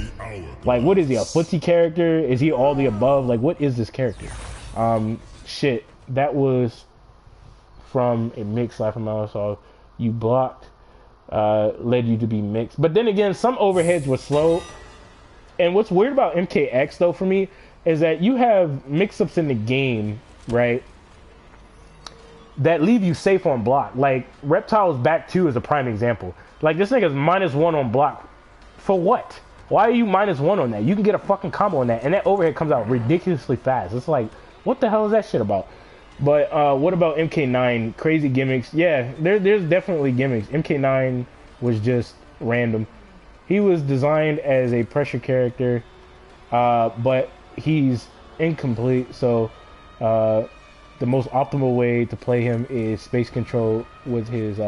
what is he? A footsie character? Is he all the above? Like, what is this character? Shit. That was from a mix life from I saw. You blocked, led you to be mixed. But then again, some overheads were slow. And what's weird about MKX, though, for me, is that you have mix-ups in the game, right, that leave you safe on block. Like, Reptile's back 2 is a prime example. Like, this nigga's -1 on block. For what? Why are you -1 on that? You can get a fucking combo on that, and that overhead comes out ridiculously fast. It's like, what the hell is that shit about? But what about MK9? Crazy gimmicks. Yeah, there's definitely gimmicks. MK9 was just random. He was designed as a pressure character, but he's incomplete, so the most optimal way to play him is space control with his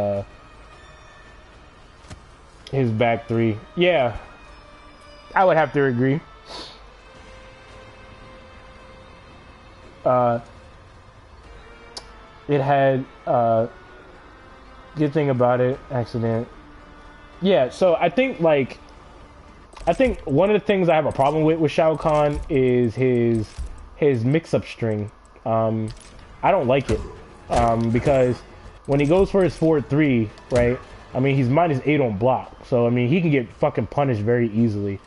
back 3. Yeah, I would have to agree. It had good thing about it, accident. Yeah, so I think one of the things I have a problem with Shao Kahn is his mix-up string. I don't like it because when he goes for his forward 3, right? I mean, he's -8 on block, so I mean, he can get fucking punished very easily,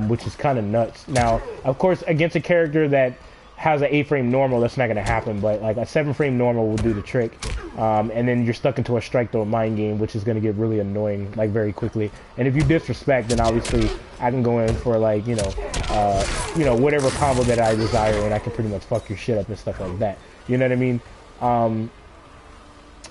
which is kind of nuts. Now, of course, against a character that has an 8-frame normal, that's not going to happen, but like a 7-frame normal will do the trick, and then you're stuck into a strike throw mind game, which is going to get really annoying like very quickly. And if you disrespect, then obviously I can go in for like you know whatever combo that I desire, and I can pretty much fuck your shit up and stuff like that. You know what I mean?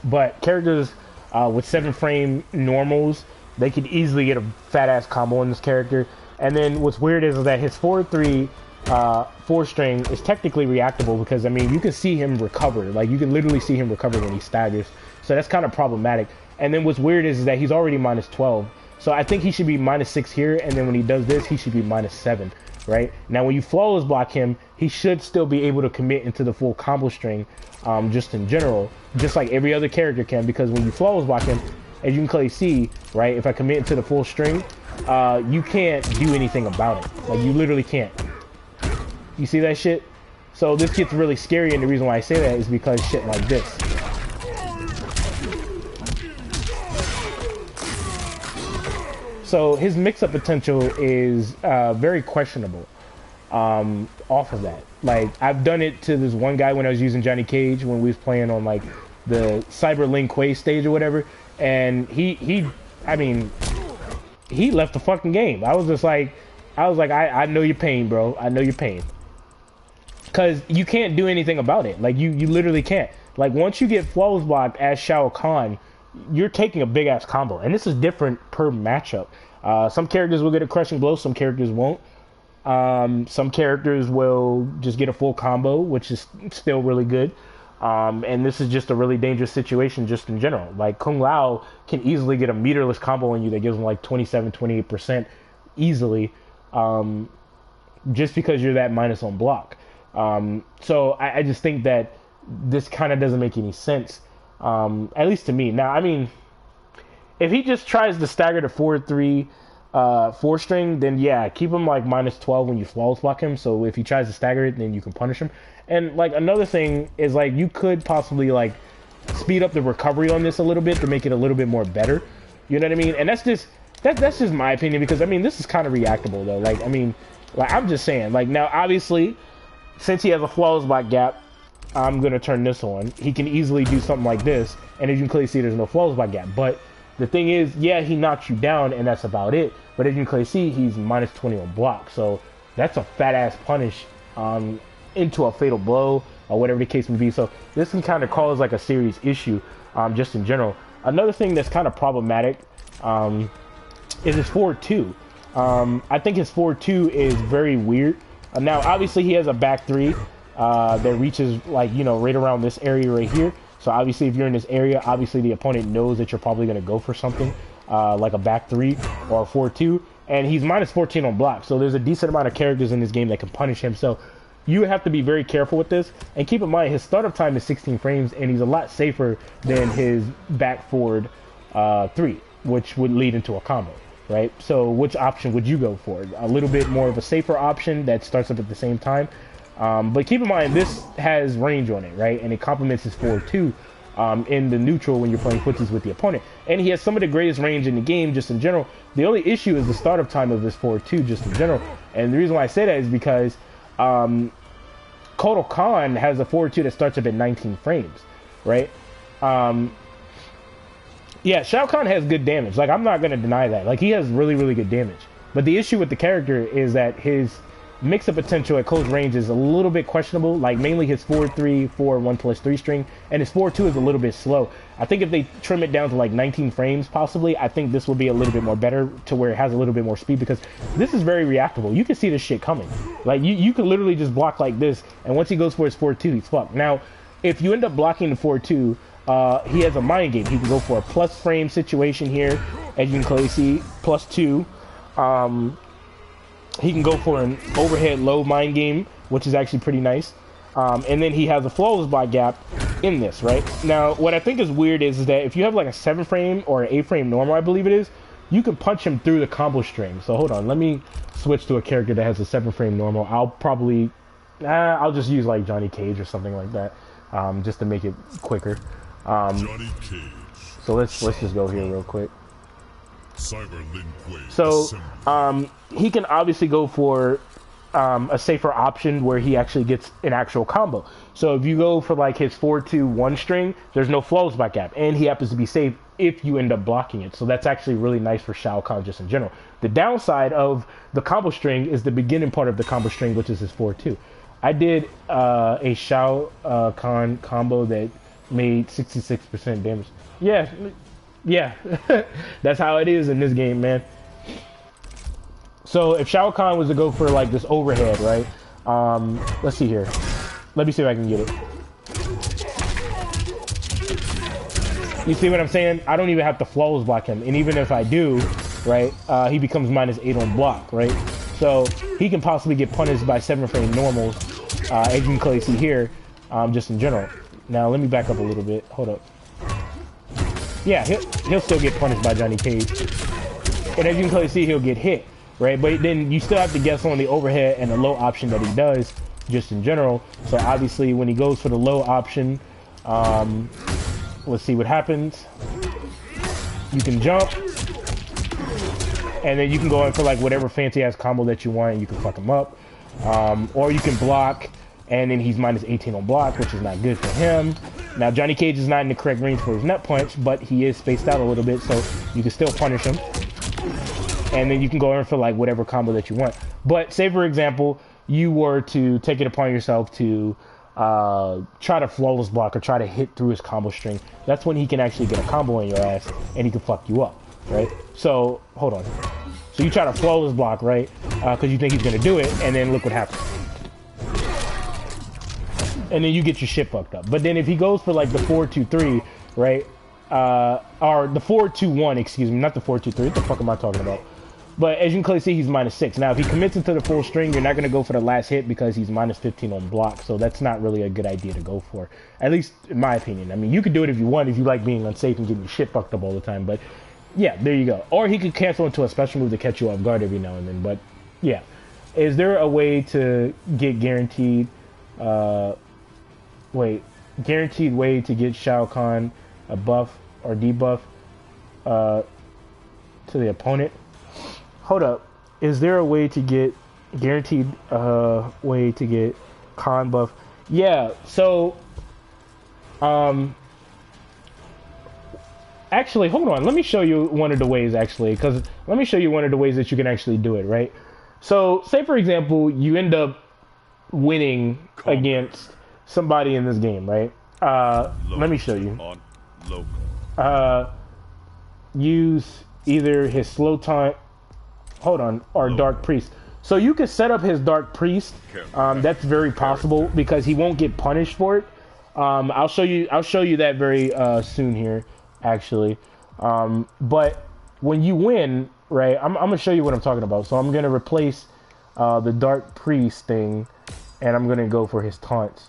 But characters with 7-frame normals, they could easily get a fat ass combo on this character. And then what's weird is that his 4-3 4-string is technically reactable because I mean you can see him recover. Like you can literally see him recover when he staggers. So that's kind of problematic. And then what's weird is that he's already -12. So I think he should be -6 here, and then when he does this, he should be -7. Right? Now when you flawless block him, he should still be able to commit into the full combo string, just in general, just like every other character can, because when you flawless block him, as you can clearly see, right, if I commit into the full string, you can't do anything about it. Like you literally can't. You see that shit? So this gets really scary, and the reason why I say that is because shit like this. So his mix-up potential is very questionable off of that. Like, I've done it to this one guy when I was using Johnny Cage when we was playing on, like, the Cyber Lin Kuei stage or whatever, and he left the fucking game. I was like, I know your pain, bro. I know your pain. Because you can't do anything about it. Like, you literally can't. Like, once you get flawless blocked as Shao Kahn, you're taking a big-ass combo. And this is different per matchup. Some characters will get a crushing blow, some characters won't. Some characters will just get a full combo, which is still really good. And this is just a really dangerous situation just in general. Like, Kung Lao can easily get a meterless combo on you that gives him like 27, 28% easily, just because you're that minus on block. So I just think that this kind of doesn't make any sense, at least to me. Now, I mean, if he just tries to stagger the 4-3, 4-string, then yeah, keep him like minus 12 when you flawless block him. So if he tries to stagger it, then you can punish him. And like another thing is, like, you could possibly like speed up the recovery on this a little bit to make it a little bit more better. You know what I mean? And that's just my opinion, because I mean, this is kind of reactable though. Like, I mean, like, I'm just saying, like, now obviously since he has a flawless block gap, I'm gonna turn this on. He can easily do something like this, and as you can clearly see, there's no flawless block gap. But the thing is, yeah, he knocks you down, and that's about it. But as you can clearly see, he's minus 20 on block, so that's a fat ass punish into a fatal blow, or whatever the case may be. So this can kind of cause like a serious issue, just in general. Another thing that's kind of problematic is his forward 2. I think his forward 2 is very weird. Now, obviously, he has a back 3 that reaches, like, you know, right around this area right here. So obviously, if you're in this area, obviously the opponent knows that you're probably going to go for something like a back 3 or a forward 2. And he's minus 14 on block. So there's a decent amount of characters in this game that can punish him. So you have to be very careful with this. And keep in mind, his startup time is 16 frames, and he's a lot safer than his back forward 3, which would lead into a combo, right? So which option would you go for? A little bit more of a safer option that starts up at the same time. But keep in mind, this has range on it, right? And it complements his forward 2 in the neutral when you're playing footsies with the opponent. And he has some of the greatest range in the game just in general. The only issue is the startup time of this forward 2 just in general. And the reason why I say that is because Shao Kahn has a forward 2 that starts up at 19 frames, right? Yeah, Shao Kahn has good damage. Like, I'm not going to deny that. Like, he has really, really good damage. But the issue with the character is that his mix-up potential at close range is a little bit questionable. Like, mainly his 4-3, 4-1+3 string, and his 4-2 is a little bit slow. I think if they trim it down to like 19 frames, possibly, I think this will be a little bit more better to where it has a little bit more speed, because this is very reactable. You can see this shit coming. Like, you can literally just block like this, and once he goes for his 4-2, he's fucked. Now, if you end up blocking the 4-2, he has a mind game. He can go for a plus frame situation here, as you can clearly see, +2. He can go for an overhead low mind game, which is actually pretty nice. And then he has a flawless block gap in this, right? Now, what I think is weird is that if you have like a 7 frame or an 8 frame normal, I believe it is, you can punch him through the combo string. So hold on, let me switch to a character that has a 7 frame normal. I'll just use like Johnny Cage or something like that, just to make it quicker. Johnny Cage. So let's just go here real quick. Cyberlink So he can obviously go for a safer option where he actually gets an actual combo. So if you go for like his 4-2-1 string, there's no flawless back gap, and he happens to be safe if you end up blocking it. So that's actually really nice for Shao Kahn just in general. The downside of the combo string is the beginning part of the combo string, which is his 4-2. I did a Shao Kahn combo that made 66% damage. Yeah, that's how it is in this game, man. So if Shao Kahn was to go for like this overhead, right? Let's see here. Let me see if I can get it. You see what I'm saying? I don't even have to flawless block him, and even if I do, right, he becomes -8 on block, right? So he can possibly get punished by 7 frame normals, as you can clearly see here, just in general. Now let me back up a little bit. Hold up. Yeah, he'll still get punished by Johnny Cage, and as you can clearly see, he'll get hit, right? But then you still have to guess on the overhead and the low option that he does, just in general. So obviously, when he goes for the low option, let's see what happens. You can jump, and then you can go in for like whatever fancy ass combo that you want, and you can fuck him up, or you can block, and then he's -18 on block, which is not good for him. Now, Johnny Cage is not in the correct range for his nut punch, but he is spaced out a little bit, so you can still punish him. And then you can go in for like whatever combo that you want. But say, for example, you were to take it upon yourself to try to flawless block or try to hit through his combo string. That's when he can actually get a combo in your ass, and he can fuck you up, right? So, hold on. So you try to flawless block, right? Because you think he's going to do it, and then look what happens. and then you get your shit fucked up. But then if he goes for like the 4-2-3, right, or the 4-2-1, excuse me, not the 4-2-3. What the fuck am I talking about? But as you can clearly see, he's -6. Now, if he commits into the full string, you're not going to go for the last hit because he's -15 on block. So that's not really a good idea to go for, at least in my opinion. I mean, you could do it if you want, if you like being unsafe and getting your shit fucked up all the time. But yeah, there you go. Or he could cancel into a special move to catch you off guard every now and then. But yeah, is there a way to get guaranteed? Guaranteed way to get Shao Kahn a buff or debuff to the opponent? Hold up. Is there a way to get guaranteed way to get Kahn buff? Yeah, so actually, hold on. Let me show you one of the ways actually, because let me show you one of the ways that you can actually do it, right? So, say for example, you end up winning against somebody in this game, right? Let me show you. Use either his slow taunt, hold on, or Dark Priest. So you can set up his Dark Priest. That's very possible because he won't get punished for it. I'll show you that very soon here, actually. But when you win, right? I'm gonna show you what I'm talking about. So I'm gonna replace the Dark Priest thing, and I'm gonna go for his taunts,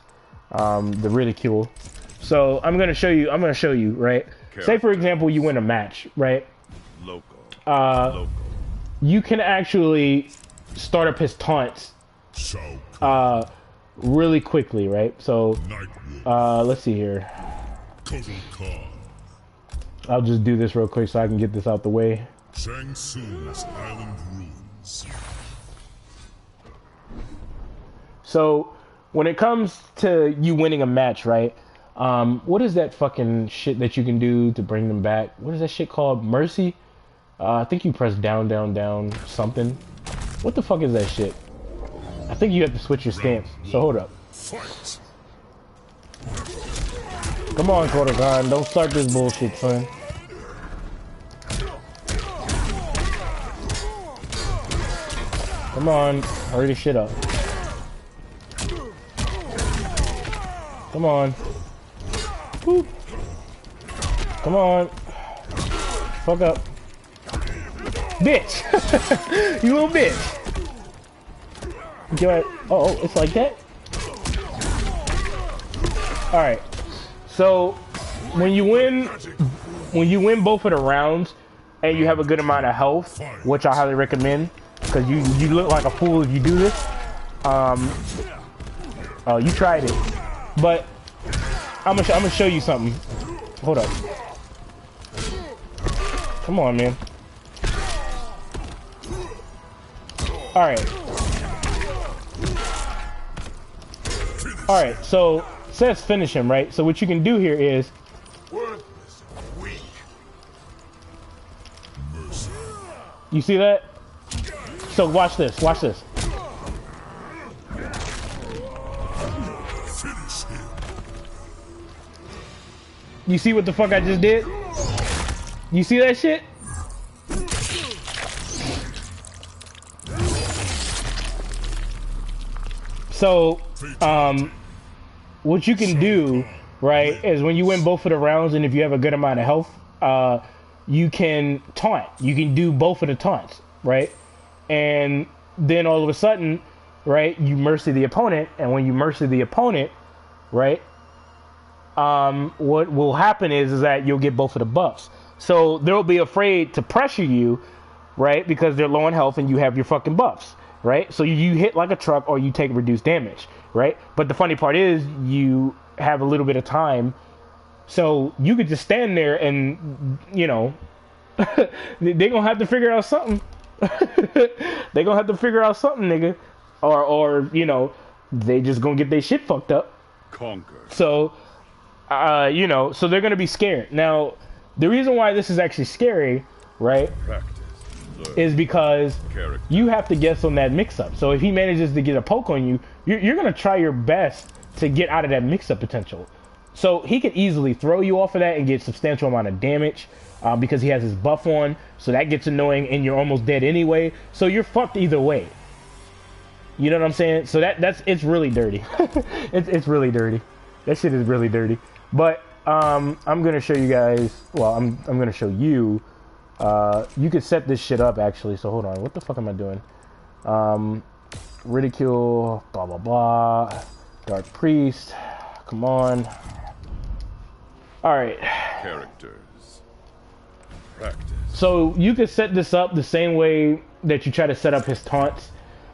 the ridicule. So I'm gonna show you, right? Say for example, you win a match, right? You can actually start up his taunts really quickly, right? So let's see here. I'll just do this real quick so I can get this out the way. Shang Tsung's island ruins. So when it comes to you winning a match, right? What is that fucking shit that you can do to bring them back? What is that shit called? Mercy? I think you press down, down, down, something. What the fuck is that shit? I think you have to switch your stance. So hold up. Come on, Kodokan. Don't start this bullshit, son. Come on. Hurry this shit up. Come on. Woo. Come on. Fuck up. Bitch! You little bitch! Oh, it's like that? Alright. So, when you win both of the rounds, and you have a good amount of health, which I highly recommend, because you look like a fool if you do this. Oh, you tried it. But, I'm gonna show you something. Hold up. Come on, man. Alright, so it says finish him, right? So what you can do here is you see that? So watch this, watch this. You see what the fuck I just did? You see that shit? So, what you can do, right, is when you win both of the rounds and if you have a good amount of health, you can taunt. You can do both of the taunts, right? And then all of a sudden, right, you mercy the opponent, and when you mercy the opponent, right, what will happen is that you'll get both of the buffs. So they'll be afraid to pressure you, right, because they're low on health and you have your fucking buffs. Right, so you hit like a truck or you take reduced damage, right? But the funny part is you have a little bit of time, so you could just stand there and, you know, they're gonna have to figure out something. They're gonna have to figure out something, nigga, or you know, they just gonna get their shit fucked up. Conquer. So, you know, so they're gonna be scared. Now, the reason why this is actually scary, right? Is because you have to guess on that mix-up. So if he manages to get a poke on you, you're going to try your best to get out of that mix-up potential. So he could easily throw you off of that and get substantial amount of damage because he has his buff on. So that gets annoying and you're almost dead anyway. So you're fucked either way. You know what I'm saying? So it's really dirty. it's really dirty. That shit is really dirty. But I'm gonna show you guys. Well, I'm gonna show you. You could set this shit up actually. So hold on. What the fuck am I doing? Ridicule. Blah blah blah. Dark Priest. Come on. All right. Characters. Practice. So you could set this up the same way that you try to set up his taunts.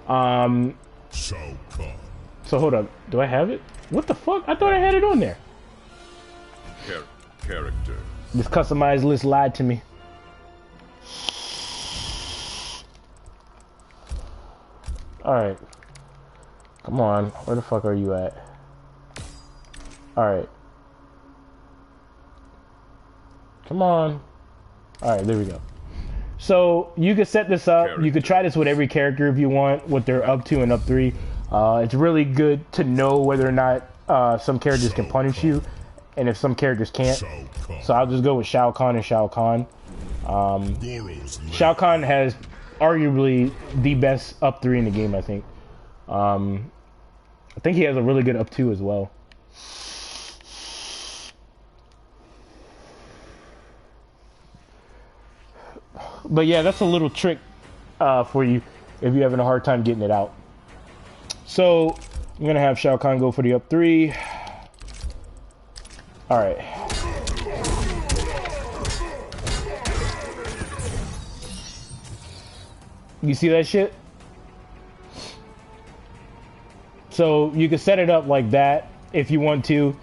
Shao Kahn. So hold up. Do I have it? What the fuck? I thought I had it on there. Characters. This customized list lied to me. Alright. Come on. Where the fuck are you at? Alright. Come on. Alright, there we go. So you could set this up. You could try this with every character if you want, what they're up to and up 3. It's really good to know whether or not some characters can punish you, and if some characters can't. So I'll just go with Shao Kahn and Shao Kahn. Shao Kahn has arguably the best up 3 in the game, I think. I think he has a really good up 2 as well. But yeah, that's a little trick for you if you're having a hard time getting it out. So I'm gonna have Shao Kahn go for the up 3. All right. You see that shit? So you can set it up like that if you want to.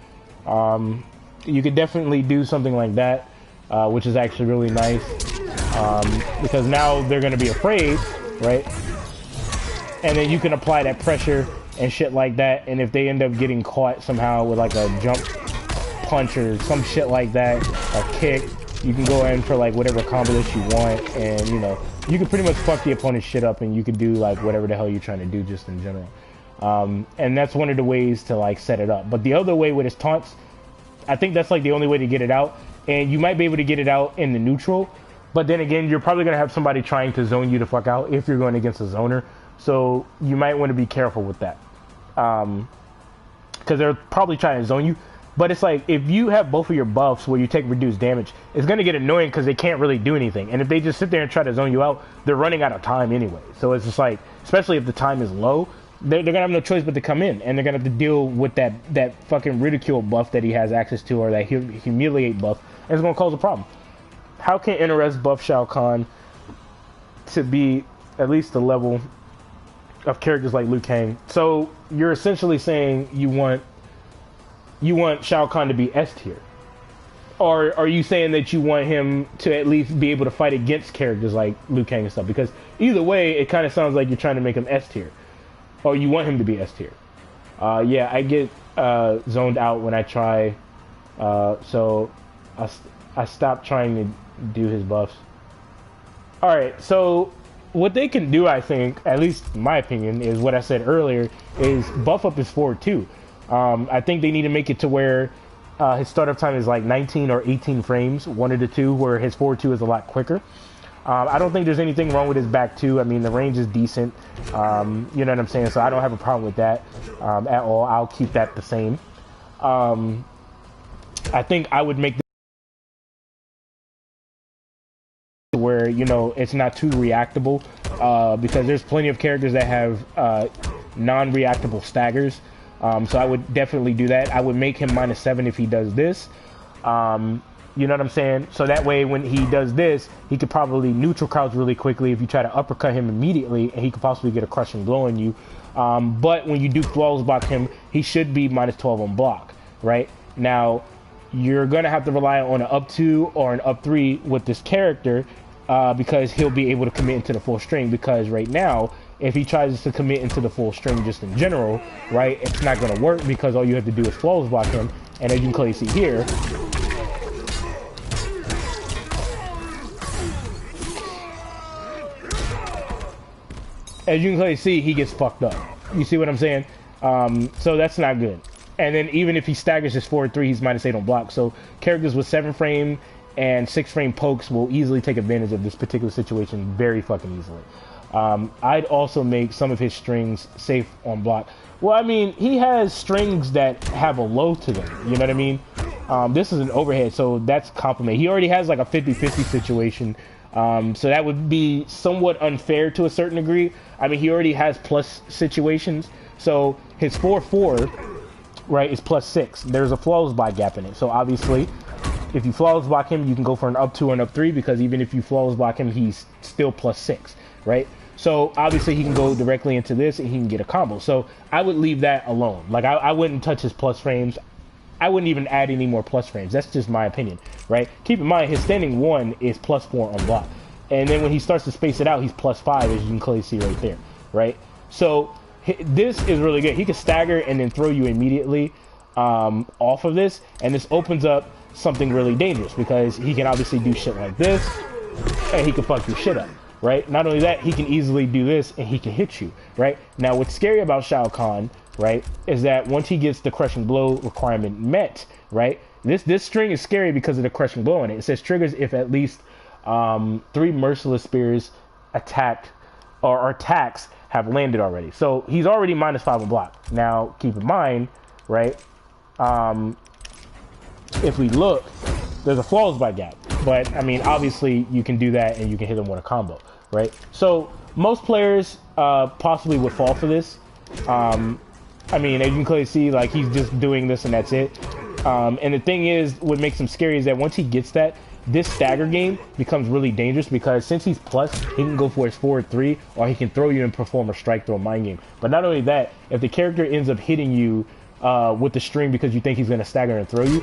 You could definitely do something like that, which is actually really nice. Because now they're going to be afraid, right? And then you can apply that pressure and shit like that, and if they end up getting caught somehow with like a jump punch or some shit like that, a kick, you can go in for like whatever combo that you want, and you know, you can pretty much fuck the opponent's shit up, and you can do like whatever the hell you're trying to do just in general. And that's one of the ways to like set it up. But the other way with his taunts, I think that's like the only way to get it out, and you might be able to get it out in the neutral. But then again, you're probably going to have somebody trying to zone you the fuck out if you're going against a zoner. So you might want to be careful with that. Because they're probably trying to zone you. But it's like, if you have both of your buffs where you take reduced damage, it's going to get annoying because they can't really do anything. And if they just sit there and try to zone you out, they're running out of time anyway. So it's just like, especially if the time is low, they're going to have no choice but to come in. And they're going to have to deal with that fucking ridicule buff that he has access to, or that humiliate buff. And it's going to cause a problem. How can NRS buff Shao Kahn to be at least the level of characters like Liu Kang? So you're essentially saying you want Shao Kahn to be S tier, or are you saying that you want him to at least be able to fight against characters like Liu Kang and stuff? Because either way, it kind of sounds like you're trying to make him S tier, or you want him to be S tier. Yeah, I get zoned out when I try, so I stopped trying to do his buffs. Alright, so what they can do, I think, at least in my opinion, is what I said earlier, is buff up his forward too. I think they need to make it to where his startup time is like 19 or 18 frames, one of the two, where his forward 2 is a lot quicker. I don't think there's anything wrong with his back 2. I mean, the range is decent, you know what I'm saying, so I don't have a problem with that at all. I'll keep that the same. I think I would make where, you know, it's not too reactable, because there's plenty of characters that have non-reactable staggers, so I would definitely do that. I would make him -7 if he does this, you know what I'm saying, so that way when he does this, he could probably neutral crouch really quickly if you try to uppercut him immediately, and he could possibly get a crushing blow on you. But when you do flawless block him, he should be -12 on block, right? Now you're gonna have to rely on an up 2 or an up 3 with this character, because he'll be able to commit into the full string. Because right now, if he tries to commit into the full string just in general, right, it's not going to work, because all you have to do is flawless block him. And as you can clearly see here, he gets fucked up. You see what I'm saying? So that's not good. And then even if he staggers his forward 3, he's -8 on block. So characters with 7 frame and 6 frame pokes will easily take advantage of this particular situation very fucking easily. I'd also make some of his strings safe on block. Well, I mean, he has strings that have a low to them. You know what I mean? This is an overhead, so that's compliment. He already has like a 50-50 situation. So that would be somewhat unfair to a certain degree. I mean, he already has plus situations. So his 4-4, right, is +6. There's a flawless block gap in it. So obviously, if you flawless block him, you can go for an up 2 and up 3, because even if you flawless block him, he's still +6, right? So obviously he can go directly into this and he can get a combo. So I would leave that alone. Like I wouldn't touch his plus frames. I wouldn't even add any more plus frames. That's just my opinion, right? Keep in mind, his standing 1 is +4 on block. And then when he starts to space it out, he's +5, as you can clearly see right there, right? So this is really good. He can stagger and then throw you immediately off of this. And this opens up something really dangerous, because he can obviously do shit like this, and he can fuck your shit up, right? Not only that, he can easily do this, and he can hit you, right? Now, what's scary about Shao Kahn, right, is that once he gets the crushing blow requirement met, right, this string is scary because of the crushing blow in it. It says triggers if at least 3 merciless spears attacked or attacks have landed already. So he's already -5 on block. Now, keep in mind, right, if we look, there's a flawless block gap. But, I mean, obviously, you can do that and you can hit him with a combo, right? So, most players possibly would fall for this. I mean, as you can clearly see, like, he's just doing this and that's it. And the thing is, what makes him scary is that once he gets that, this stagger game becomes really dangerous, because since he's plus, he can go for his forward 3, or he can throw you and perform a strike throw mind game. But not only that, if the character ends up hitting you with the string because you think he's going to stagger and throw you,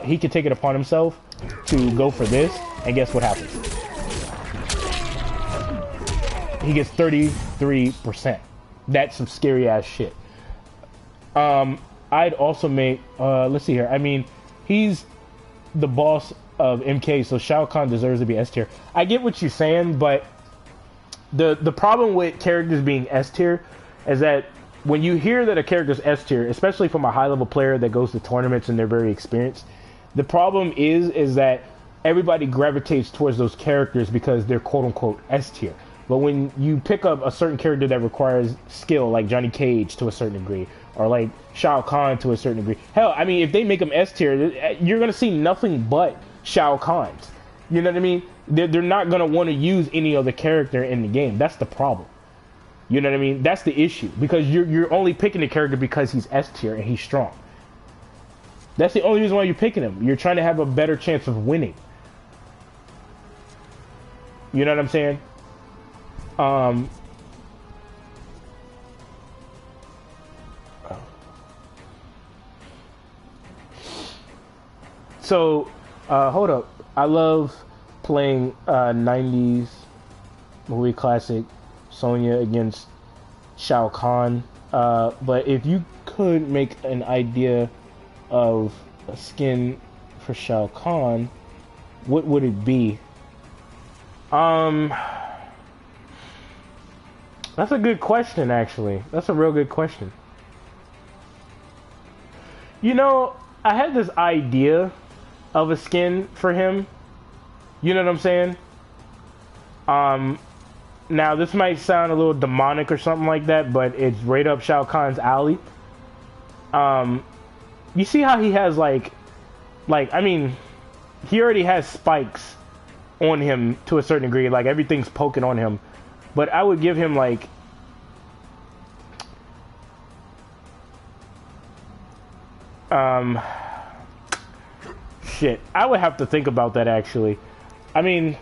he can take it upon himself to go for this, and guess what happens? He gets 33%. That's some scary ass shit. I'd also make, let's see here. I mean, he's the boss of MK, so Shao Kahn deserves to be S tier. I get what you're saying, but the problem with characters being S tier is that when you hear that a character's S tier, especially from a high level player that goes to tournaments and they're very experienced, the problem is that everybody gravitates towards those characters because they're quote unquote S tier. But when you pick up a certain character that requires skill, like Johnny Cage to a certain degree, or like Shao Kahn to a certain degree, hell, I mean, if they make him S tier, you're gonna see nothing but Shao Kahns. You know what I mean? They're not gonna want to use any other character in the game. That's the problem. You know what I mean? That's the issue, because you're only picking the character because he's S tier and he's strong. That's the only reason why you're picking him. You're trying to have a better chance of winning. You know what I'm saying? So, hold up. I love playing 90s movie classic Sonya against Shao Kahn. But if you could make an idea of a skin for Shao Kahn, what would it be? That's a good question, actually. That's a real good question. You know, I had this idea of a skin for him. You know what I'm saying? Now, this might sound a little demonic or something like that, but it's right up Shao Kahn's alley. You see how he has, like, I mean, he already has spikes on him to a certain degree. Like, everything's poking on him. But I would give him, like, shit. I would have to think about that, actually. I mean,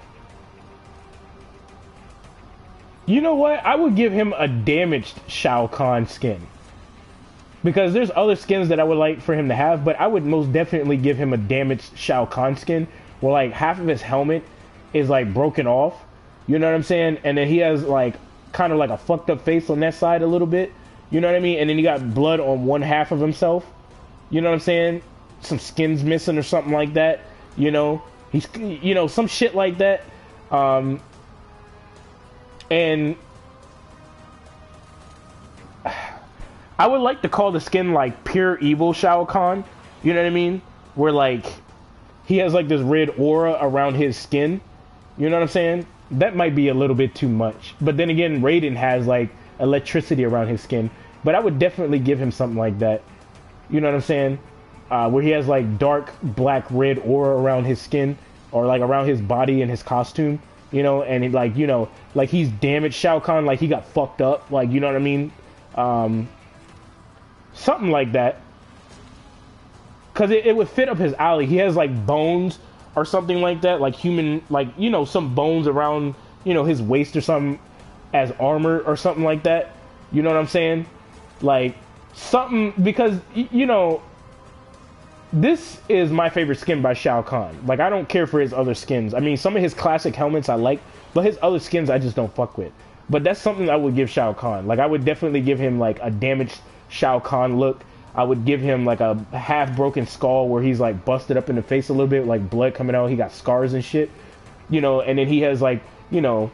you know what? I would give him a damaged Shao Kahn skin. Because there's other skins that I would like for him to have, but I would most definitely give him a damaged Shao Kahn skin, where, like, half of his helmet is, like, broken off. You know what I'm saying? And then he has, like, kind of like a fucked up face on that side a little bit. You know what I mean? And then he got blood on one half of himself. You know what I'm saying? Some skin's missing or something like that. You know? He's, you know, some shit like that. And I would like to call the skin, like, pure evil Shao Kahn. You know what I mean? Where, like, he has, like, this red aura around his skin. You know what I'm saying? that might be a little bit too much. But then again, Raiden has like electricity around his skin. But I would definitely give him something like that. You know what I'm saying? Where he has like dark black red aura around his skin, or like around his body and his costume. You know, and he, like, you know, like he's damaged Shao Kahn, like he got fucked up, like, you know what I mean? Something like that. Because it would fit up his alley. He has like bones or something like that, like human, like, you know, some bones around, you know, his waist or something as armor or something like that. You know what I'm saying? Like something, because, you know, this is my favorite skin by Shao Kahn. Like, I don't care for his other skins. I mean, some of his classic helmets I like, but his other skins I just don't fuck with. But that's something I would give Shao Kahn. Like, I would definitely give him like a damaged Shao Kahn look. I would give him like a half broken skull where he's like busted up in the face a little bit, like blood coming out. He got scars and shit, you know. And then he has like, you know,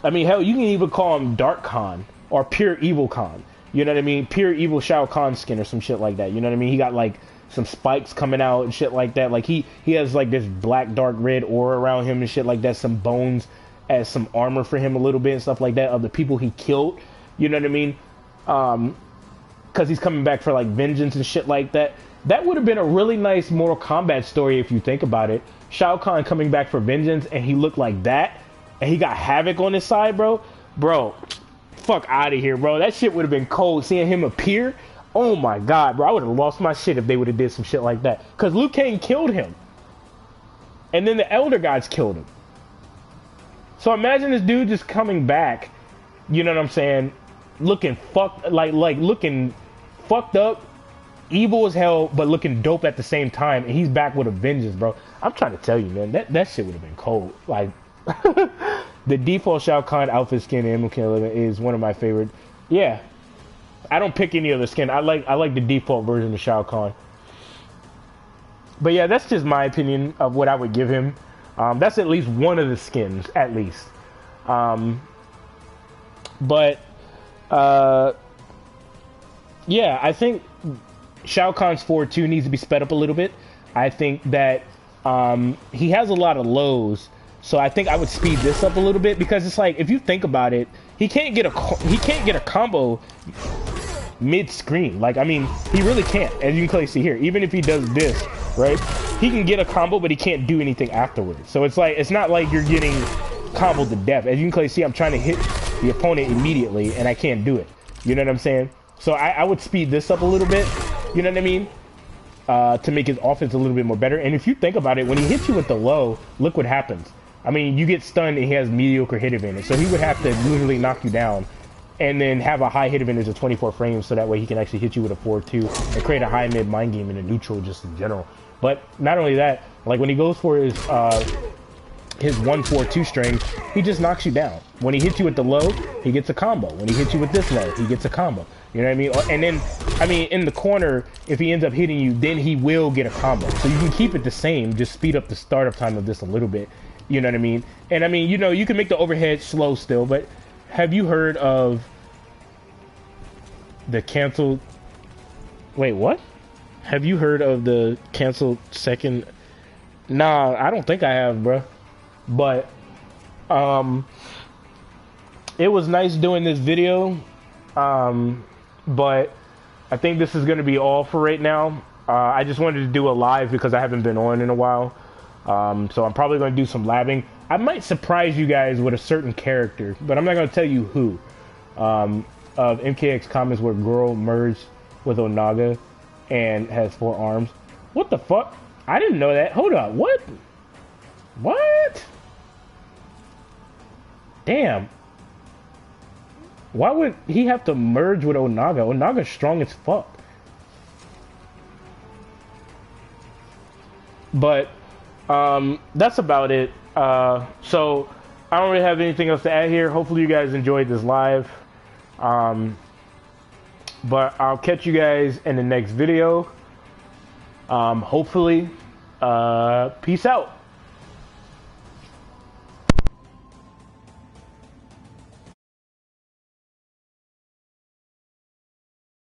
I mean, hell, you can even call him Dark Kahn or Pure Evil Kahn. You know what I mean? Pure Evil Shao Kahn skin or some shit like that. You know what I mean? He got like some spikes coming out and shit like that. Like he has like this black dark red aura around him and shit like that. Some bones as some armor for him a little bit and stuff like that of the people he killed. You know what I mean? Because he's coming back for like vengeance and shit like that. That would have been a really nice Mortal Kombat story if you think about it. Shao Kahn coming back for vengeance and he looked like that, and he got Havoc on his side, bro. Bro, fuck out of here, bro. That shit would have been cold seeing him appear. Oh my god, bro. I would have lost my shit if they would have did some shit like that. Because Liu Kang killed him. And then the Elder Gods killed him. So imagine this dude just coming back, you know what I'm saying, looking fucked, like looking fucked up, evil as hell, but looking dope at the same time, and he's back with a vengeance, bro. I'm trying to tell you, man, that shit would have been cold. Like, the default Shao Kahn outfit skin in MK11 is one of my favorite. Yeah, I don't pick any other skin. I like the default version of Shao Kahn. But yeah, that's just my opinion of what I would give him. That's at least one of the skins, at least. Yeah, I think Shao Kahn's 4-2 needs to be sped up a little bit. I think that he has a lot of lows, so I think I would speed this up a little bit, because it's like, if you think about it, he can't get a combo mid-screen. Like, I mean, he really can't, as you can clearly see here. Even if he does this, right, he can get a combo, but he can't do anything afterwards. So it's like, it's not like you're getting comboed to death. As you can clearly see, I'm trying to hit the opponent immediately, and I can't do it. You know what I'm saying? So I would speed this up a little bit, you know what I mean? To make his offense a little bit more better. And if you think about it, when he hits you with the low, look what happens. I mean, you get stunned and he has mediocre hit advantage. So he would have to literally knock you down and then have a high hit advantage of 24 frames, so that way he can actually hit you with a 4-2 and create a high mid mind game in a neutral just in general. But not only that, like when he goes for his 1-4-2 string, he just knocks you down. When he hits you with the low, he gets a combo. When he hits you with this low, he gets a combo. You know what I mean? And then, I mean, in the corner, if he ends up hitting you, then he will get a combo. So you can keep it the same, just speed up the startup time of this a little bit. You know what I mean? And I mean, you know, you can make the overhead slow still, but have you heard of the canceled... Wait, what? Have you heard of the canceled second... Nah, I don't think I have, bruh. But, it was nice doing this video. But I think this is going to be all for right now. I just wanted to do a live because I haven't been on in a while. So I'm probably going to do some labbing. I might surprise you guys with a certain character, but I'm not going to tell you who. Of MKX comments where girl merged with Onaga and has 4 arms. What the fuck? I didn't know that. Hold on. What? What? Damn. Why would he have to merge with Onaga? Onaga's strong as fuck. But that's about it. So I don't really have anything else to add here. Hopefully you guys enjoyed this live. But I'll catch you guys in the next video. Hopefully. Peace out.